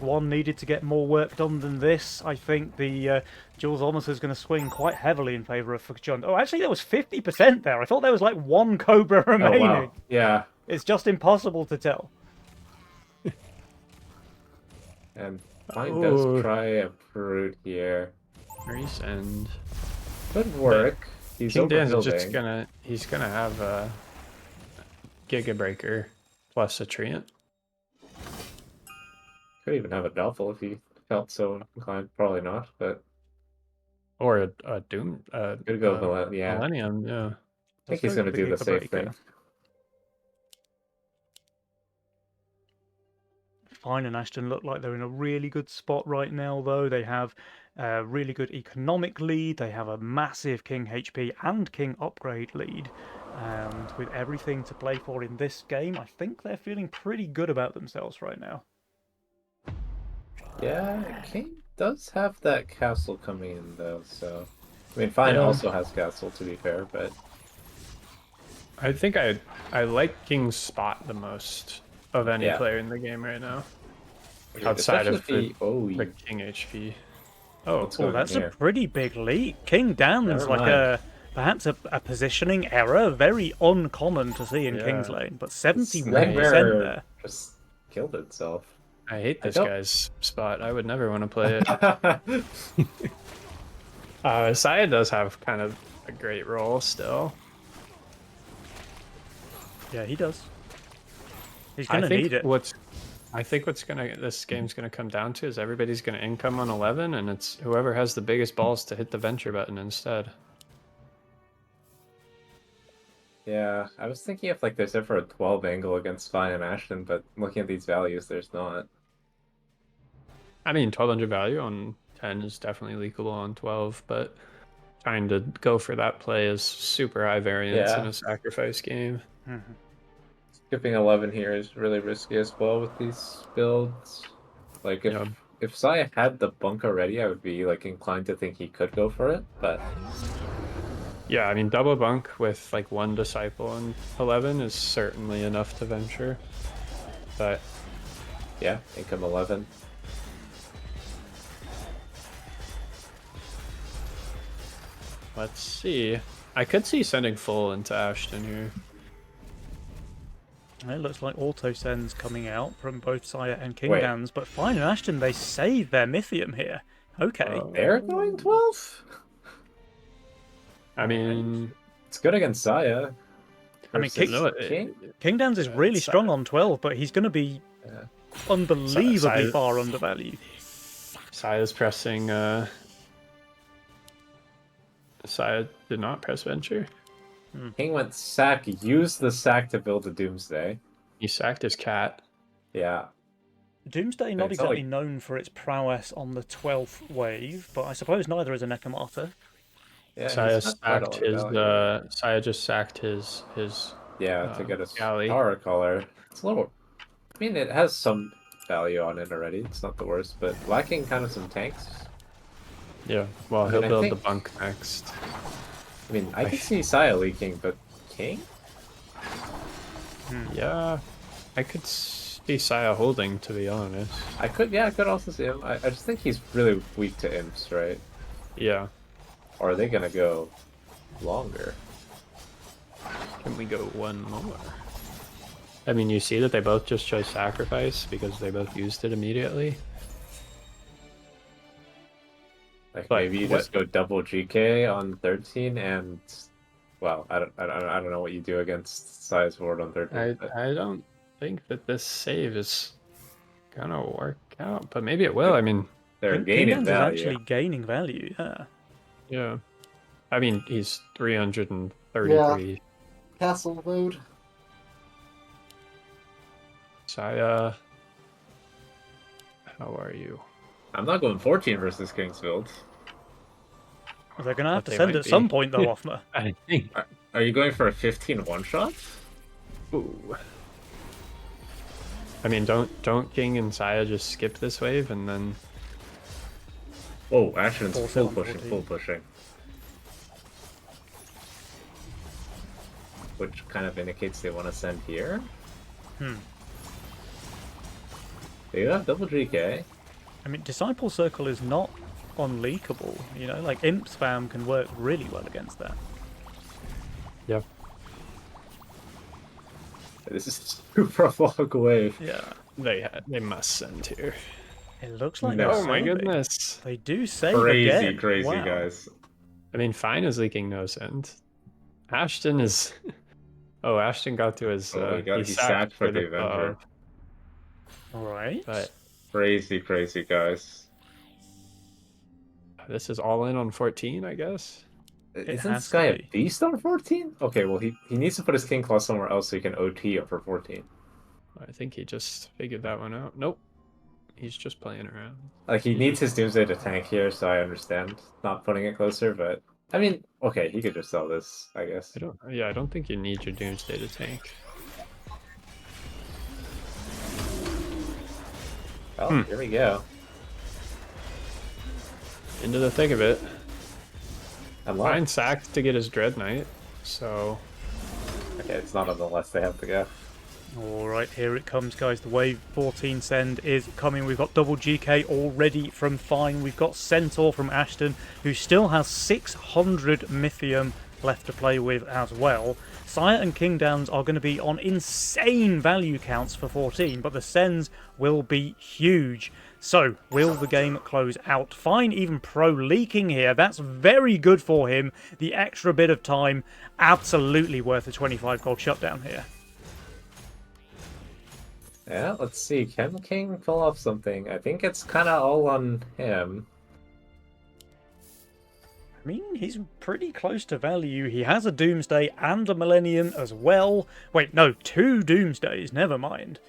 #1 needed to get more work done than this. I think the Jules Almost is going to swing quite heavily in favour of Fukjun. Oh, actually, there was 50% there. I thought there was like one Cobra Oh remaining. wow. Yeah. It's just impossible to tell. And Fine Ooh. does try a brute here. Reese and Good work. He's King Dan's overbuilding. just he's gonna have a Giga Breaker plus a Treant. Could even have a double if he felt so inclined. Probably not, but Or a Doom could go yeah. Millennium, yeah. I think he's going to do the safe thing. Fine and Ashton look like they're in a really good spot right now, though. They have a really good economic lead. They have a massive King HP and King upgrade lead. And with everything to play for in this game, I think they're feeling pretty good about themselves right now. Yeah, King does have that castle coming in though, so I mean Fine Yeah. also has castle to be fair, but I think I like King's spot the most of any Yeah. player in the game right now, Weird, outside of especially the King HP. Oh, what's Oh, going that's on a here? pretty big leak. King Dan's Never like mind. perhaps a positioning error, very uncommon to see in King's Yeah. Lane, but This 71% nightmare there. just killed itself. I hate I this don't- guy's spot. I would never want to play it. Saya does have kind of a great role still. Yeah, he does. He's I gonna think need it. this game's gonna come down to is everybody's gonna income on 11, and it's whoever has the biggest balls to hit the venture button instead. Yeah, I was thinking if like there's ever a 12 angle against Fine and Ashton, but looking at these values, there's not. I mean, 1200 value on 10 is definitely leakable on 12, but trying to go for that play is super high variance in Yeah. a sacrifice game. Mhm. Skipping 11 here is really risky as well with these builds. Like Yeah. if Saya had the bunk already, I would be like inclined to think he could go for it, but Yeah, I mean, double bunk with like one disciple on 11 is certainly enough to venture. But yeah, income 11. let's see. I could see sending full into Ashton here. It looks like auto sends coming out from both Saya and King Wait. Dan's, but Fine and Ashton, they save their Mythium here. Okay. They're going 12? I mean, It's good against Saya. I mean, versus no, King? King Dan's is really it's, strong on 12, but he's going to be Yeah. unbelievably Saya- far undervalued. Saya's pressing. Saya did not press venture. King went sack, used the sack to build a Doomsday. He sacked his cat. Yeah. Doomsday not It's not exactly like- known for its prowess on the 12th wave, but I suppose neither is a Nekomata. Yeah, Saya he's not bad sacked on his. value. Saya just sacked his. Yeah, to get a galley. power color. It's a little. I mean, it has some value on it already. It's not the worst, but lacking kind of some tanks. Yeah. Well, I he'll mean, I build think- the bunk next. I mean, I can see Saya leaking, but King? Yeah, I could see Saya holding, to be honest. I could also see him. I just think he's really weak to imps, right? Yeah. Or are they gonna go longer? Can we go one more? I mean, you see that they both just chose sacrifice because they both used it immediately. Like But maybe you what- just go double GK on 13 and, well, I don't know what you do against Saya's board on 13. but I don't think that this save is gonna work out, but maybe it will. I mean, they're King gaining Dan's value. is actually gaining value, yeah. yeah. I mean, he's 333. Castle mode. Saya, how are you? I'm not going 14 versus Kingsfield. They're going to have But to they send might at be. some point, though, Offmer. I think. Are you going for a 15 one-shot? Ooh. I mean, don't King and Saya just skip this wave and then? Oh, Ashton's Full full 7, pushing, 14. full pushing. Which kind of indicates they want to send here. They have double GK. I mean, Disciple Circle is not unleakable, you know? Like, Imp spam can work really well against that. Yeah. This is super long wave. Yeah. They must send here. It looks like No. they're Oh my saving. goodness. They do save Crazy, again. crazy Wow. guys. I mean, Fine is leaking no send. Ashton is. Oh, Ashton got to his. He sacked for the Avenger. Alright. But Crazy, crazy guys. this is all in on 14, I guess. Isn't has this guy to a be. beast on 14? Okay, well, he needs to put his King Claw somewhere else so he can OT up for 14. I think he just figured that one out. Nope. He's just playing around. Like, he needs his Doomsday to tank here, so I understand not putting it closer, but... I mean, okay, he could just sell this, I guess. I don't think you need your Doomsday to tank. Oh, here we go. Into the thick of it. Unlocked. Fine sacked to get his Dread Knight, so Okay, it's not unless they have to go. Alright, here it comes, guys. The wave 14 send is coming. We've got double GK already from Fine. We've got Centaur from Ashton, who still has 600 Mythium left to play with as well. Sire and King Downs are going to be on insane value counts for 14, but the sends will be huge. So, will the game close out? Fine, even pro leaking here. That's very good for him. The extra bit of time, absolutely worth a 25 gold shutdown here. Yeah, let's see. Can King pull off something? I think it's kind of all on him. I mean, he's pretty close to value. He has a Doomsday and a Millennium as well. Wait, no, 2 Doomsdays, never mind.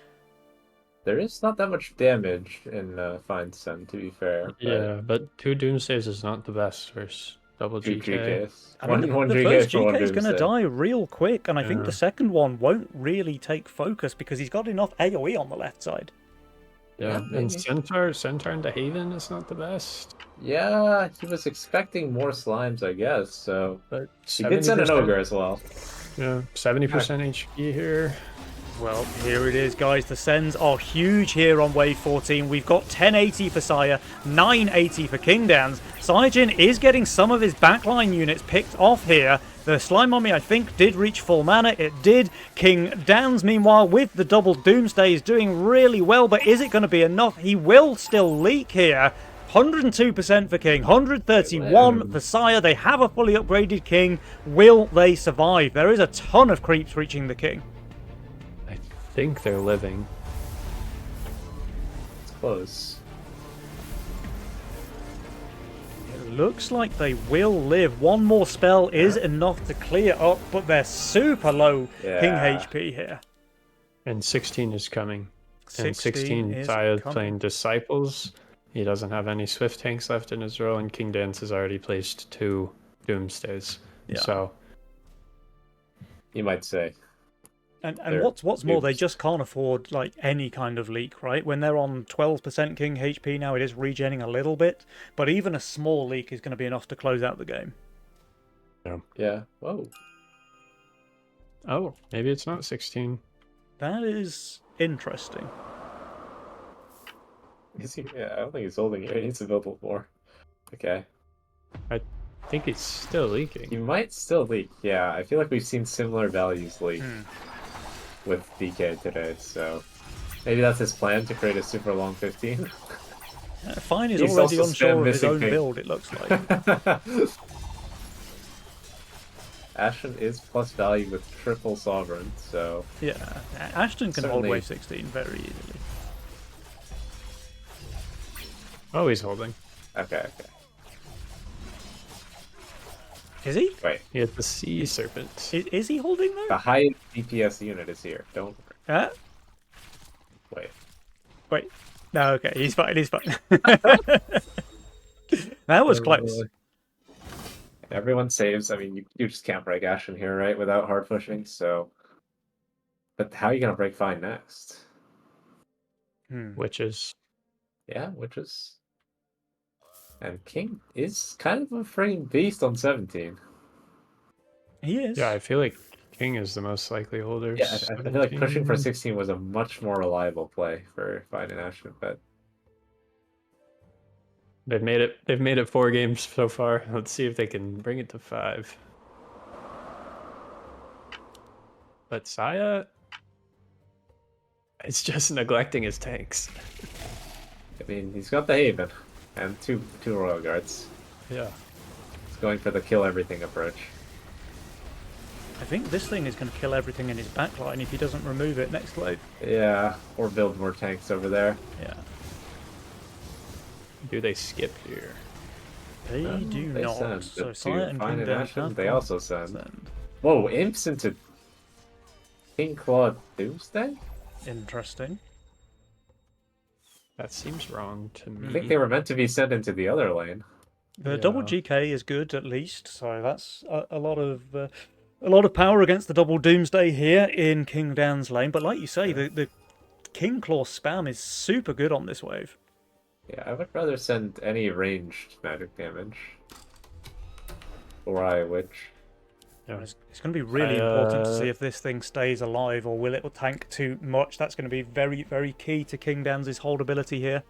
There is not that much damage in Fine Sun, to be fair. Yeah, but 2 Doomsdays is not the best versus double Two GK. GKs. I mean, One the GK first for one GK is going to Doomsday. die real quick, and I think Yeah. the second one won't really take focus because he's got enough AoE on the left side. Yeah, maybe. and Centaur into Haven is not the best. Yeah, he was expecting more slimes, I guess, so... But He did send an 70%. Ogre as well. Yeah, 70% HP here. Well, here it is, guys. The sends are huge here on wave 14. We've got 1080 for Sire, 980 for King Downs. Saiyajin is getting some of his backline units picked off here. The Slime Mummy, I think, did reach full mana. It did. King Downs, meanwhile, with the double Doomsday, is doing really well, but is it going to be enough? He will still leak here. 102% for King, 131 for Sire. They have a fully upgraded King. Will they survive? There is a ton of creeps reaching the King. I think they're living. It's close. It looks like they will live. One more spell is enough to clear up, but they're super low King Yeah. HP here. And 16 is coming. And 16 is Saya coming. playing Disciples. He doesn't have any Swift tanks left in his row, and King Dance has already placed 2 Doomsdays. Yeah. So You might say. And They're what's more, they noobs. just can't afford like any kind of leak, right? When they're on 12% King HP now, it is regenning a little bit, but even a small leak is going to be enough to close out the game. Yeah. Whoa. oh, maybe it's not 16. That is interesting. Is he? Yeah, I don't think he's holding it. He needs to build a little more. Okay. I think it's still leaking. He might still leak. Yeah, I feel like we've seen similar values leak with DK today, so maybe that's his plan to create a super long 15. Fine is He's already also unsure of his missing own pink. build, it looks like. Ashen is plus value with triple sovereign, so Yeah, Ashton can hold Certainly. wave 16 very easily. Oh, he's holding. okay. Is he? Wait, He had the Sea Serpent. Is he holding though? the highest DPS unit is here. Don't wait. Wait. No, okay, he's fine, he's fine. That was close. Everyone saves. I mean, you just can't break Ashen here, right? Without hard pushing. So, but how are you gonna break Fine next? Which is Yeah, witches. And King is kind of a frigging beast on 17. He is. yeah. I feel like King is the most likely holder. Yeah, I feel like pushing for 17. 16 was a much more reliable play for Fine and Ashen, but They've made it. They've made it 4 games so far. Let's see if they can bring it to 5. But Saya, it's just neglecting his tanks. I mean, he's got the Haven and two Royal Guards. Yeah. He's going for the kill everything approach. I think this thing is going to kill everything in his backline if he doesn't remove it next wave. Yeah, or build more tanks over there. Yeah. Do they skip here? They do They not. send So the Sire two and Fine King and Downs Ashen, have they got also send. send. Whoa, imps into King Claw Doomsday? Interesting. That seems wrong to me. I think they were meant to be sent into the other lane. The double Yeah. GK is good at least, so that's a lot of power against the double Doomsday here in King Downs lane. But like you say, the King Claw spam is super good on this wave. Yeah, I would rather send any ranged magic damage. Or I Witch. Yeah. It's going to be really important to see if this thing stays alive or will it tank too much. That's going to be very, very key to King Dan's holdability here.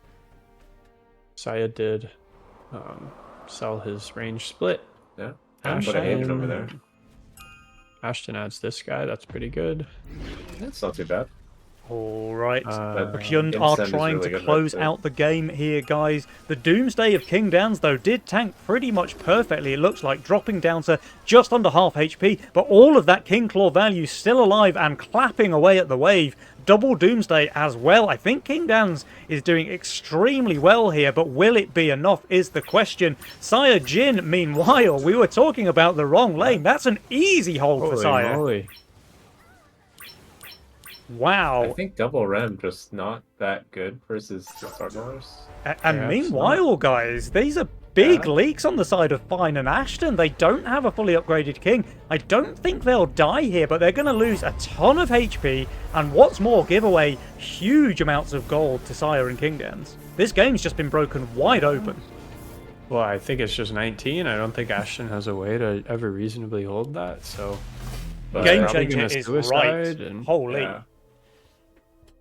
Saya did sell his range split. Yeah. And Put a Haven over there. Ashton adds this guy. That's pretty good. That's not too bad. All right. Uh, Hyund Insend are is trying really to good close right there. out the game here, guys. The Doomsday of King Dan's, though, did tank pretty much perfectly. It looks like dropping down to just under half HP, but all of that King Claw value still alive and clapping away at the wave. Double Doomsday as well. I think King Dan's is doing extremely well here, but will it be enough is the question. Sire Jin, meanwhile, we were talking about the wrong lane. That's an easy hold for Holy Sire. moly. Wow. I think double Rem just not that good versus the Cardinals. And Yeah, meanwhile, guys, these are big Yeah. leaks on the side of Fine and Ashton. They don't have a fully upgraded king. I don't think they'll die here, but they're going to lose a ton of HP, and what's more, give away huge amounts of gold to Sire and King Dan's. This game's just been broken wide open. Well, I think it's just 19. I don't think Ashton has a way to ever reasonably hold that. So But Game probably changer gonna is right. suicide and- Holy. Yeah.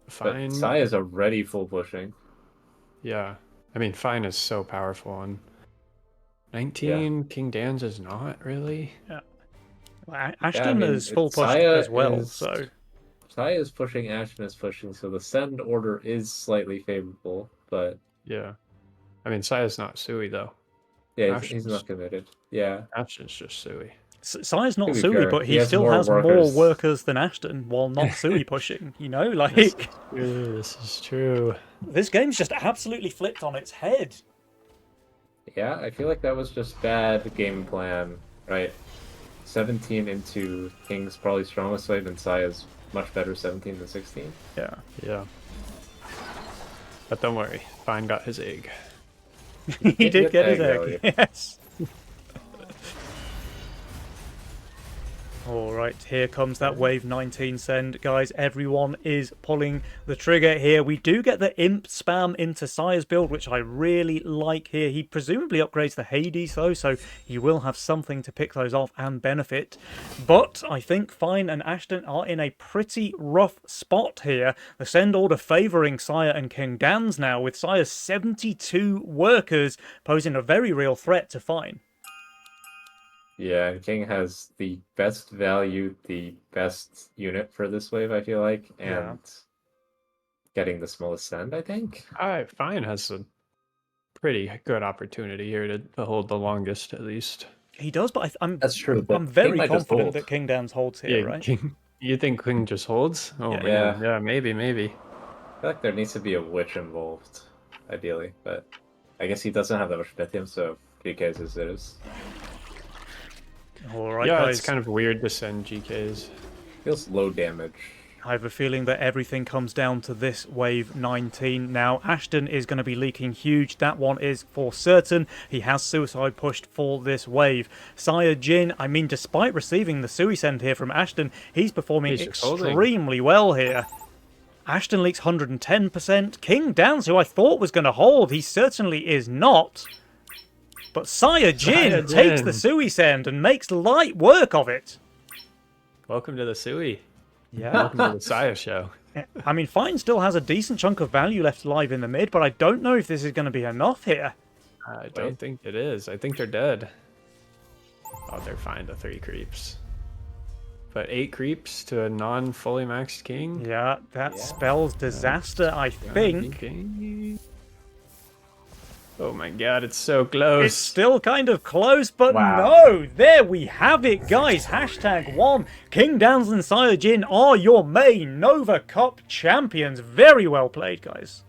Fine. But Sai is already full pushing. Yeah. I mean, Fine is so powerful. And 19, King Dan's is not really. Well, Ashton mean, is full it's- push Saya as well, is- so... Sai is pushing, Ashton is pushing, so the send order is slightly favorable, but Yeah. I mean, Saya's not Sui, though. yeah, he's Ashton's- not committed. Yeah. Ashton's just Sui. Sire's not To be Sui, fair, but he he has still more has more workers. workers than Ashton, while not Sui pushing, you know? Like, This is true. this game's just absolutely flipped on its head. Yeah, I feel like that was just bad game plan, right? 17 into King's probably strongest wave, and Saya's much better 17 than 16. Yeah. Yeah. But don't worry. Fine got his egg. He did get his though, egg, yes. Alright, here comes that wave 19 send. Guys, everyone is pulling the trigger here. We do get the imp spam into Sire's build, which I really like here. He presumably upgrades the Hades though, so he will have something to pick those off and benefit. But I think Fine and Ashton are in a pretty rough spot here. The send order favouring Sire and King Dan's now, with Sire's 72 workers posing a very real threat to Fine. Yeah, and King has the best value, the best unit for this wave, I feel like, and Yeah. getting the smallest send, I think. Fine has a pretty good opportunity here to hold the longest, at least. He does, but I'm That's true. But I'm very King might just confident hold. that King Dan's holds here, right? King, you think King just holds? Oh, Yeah. man. Yeah, maybe. I feel like there needs to be a witch involved, ideally, but I guess he doesn't have that much Pythium, so GKs as it is. All right, Yeah, guys. it's kind of weird to send GKs. Feels low damage. I have a feeling that everything comes down to this wave 19 now. Ashton is going to be leaking huge. That one is for certain. He has suicide pushed for this wave. Sire Jin, I mean, despite receiving the Sui send here from Ashton, he's performing He's just holding. extremely well here. Ashton leaks 110%. King Dan's, who I thought was going to hold, he certainly is not. But Sire Jin Sire takes Jin. the Sui send and makes light work of it. Welcome to the Sui. Yeah. Welcome to the Saya show. I mean, Fine still has a decent chunk of value left alive in the mid, but I don't know if this is going to be enough here. I don't think it is. I think they're dead. Oh, they're fine to 3 creeps. But 8 creeps to a non-fully maxed king? Yeah, that spells disaster, I think. Oh my god, it's so close. It's still kind of close, but Wow. no! There we have it, guys. #1. King Dan's and Sire Jin are your main Nova Cup champions. Very well played, guys.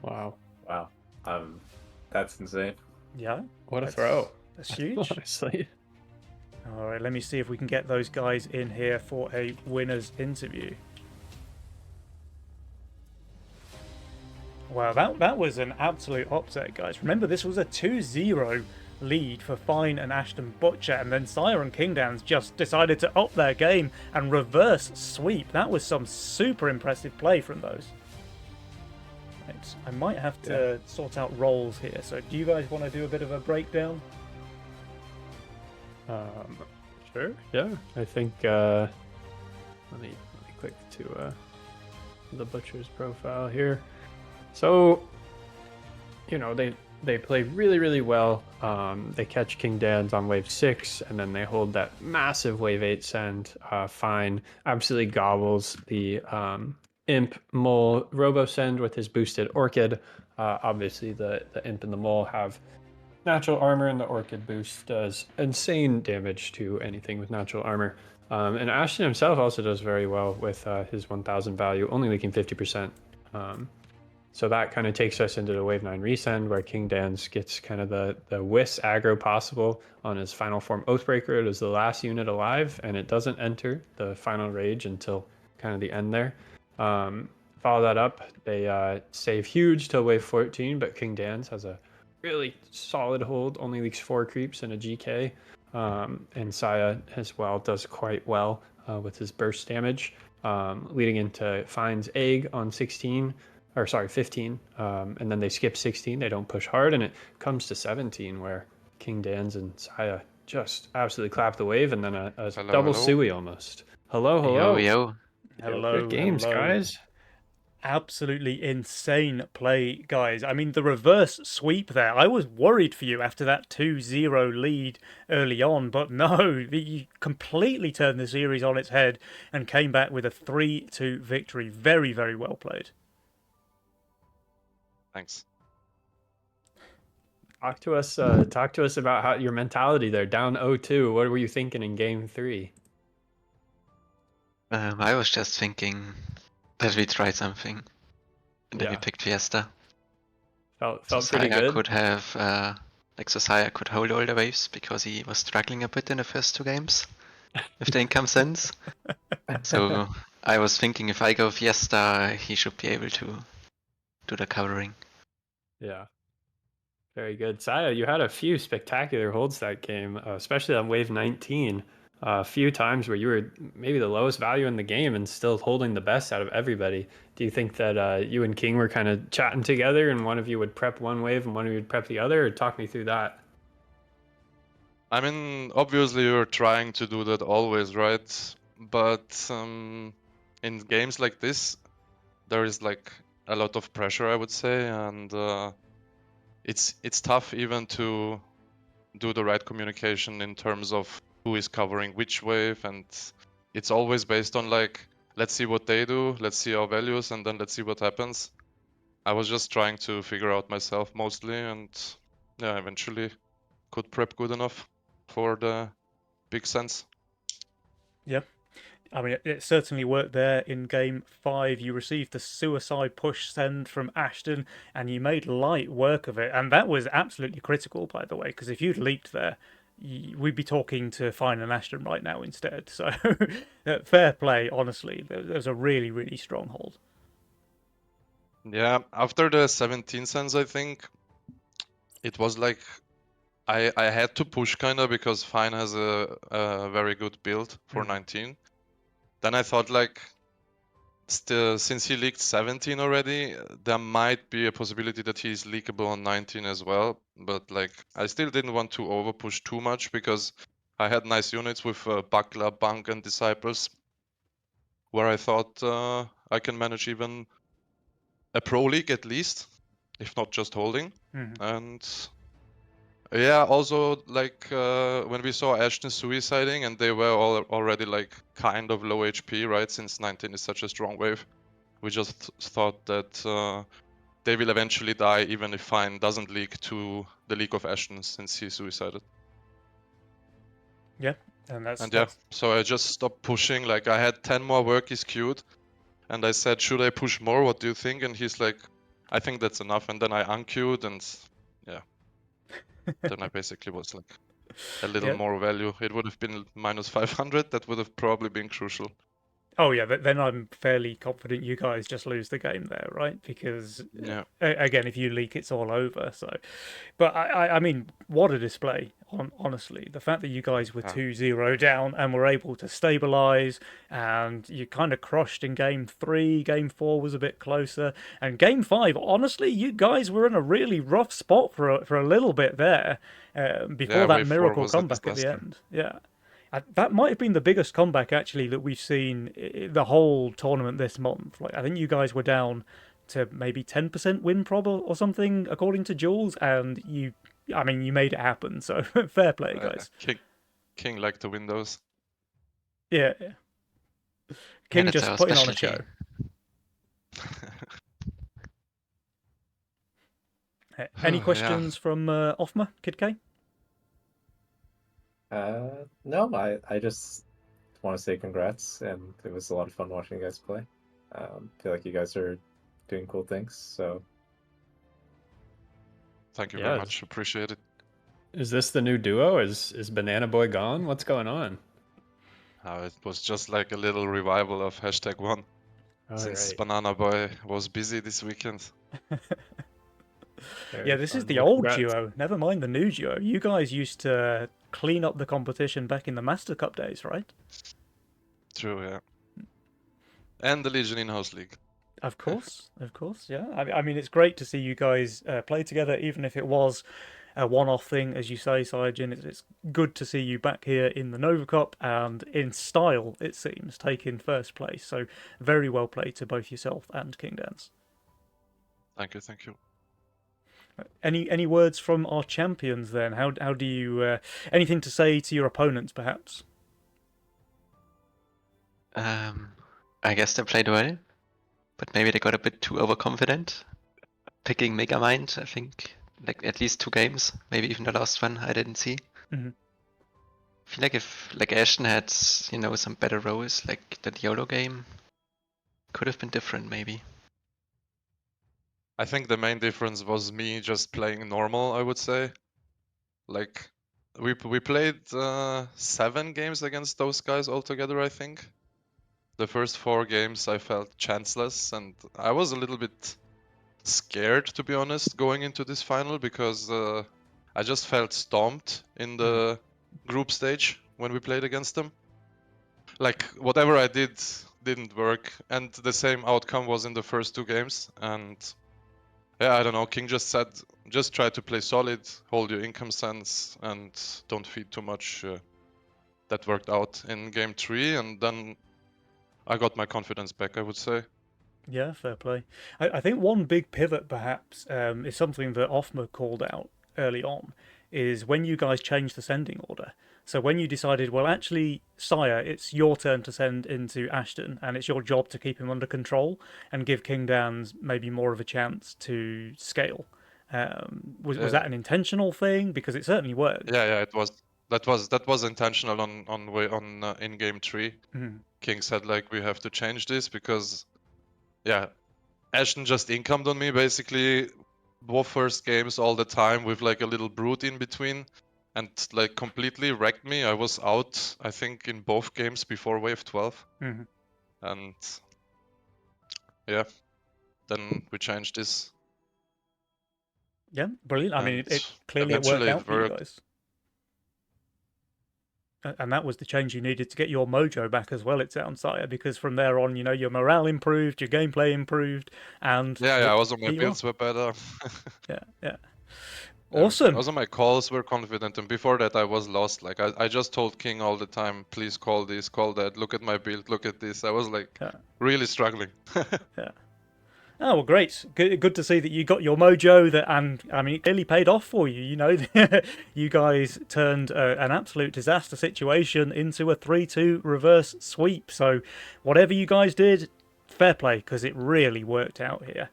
Wow. Wow. That's insane. Yeah, What a throw. that's huge. Honestly. All right, let me see if we can get those guys in here for a winner's interview. Wow, that was an absolute upset, guys. Remember, this was a 2-0 lead for Fine and Ashton Butcher, and then Sire and King Dan's just decided to up their game and reverse sweep. That was some super impressive play from those. Right, I might have to sort out roles here, so do you guys want to do a bit of a breakdown? Sure. Yeah. I think. Let me click to the butcher's profile here. So, they play really, really well. They catch King Dan's on wave 6, and then they hold that massive wave 8 send. Fine absolutely gobbles the Imp Mole Robo Send with his boosted Orchid. Obviously, the Imp and the Mole have natural armor, and the Orchid boost does insane damage to anything with natural armor. And Ashton himself also does very well with his 1000 value, only leaking 50%. So that kind of takes us into the wave 9 resend, where King Dan's gets kind of the Whis aggro possible on his final form Oathbreaker. It is the last unit alive, and it doesn't enter the final rage until kind of the end there. Follow that up, they save huge till wave 14, but King Dan's has a really solid hold, only leaks 4 creeps and a GK. And Saya as well does quite well with his burst damage, leading into Fine's Egg on 15, and then they skip 16, they don't push hard, and it comes to 17 where King Dan's and Saya just absolutely clap the wave, and then a double Sui almost. Hello. Yo. Hello, Good games, hello. guys. Absolutely insane play, guys. I mean, the reverse sweep there. I was worried for you after that 2-0 lead early on, but no, you completely turned the series on its head and came back with a 3-2 victory. Very, very well played. Thanks. Talk to us about how your mentality there, down 0-2. What were you thinking in game 3? I was just thinking that we try something, and then we picked Fiesta. Felt So pretty Saya good. could have, Saya could hold all the waves because he was struggling a bit in the first 2 games with the income sense. So I was thinking if I go Fiesta, he should be able to do the covering. Yeah. Very good. Saya, you had a few spectacular holds that game, especially on wave 19. A few times where you were maybe the lowest value in the game and still holding the best out of everybody. Do you think that you and King were kind of chatting together and one of you would prep one wave and one of you would prep the other? Or talk me through that. I mean, obviously you're trying to do that always, right? But in games like this, there is like a lot of pressure, I would say, and it's tough even to do the right communication in terms of who is covering which wave, and it's always based on like, let's see what they do, let's see our values, and then let's see what happens. I was just trying to figure out myself mostly, and yeah, eventually could prep good enough for the big sense. Yeah. I mean, it certainly worked there in game 5. You received the suicide push send from Ashton, and you made light work of it. And that was absolutely critical, by the way, because if you'd leaped there, we'd be talking to Fine and Ashton right now instead. So, fair play, honestly. There was a really, really strong hold. Yeah, after the 17 cents, I think it was like I had to push kind of because Fine has a very good build for 19. Then I thought like, still, since he leaked 17 already, there might be a possibility that he's leakable on 19 as well. But like, I still didn't want to over push too much because I had nice units with Buckler, Bunk, and Disciples, where I thought I can manage even a pro league at least, if not just holding. And yeah, also like when we saw Ashton suiciding and they were already like kind of low HP, right? Since 19 is such a strong wave, we just thought that they will eventually die even if Fine doesn't leak to the League of Ashton since he suicided. Yeah, and so I just stopped pushing. Like I had 10 more workies queued, and I said, should I push more? What do you think? And he's like, I think that's enough. And then I unqueued, and yeah. Then I basically was like a little more value. It would have been minus 500. That would have probably been crucial. Oh yeah, then I'm fairly confident you guys just lose the game there, right? Because again, if you leak, it's all over. So, but I mean, what a display! Honestly, the fact that you guys were 2-0 down and were able to stabilize, and you kind of crushed in game 3. Game 4 was a bit closer, and game 5. Honestly, you guys were in a really rough spot for a little bit there before that miracle comeback at the end. Yeah. That might have been the biggest comeback actually that we've seen the whole tournament this month. Like I think you guys were down to maybe 10% win prob or something according to Jules, and I mean, you made it happen. So fair play, guys. King liked the windows. Yeah, King that's just our putting on a specialty. show. Any questions from Offma, Kid K? No, I just want to say congrats, and it was a lot of fun watching you guys play. Feel like you guys are doing cool things, so Thank you Yeah, very much. Appreciate it. Is this the new duo? Is Banana Boy gone? What's going on? It was just like a little revival of #1 since Banana Boy was busy this weekend. Yeah, this is the old duo. Never mind the new duo. You guys used to clean up the competition back in the Master Cup days, right? True, yeah. And the Legion in-house league. Of course, yeah. I mean, it's great to see you guys play together, even if it was a one-off thing, as you say, Saiyajin. It's good to see you back here in the Nova Cup and in style, it seems, taking first place. So very well played to both yourself and King Dance. Thank you. Any words from our champions then? How do you anything to say to your opponents, perhaps? I guess they played well, but maybe they got a bit too overconfident. Picking Megamind, I think, like at least 2 games, maybe even the last one I didn't see. Mm-hmm. I feel like if like Ashton had, some better roles, like that YOLO game, could have been different maybe. I think the main difference was me just playing normal, I would say. Like, we played 7 games against those guys altogether, I think. The first 4 games I felt chanceless, and I was a little bit scared, to be honest, going into this final, because I just felt stomped in the group stage when we played against them. Like, whatever I did didn't work, and the same outcome was in the first 2 games, and yeah, I don't know, King just said, just try to play solid, hold your income sense, and don't feed too much. That worked out in game 3, and then I got my confidence back, I would say. Yeah, fair play. I think one big pivot, perhaps, is something that Offma called out early on, is when you guys changed the sending order. So when you decided, well, actually, Sire, it's your turn to send into Ashton, and it's your job to keep him under control and give King Dan's maybe more of a chance to scale. Was that an intentional thing? Because it certainly worked. Yeah, it was. That was intentional on in game 3. Mhm. King said like we have to change this because, yeah, Ashton just incomed on me basically both first games all the time with like a little brute in between, and like completely wrecked me. I was out, I think, in both games before wave 12. Mhm. And yeah, then we changed this. Yeah, brilliant. I mean, And it clearly it worked eventually out it for you worked. guys. And that was the change you needed to get your mojo back as well, it sounds, Sire, because from there on, your morale improved, your gameplay improved, and Yeah, also my here you are. builds were better. Yeah. Awesome. Also my calls were confident, and before that I was lost. Like I just told King all the time, please call this, call that, look at my build, look at this. I was like really struggling. Yeah. Oh, well, great. Good to see that you got your mojo, and I mean, it clearly paid off for you. You guys turned an absolute disaster situation into a 3-2 reverse sweep. So whatever you guys did, fair play, because it really worked out here.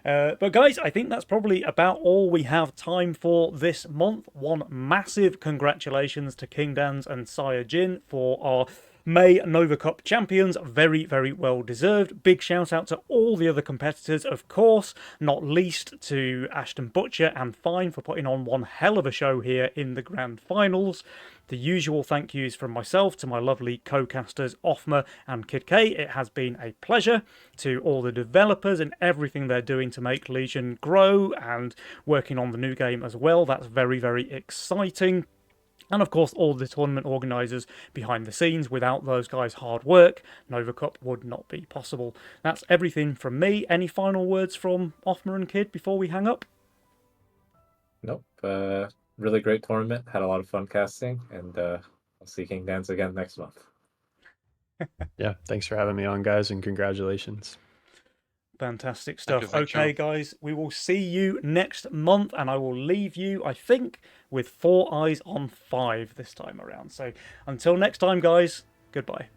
But guys, I think that's probably about all we have time for this month. One massive congratulations to King Dans and Sire Jin for our May Nova Cup champions. Very, very well deserved. Big shout out to all the other competitors, of course, not least to Ashton Butcher and Fine for putting on one hell of a show here in the grand finals. The usual thank yous from myself to my lovely co-casters Offma and Kid K. It has been a pleasure. To all the developers and everything they're doing to make Legion grow and working on the new game as well. That's very, very exciting. And of course, all the tournament organisers behind the scenes. Without those guys' hard work, Nova Cup would not be possible. That's everything from me. Any final words from Offma and Kid before we hang up? Nope. Really great tournament. Had a lot of fun casting, and I'll see King Dance again next month. Yeah, thanks for having me on, guys, and congratulations. Fantastic Thank you, stuff. thank Okay, you. guys, we will see you next month, and I will leave you, I think, with 4 eyes on 5 this time around. So until next time, guys, goodbye.